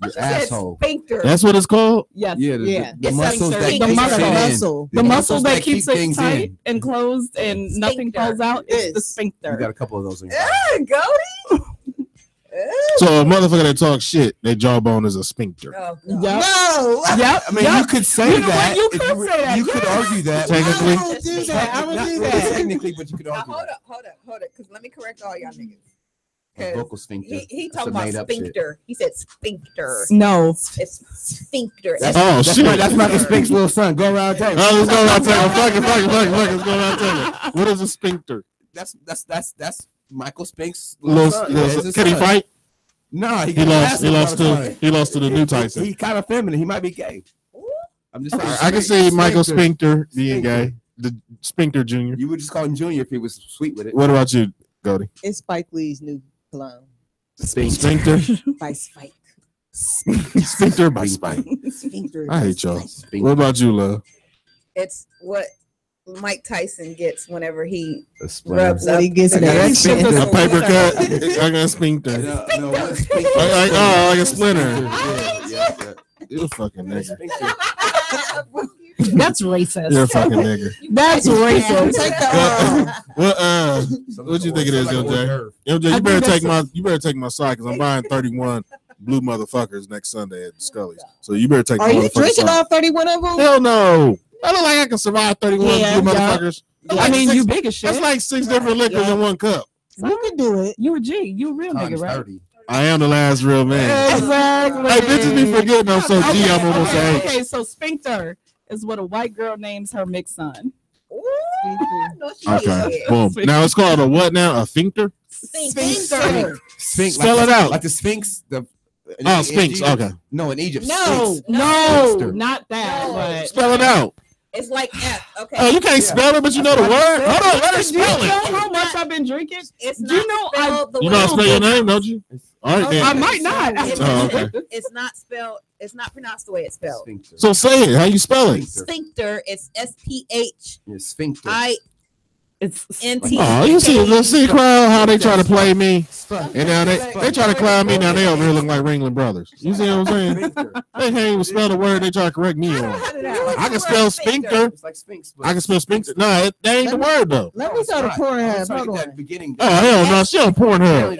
F: She said
D: asshole.
F: sphincter.
C: That's what it's called?
E: yes.
D: Yeah,
L: Yeah.
D: the
F: It's
D: muscles
F: like
D: that
F: the
D: keep
E: muscle.
D: shit in.
L: Muscle.
E: The muscle that
D: keep
E: keeps it
D: things
E: tight
D: in.
E: and closed and nothing
F: Sphincter.
E: falls out is the
L: This.
E: sphincter.
D: You got a couple of those in your
F: Go.
C: So a motherfucker that talks shit, their jawbone is a sphincter.
F: Oh,
E: Yep.
L: No.
E: Yep.
D: I mean,
E: yep.
D: you could say
E: You know what?
D: that.
E: You
D: if
E: could
D: were-
E: say that,
D: You could
E: yeah.
D: argue that.
C: Technically.
L: I won't do that. I won't
D: Not
L: do
D: really
L: that.
D: technically, but you could
F: Now,
D: argue
F: hold
D: that.
F: up, because let me correct all y'all niggas.
D: A vocal sphincter.
F: He
D: That's
F: talking
D: a
F: about
D: made-up shit.
F: sphincter. He said sphincter.
E: No.
F: It's sphincter.
C: Oh, shit.
D: That's Michael Spink's little son. Go around town.
C: Oh, let's go around table. Fuck it. Let's go around table. What is a sphincter?
D: That's Michael Spink's little son. Yeah, it's his
C: Can he
D: son.
C: fight?
D: Nah,
C: He lost to the new Tyson.
D: He kind of feminine. He might be gay. I'm just saying.
C: I can see Michael
D: Sphincter.
C: Sphincter being gay. The Sphincter Jr.
D: You would just call him Junior if he was sweet with it.
C: What about you, Goldie?
L: It's Spike Lee's new clone.
C: Sphincter?
L: By Spike.
C: Sphincter by Spike.
L: Sphincter.
C: I hate y'all. What about you, love?
F: It's what Mike Tyson gets whenever he
D: splinter.
F: rubs
L: When
F: up.
L: he gets an
C: A
L: erection.
C: paper cut. I got a sphincter.
D: No, what's Sphincter?
C: Like a splinter.
D: Yeah.
C: You a fucking nigga.
E: That's racist.
C: You're a fucking nigga.
E: That's racist.
L: Take the
C: What you think it is, MJ? MJ, you better take my side because I'm buying 31 blue motherfuckers next Sunday at Scully's. So you better take my
L: Are you
C: motherfucking
L: drinking
C: side.
L: all 31 of them?
C: Hell no. I look like I can survive 31
L: Yeah,
C: blue
L: yeah.
C: motherfuckers.
E: I mean, you big as shit.
C: That's like 6 different liquors in one cup.
L: You can do it.
E: You a G. You a real nigga, right?
D: 30.
C: I am the last real man.
E: Exactly.
C: Hey, bitches be forgetting I'm so G, I'm almost
E: okay,
C: age.
E: okay, so sphincter is what a white girl names her mixed son.
C: Okay, boom. Now it's called a what now? A sphincter?
F: Sphincter.
D: Sphinx.
C: Spell
D: like
C: it out.
D: Like the Sphinx.
C: Sphinx. Okay.
D: No, in Egypt.
E: No,
D: Sphinx.
E: not that.
F: No.
E: But
C: Spell it out.
F: It's like F. Okay.
C: Oh, you can't spell it, but you know the word. Hold on, let her spell
E: You know
C: it.
E: how much I've been drinking?
F: It's
E: Do you know
C: You know how to spell your name, don't you? All right, then.
E: I might not.
C: Oh, okay.
F: It's not spelled. It's not pronounced the way it's spelled.
C: So say it. How you spell it?
F: Sphincter. It's SPH.
D: Sphincter.
E: It's
F: NT.
C: Oh, you see, let's see, crowd, how they try to play me, and now they try to clown me. Now they over here looking like Ringling Brothers. You see what I'm saying? They can't even spell the word they try to correct me on. I can spell sphincter. I can spell sphincter. No, that ain't the word though.
L: Let me go to Pornhub. Hold on.
C: Oh hell no, she on Pornhub.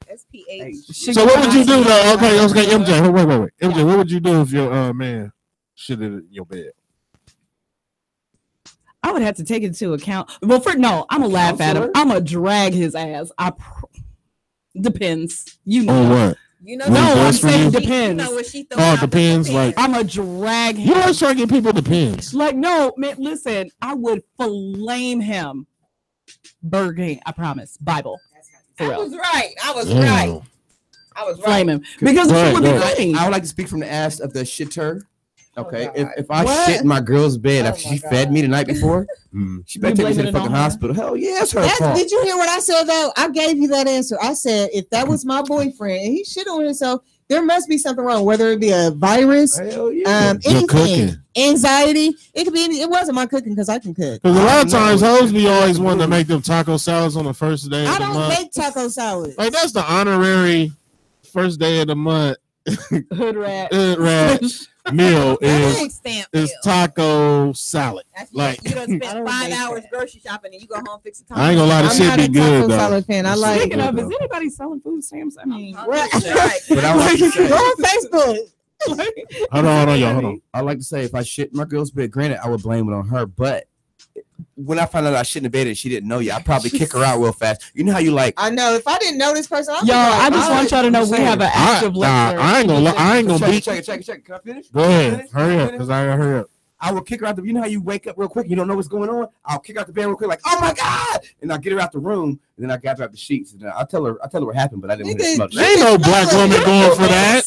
F: SPH.
C: So what would you do though? Okay, MJ. Wait. MJ, what would you do if your man shit in your bed?
E: I would have to take it into account. Well, I'm gonna laugh at him. I'm gonna drag his ass. Depends. You know.
C: On what?
F: You know.
E: No, I'm saying depends.
F: You know what she
C: Oh, it depends. Like
E: I'm gonna drag him.
C: You always try to get people depends.
E: Like no, man. Listen, I would flame him. Burger King, I promise. Bible.
F: I was right. I was right.
E: Flame him because it would be funny.
D: I would like to speak from the ass of the shitter. Okay, if I shit in my girl's bed after she fed me the night before, she better take me to the fucking hospital. Hell yeah, it's her fault.
L: Did you hear what I said though? I gave you that answer. I said if that was my boyfriend and he shit on himself, there must be something wrong. Whether it be a virus, anything, anxiety, it could be. It wasn't my cooking because I can cook.
C: Because a lot of times hoes be always wanting to make them taco salads on the first day.
L: I don't make taco salads.
C: Like that's the honorary first day of the month.
E: Hood rat
C: meal is taco salad.
F: Like you done spent 5 hours grocery shopping and you go home fix a taco.
C: I ain't gonna lie, this shit be good though.
L: Salad fan. I like.
E: Speaking of, is anybody selling food stamps? I mean,
D: But I like to say,
L: go on Facebook.
C: Hold on, y'all. Hold on.
D: I like to say if I shit in my girl's bed, granted, I would blame it on her, but when I found out I shit in the bed and she didn't know you, I'd probably kick her out real fast. You know how you like?
L: I know. If I didn't know this person,
E: I just want y'all to know we have an active listener.
C: I ain't gonna beat.
D: Check. Can I finish?
C: Go ahead. Hurry up, because I gotta hurry up.
D: I will kick her out the. You know how you wake up real quick, you don't know what's going on. I'll kick her out the bed real quick, like, oh my god, and I'll get her out the room, and then I grab her out the sheets, and I'll tell her what happened, but I didn't want to smell it.
C: There ain't no black woman going for that.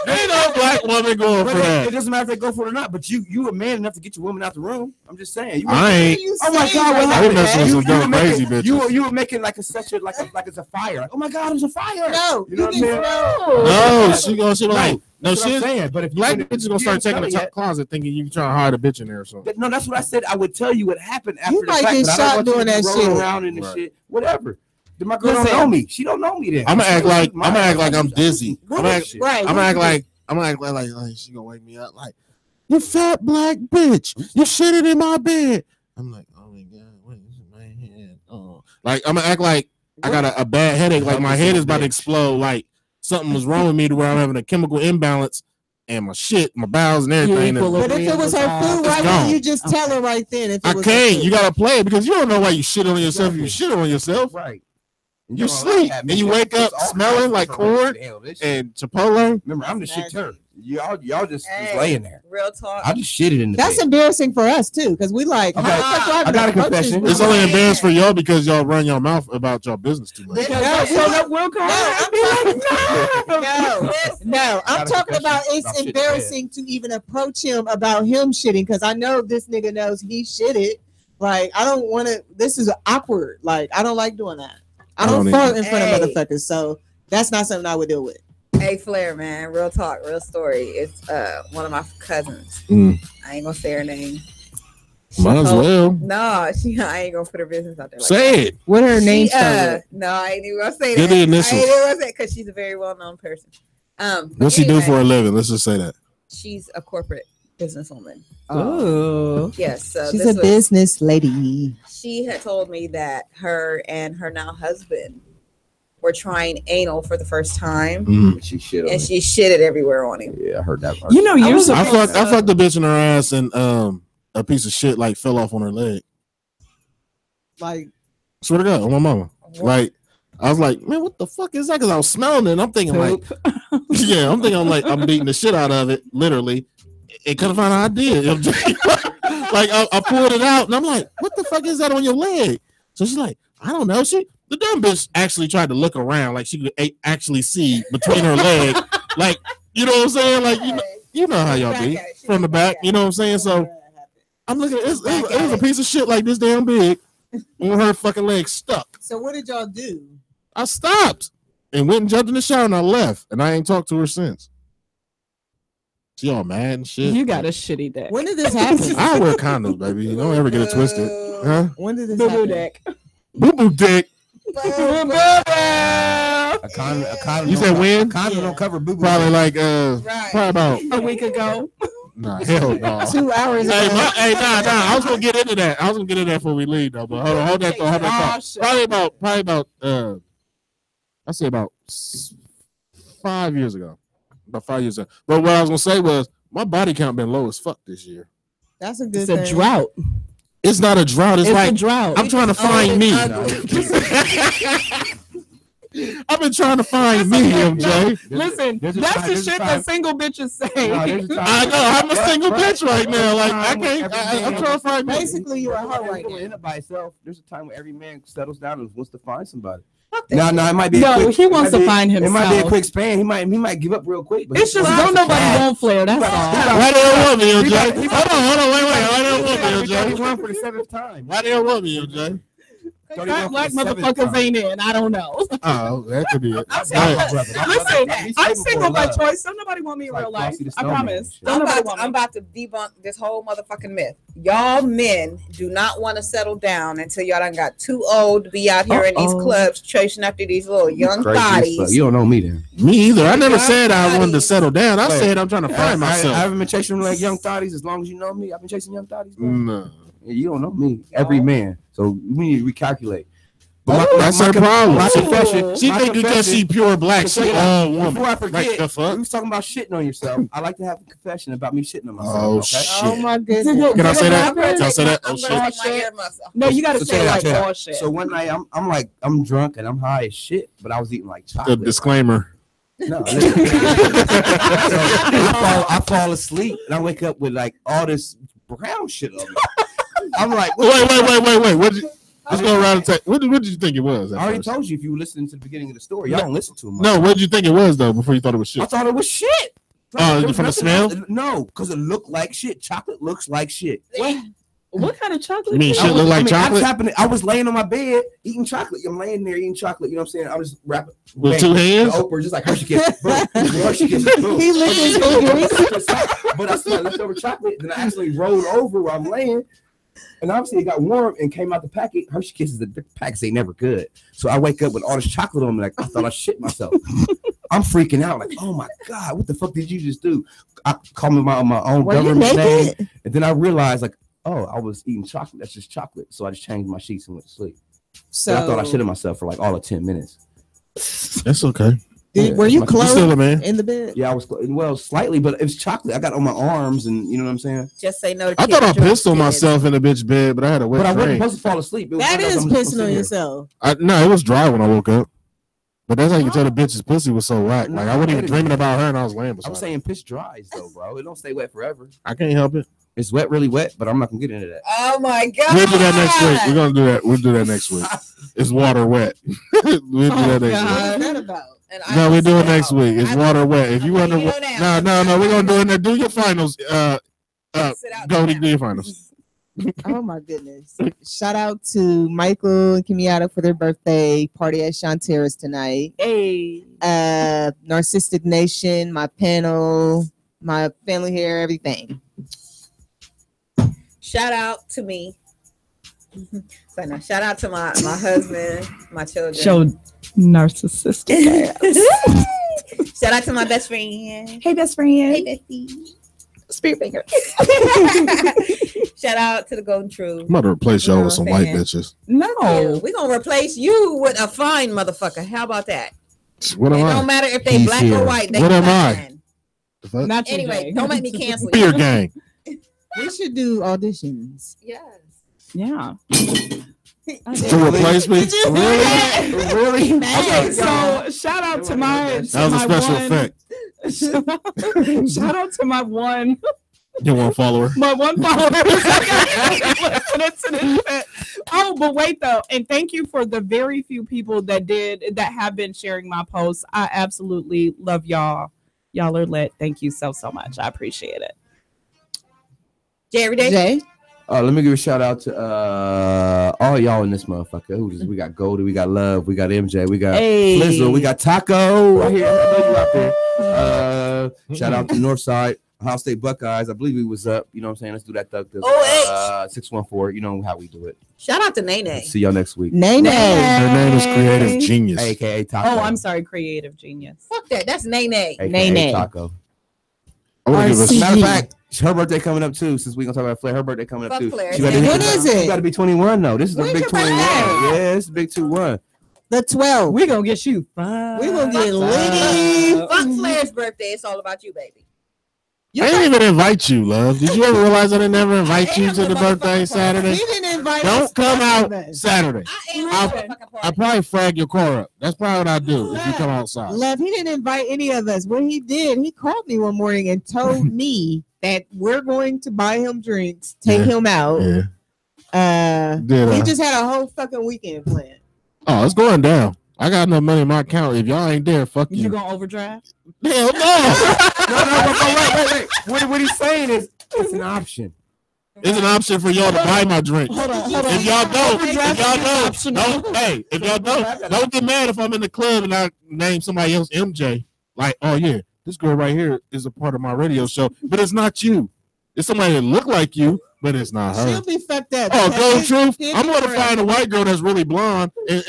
C: There ain't no black woman going for that.
D: It doesn't matter if they go for it or not. But you a man enough to get your woman out the room. I'm just saying.
C: I ain't.
D: Oh my god, what
C: I
D: happened?
C: messing with some dumb crazy bitches.
D: You were making like it's a fire. Like, oh my god, it was a fire.
L: No,
D: you know what I'm saying?
C: No, she like. No shit.
D: But if
C: black bitches gonna start checking the top closet, thinking you trying to hide a bitch in there or something.
D: No, that's what I said. I would tell you what happened after
L: you
D: the
L: might
D: fact.
L: get shot doing that shit.
D: Around in the shit, whatever. My girl don't know me. She don't know me. Then
C: I'm gonna act like I'm dizzy. I'm gonna act like she gonna wake me up like, you fat black bitch, you shitted in my bed. I'm like, oh my god, what is in my head? Oh, like I'm gonna act like I got a bad headache, like my head is about to explode, like something was wrong with me to where I'm having a chemical imbalance and my bowels and everything.
L: But if it was her food, why wouldn't you just tell her right then? If
C: I can't. You gotta play it because you don't know why you shit on yourself. You shit on yourself,
D: right?
C: You sleep and you wake up smelling like corn and Chipotle.
D: Remember, I'm the shitter. Y'all just laying there.
F: Real talk.
D: I just shitted in the
L: That's
D: bed.
L: embarrassing for us too, because we like.
D: Okay. I got a confession.
C: It's only embarrassing for y'all because y'all run your mouth about your business too much.
L: No, I'm talking about it's embarrassing to even approach him about him shitting because I know this nigga knows he shitted. Like I don't want to. This is awkward. Like I don't like doing that. I don't fart in front of motherfuckers, so that's not something I would deal with.
F: Hey Flair, man, real talk, real story. It's one of my cousins. I ain't gonna say her name.
C: Might as well.
F: No, I ain't gonna put her business out there. Like
C: say
F: that.
C: It.
L: What her name?
F: No, I ain't even gonna say
C: that.
F: I ain't even
C: gonna
F: say because she's a very well-known person.
C: What's she do for a living? Let's just say that.
F: She's a corporate businesswoman.
L: Oh,
F: yes. So
L: she's a business lady.
F: She had told me that her and her now husband were trying anal for the first time.
D: She shitted
F: everywhere on him.
D: Yeah, I heard that part.
E: You know,
C: I fucked the bitch in her ass and a piece of shit like fell off on her leg.
L: Like,
C: swear to God, on my mama. What? Like, I was like, man, what the fuck is that? Because I was smelling it. And I'm thinking like, yeah, I'm beating the shit out of it, literally. It couldn't find an idea. Like I pulled it out and I'm like, what the fuck is that on your leg? So she's like, I don't know. The dumb bitch actually tried to look around like she could actually see between her legs. Like, you know what I'm saying? Like, you know how y'all be.
F: She
C: from the back. You know what I'm saying? So I'm looking. It was a piece of shit like this damn big, and her fucking leg stuck.
L: So what did y'all do?
C: I stopped and went and jumped in the shower and I left, and I ain't talked to her since. She all mad and shit.
E: You got a shitty deck.
L: When did this happen?
C: I wear condoms, baby. Don't ever get it twisted. Huh?
L: When did this
E: Boo
L: happen?
E: boo deck.
C: Boo boo dick.
D: A condom.
C: You said when?
D: A condom don't cover boo boo.
C: Probably like probably about
E: a week ago.
C: Nah, hell no.
L: 2 hours ago.
C: Hey, nah. I was gonna get into that. Before we leave though. But hold that thought. Probably about I say about 5 years ago. About 5 years ago. But what I was gonna say was my body count been low as fuck this year.
L: That's a good
E: thing. It's a drought.
C: It's not a drought. It's like
E: a drought.
C: I'm trying to find me. I've been trying to find me, MJ.
E: Listen, that's the shit that single bitches say.
C: I know. I'm a single bitch right now. Like I can't. I'm trying to find me.
L: Basically, you're a hoe right now.
D: In it by itself. There's a time where every man settles down and wants to find somebody. No, it might be.
E: He wants to find himself.
D: It might be a quick span. He might give up real quick. But
E: it's just don't nobody want Flair. That's all.
C: Why they don't want me, MJ? Hold on, wait. Why they don't want me, MJ?
D: He's run for the 7th time.
C: Why they don't want me, MJ?
E: Black motherfuckers ain't in. I don't know.
C: Oh, that could be it.
E: Listen, I'm single by choice. Don't nobody want me in real life. I promise.
F: I'm about to debunk this whole motherfucking myth. Y'all men do not want to settle down until y'all done got too old to be out here in these clubs chasing after these little young bodies.
D: You don't know me then.
C: Me either. I never said I wanted to settle down. I said I'm trying to find myself.
D: I haven't been chasing like young thotties as long as you know me. I've been chasing young thotties.
C: No.
D: You don't know me. Every man. So we need to recalculate.
C: That's her problem.
D: My confession.
C: She think because she pure black, she all woman.
D: Before I forget,
C: the fuck?
D: we was talking about shitting on yourself. I like to have a confession about me shitting on myself.
C: Oh,
D: okay?
C: shit.
L: Oh my goodness.
C: Can I say that? Can I say that? Oh, shit.
E: No, you gotta say like bullshit.
D: So one night I'm drunk and I'm high as shit, but I was eating like chocolate.
C: The disclaimer.
D: No, so I fall asleep and I wake up with like all this brown shit on me. I'm like,
C: wait. Let's go around and take. What did you think it was?
D: I already told you if you were listening to the beginning of the story. Y'all don't listen to him.
C: No, what did you think it was though? Before you thought it was shit.
D: I thought it was shit.
C: Oh, from the smell?
D: No, because it looked like shit. Chocolate looks like shit.
E: What kind of chocolate?
C: You mean shit look like chocolate?
D: I was laying on my bed eating chocolate. I'm laying there eating chocolate. You know what I'm saying? I was just rapping
C: with 2 hands.
D: Oprah, just like Hershey Kisses. Boom. Hershey Kisses. Boom.
L: He licked his fingers.
D: But I still left over chocolate. Then I actually rolled over where I'm laying. And obviously it got warm and came out the packet. Hershey Kisses, the packets ain't never good. So I wake up with all this chocolate on me. Like I thought I shit myself. I'm freaking out. Like, oh my God, what the fuck did you just do? I called me my own government name. And then I realized like, oh, I was eating chocolate. That's just chocolate. So I just changed my sheets and went to sleep. So I thought I shitted myself for like all of 10 minutes.
C: That's okay.
L: Were you clothed in the bed?
D: Yeah, I was. Well, slightly, but it was chocolate. I got on my arms, and you know what I'm saying.
F: Just say no.
C: I thought I pissed on myself in the bitch bed, but I had a wet.
D: But I wasn't
C: dream.
D: supposed to fall asleep.
L: That is pissing on yourself.
C: No, it was dry when I woke up. But that's how you can tell the bitch's pussy was so whack. Like I wasn't even dreaming about her, and I was laying beside.
D: I'm saying piss dries though, bro. It don't stay wet forever.
C: I can't help it.
D: It's wet, really wet, but I'm not gonna get into that.
F: Oh my God.
C: We'll do that next week. We're gonna do that. We'll do that next week. It's water wet. We'll do that next week.
L: What's that about?
C: No, we do it next week. It's water wet. If you wonder, no, we're gonna do it. Do your finals. Go do your finals.
L: Oh my goodness! Shout out to Michael and Kimiata for their birthday party at Shantira's tonight.
E: Hey,
L: Narcistic Nation, my panel, my family here, everything.
F: Shout out to me. So now, shout out to my husband, my children.
E: Show narcissistic ass.
F: Shout out to my best friend.
E: Hey, best friend.
F: Hey, bestie.
E: Spirit finger.
F: Shout out to the Golden Truth.
C: I'm about to replace y'all with some white bitches.
E: No,
F: we're gonna replace you with a fine motherfucker. How about that?
C: What am I?
F: It don't matter if they black or white. They
C: what am I?
E: Not
F: anyway, don't make me cancel.
C: Beer gang.
L: We should do auditions.
F: Yes.
E: Yeah.
C: To replace me?
D: Really?
E: Okay, so shout out to my.
C: That was a special effect.
E: Shout out to my one.
C: Your one follower.
E: My one follower. Oh, but wait though, and thank you for the very few people that have been sharing my posts. I absolutely love y'all. Y'all are lit. Thank you so much. I appreciate it.
F: Jay every day.
L: Jay.
D: Let me give a shout out to all y'all in this motherfucker. We got Goldie, we got Love, we got MJ, we got Flizzle, we got Taco right here. I know you out there. Shout out to Northside, Ohio State Buckeyes. I believe we was up. You know what I'm saying? Let's do that thug. 614. You know how we do it.
F: Shout out to Nene.
D: See y'all next week.
L: Nene.
C: Her name is Creative Genius,
D: aka Taco.
E: Oh, I'm sorry, Creative Genius.
F: Fuck that. That's Nene.
L: Nene.
D: Taco.
C: I give
D: Matter of fact, her birthday coming up too. Since we gonna talk about Flair, her birthday coming up too.
F: Flair.
L: When is it?
D: You got to be 21 though. This is a big 21. Yeah, it's a big 2-1.
L: The 12th.
E: We're gonna get you fine.
L: We're gonna get litty.
F: Fuck Flair's birthday. It's all about you, baby.
C: I didn't even invite you, Love. Did you ever realize I didn't ever invite you to the birthday Saturday?
L: He didn't invite
C: Don't
L: us.
C: come out Saturday.
F: I
C: probably frag your car up. That's probably what I do if you come outside.
L: Love, he didn't invite any of us. What he did, he called me one morning and told me that we're going to buy him drinks, take him out.
C: Yeah.
L: He just had a whole fucking weekend planned.
C: Oh, it's going down. I got enough money in my account. If y'all ain't there, fuck you.
E: You gonna overdraft?
C: Hell no.
D: Wait. What he's saying is it's an option.
C: It's an option for y'all to buy my drink.
E: Hold on.
C: If y'all don't get mad if I'm in the club and I name somebody else MJ. Like, oh yeah, this girl right here is a part of my radio show, but it's not you. It's somebody that look like you, but it's not her.
L: She'll be fucked up.
C: Oh, golden truth. I'm gonna find a white girl that's really blonde, and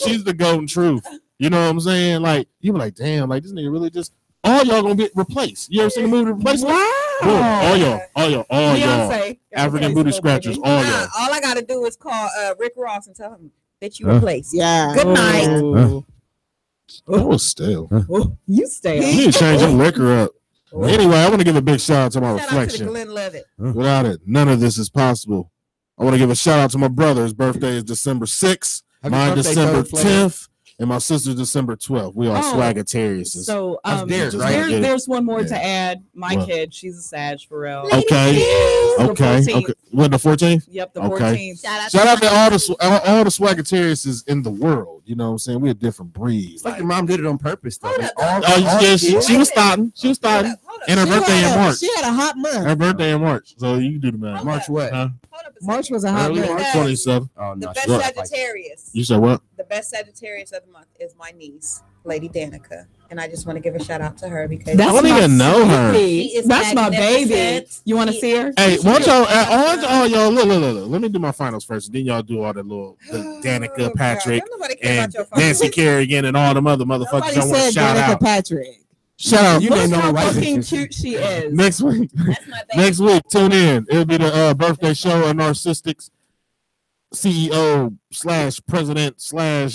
C: she's the golden truth. You know what I'm saying? Like, you be like, damn, like this nigga really just. All y'all gonna get replaced. You ever seen the movie Replacement?
L: Wow.
C: All y'all. African booty scratchers, all y'all.
F: All I gotta do is call Rick Ross and tell him that you replaced.
L: Yeah.
F: Good night.
C: That was stale.
E: You stale.
C: You need to change your liquor up. Anyway, I want to give a big shout out to my reflection.
F: Out to Glenn Levitt.
C: Without it, none of this is possible. I want to give a shout out to my brother. His birthday is December 6th. Mine December 10th. And my sister's December 12th. We are Swagatarians.
E: So
D: right?
E: there's one more to add. My kid, she's a Sag for real.
C: Okay. What, the 14th?
E: Yep, the 14th.
C: Shout out to all the Swagatarians in the world. You know what I'm saying? We're a different breed.
D: It's like your mom did it on purpose, though.
C: She was starting. And her birthday in March.
L: She had a hot month.
C: Her birthday in March. So you can do the math.
D: March what?
C: Huh?
L: March was a hot month.
C: March 27th.
D: Oh, no.
F: The best Sagittarius.
C: You said what?
F: The best Sagittarius of the month is my niece, Lady Danica. And I just want to give a shout out to her because
C: I don't even know her.
E: That's my baby. You want to see her?
C: Hey, want y'all look. Let me do my finals first. Then y'all do all the Danica, Patrick, and Nancy Kerrigan, and all them other motherfuckers. I want to shout
L: Danica
C: out.
L: Patrick.
C: Shout out.
E: You know how fucking cute she is.
C: Next week. Next week, tune in. It'll be the birthday show of Narcistics. CEO / president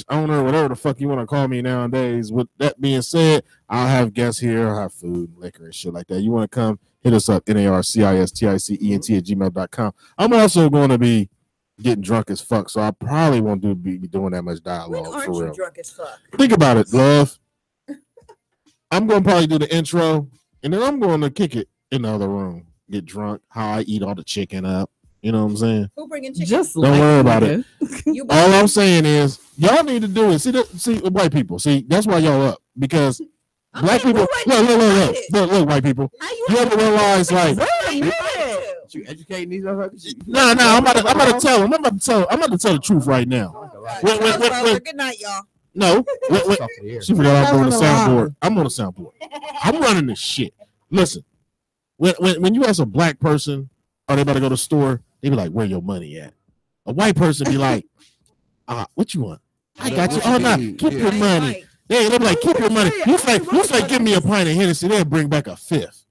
C: / owner, whatever the fuck you want to call me nowadays. With that being said, I'll have guests here. I'll have food, liquor, and shit like that. You want to come, hit us up, narcisticent@gmail.com. I'm also going to be getting drunk as fuck, so I probably won't be doing that much dialogue.
F: When aren't you drunk as fuck?
C: Think about it, love. I'm going to probably do the intro, and then I'm going to kick it in the other room, get drunk, how I eat all the chicken up. You know what I'm saying?
F: Who bringing chicken?
E: Just
C: don't worry about it. All I'm saying is y'all need to do it. See white people. See, that's why y'all up, because black people. Look, white people. You ever realize like
D: you educating these motherfuckers?
C: No, I'm about to tell them. I'm about to tell the truth right now.
F: Good night, y'all.
C: No, she forgot I'm on the soundboard. I'm on the soundboard. I'm running this shit. Listen, when you ask a black person, are they about to go to the store? They be like, "Where your money at?" A white person be like, "What you want?" I got you. Oh no, keep your money. They be like, "Keep your money." You say, "Give me a pint of Hennessy." They'll bring back a fifth.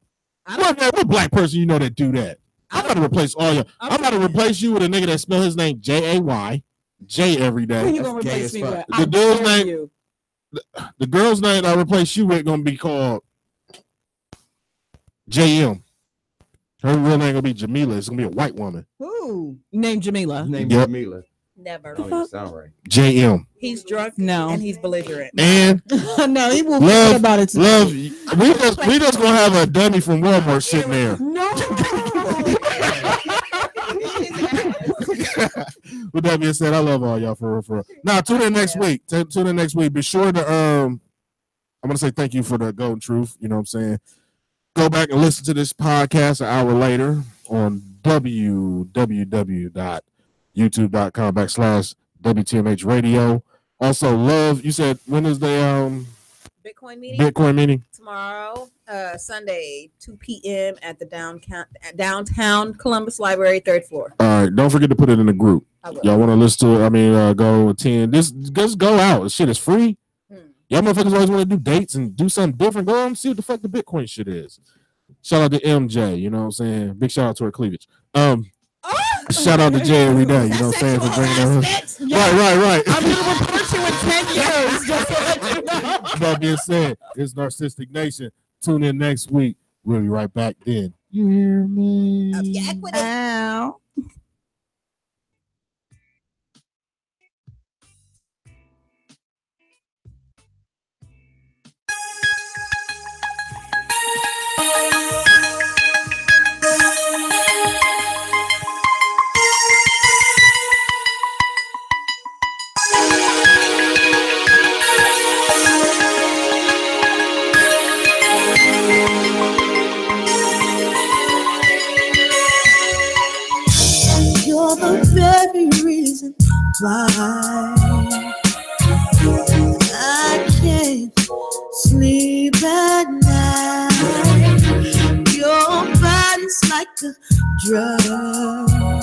C: What black person you know that do that? I'm about to replace all y'all. I'm about to replace you with a nigga that spell his name Jay, J every day.
E: Who you gonna replace me with?
C: The dude's name. The girl's name I replace you with gonna be called JM. Her real name gonna be Jamila. It's gonna be a white woman.
E: Who? Named Jamila.
D: Jamila.
F: Never.
D: Oh, sound right.
C: JM.
F: He's drunk.
E: No.
F: And he's belligerent.
C: And
L: no, he will forget about it.
C: Love. We just gonna have a dummy from Walmart sitting there.
L: No.
C: With that being said, I love all y'all for real. Now tune in next week. Tune in next week. Be sure to I'm gonna say thank you for the golden truth. You know what I'm saying? Go back and listen to this podcast an hour later on www.youtube.com/WTMH radio. Also, love, you said, when is the
F: Bitcoin meeting?
C: Bitcoin meeting?
F: Tomorrow, Sunday, 2 p.m. at the downtown Columbus Library, 3rd floor.
C: All right, don't forget to put it in the group. Y'all want to listen to it? I mean, go attend. Just go out. Shit is free. Y'all motherfuckers always want to do dates and do something different. Go out and see what the fuck the Bitcoin shit is. Shout out to MJ, you know what I'm saying? Big shout out to her cleavage. Shout out to Jay every day, you know what I'm saying, for bringing her. Right.
L: I'm gonna report you in 10 years. Just to let you know.
C: That being said, it's Narcistic Nation. Tune in next week. We'll be right back then. You hear me?
L: Ow.
M: You're the very reason why I can't sleep at night. Your body's like a drug.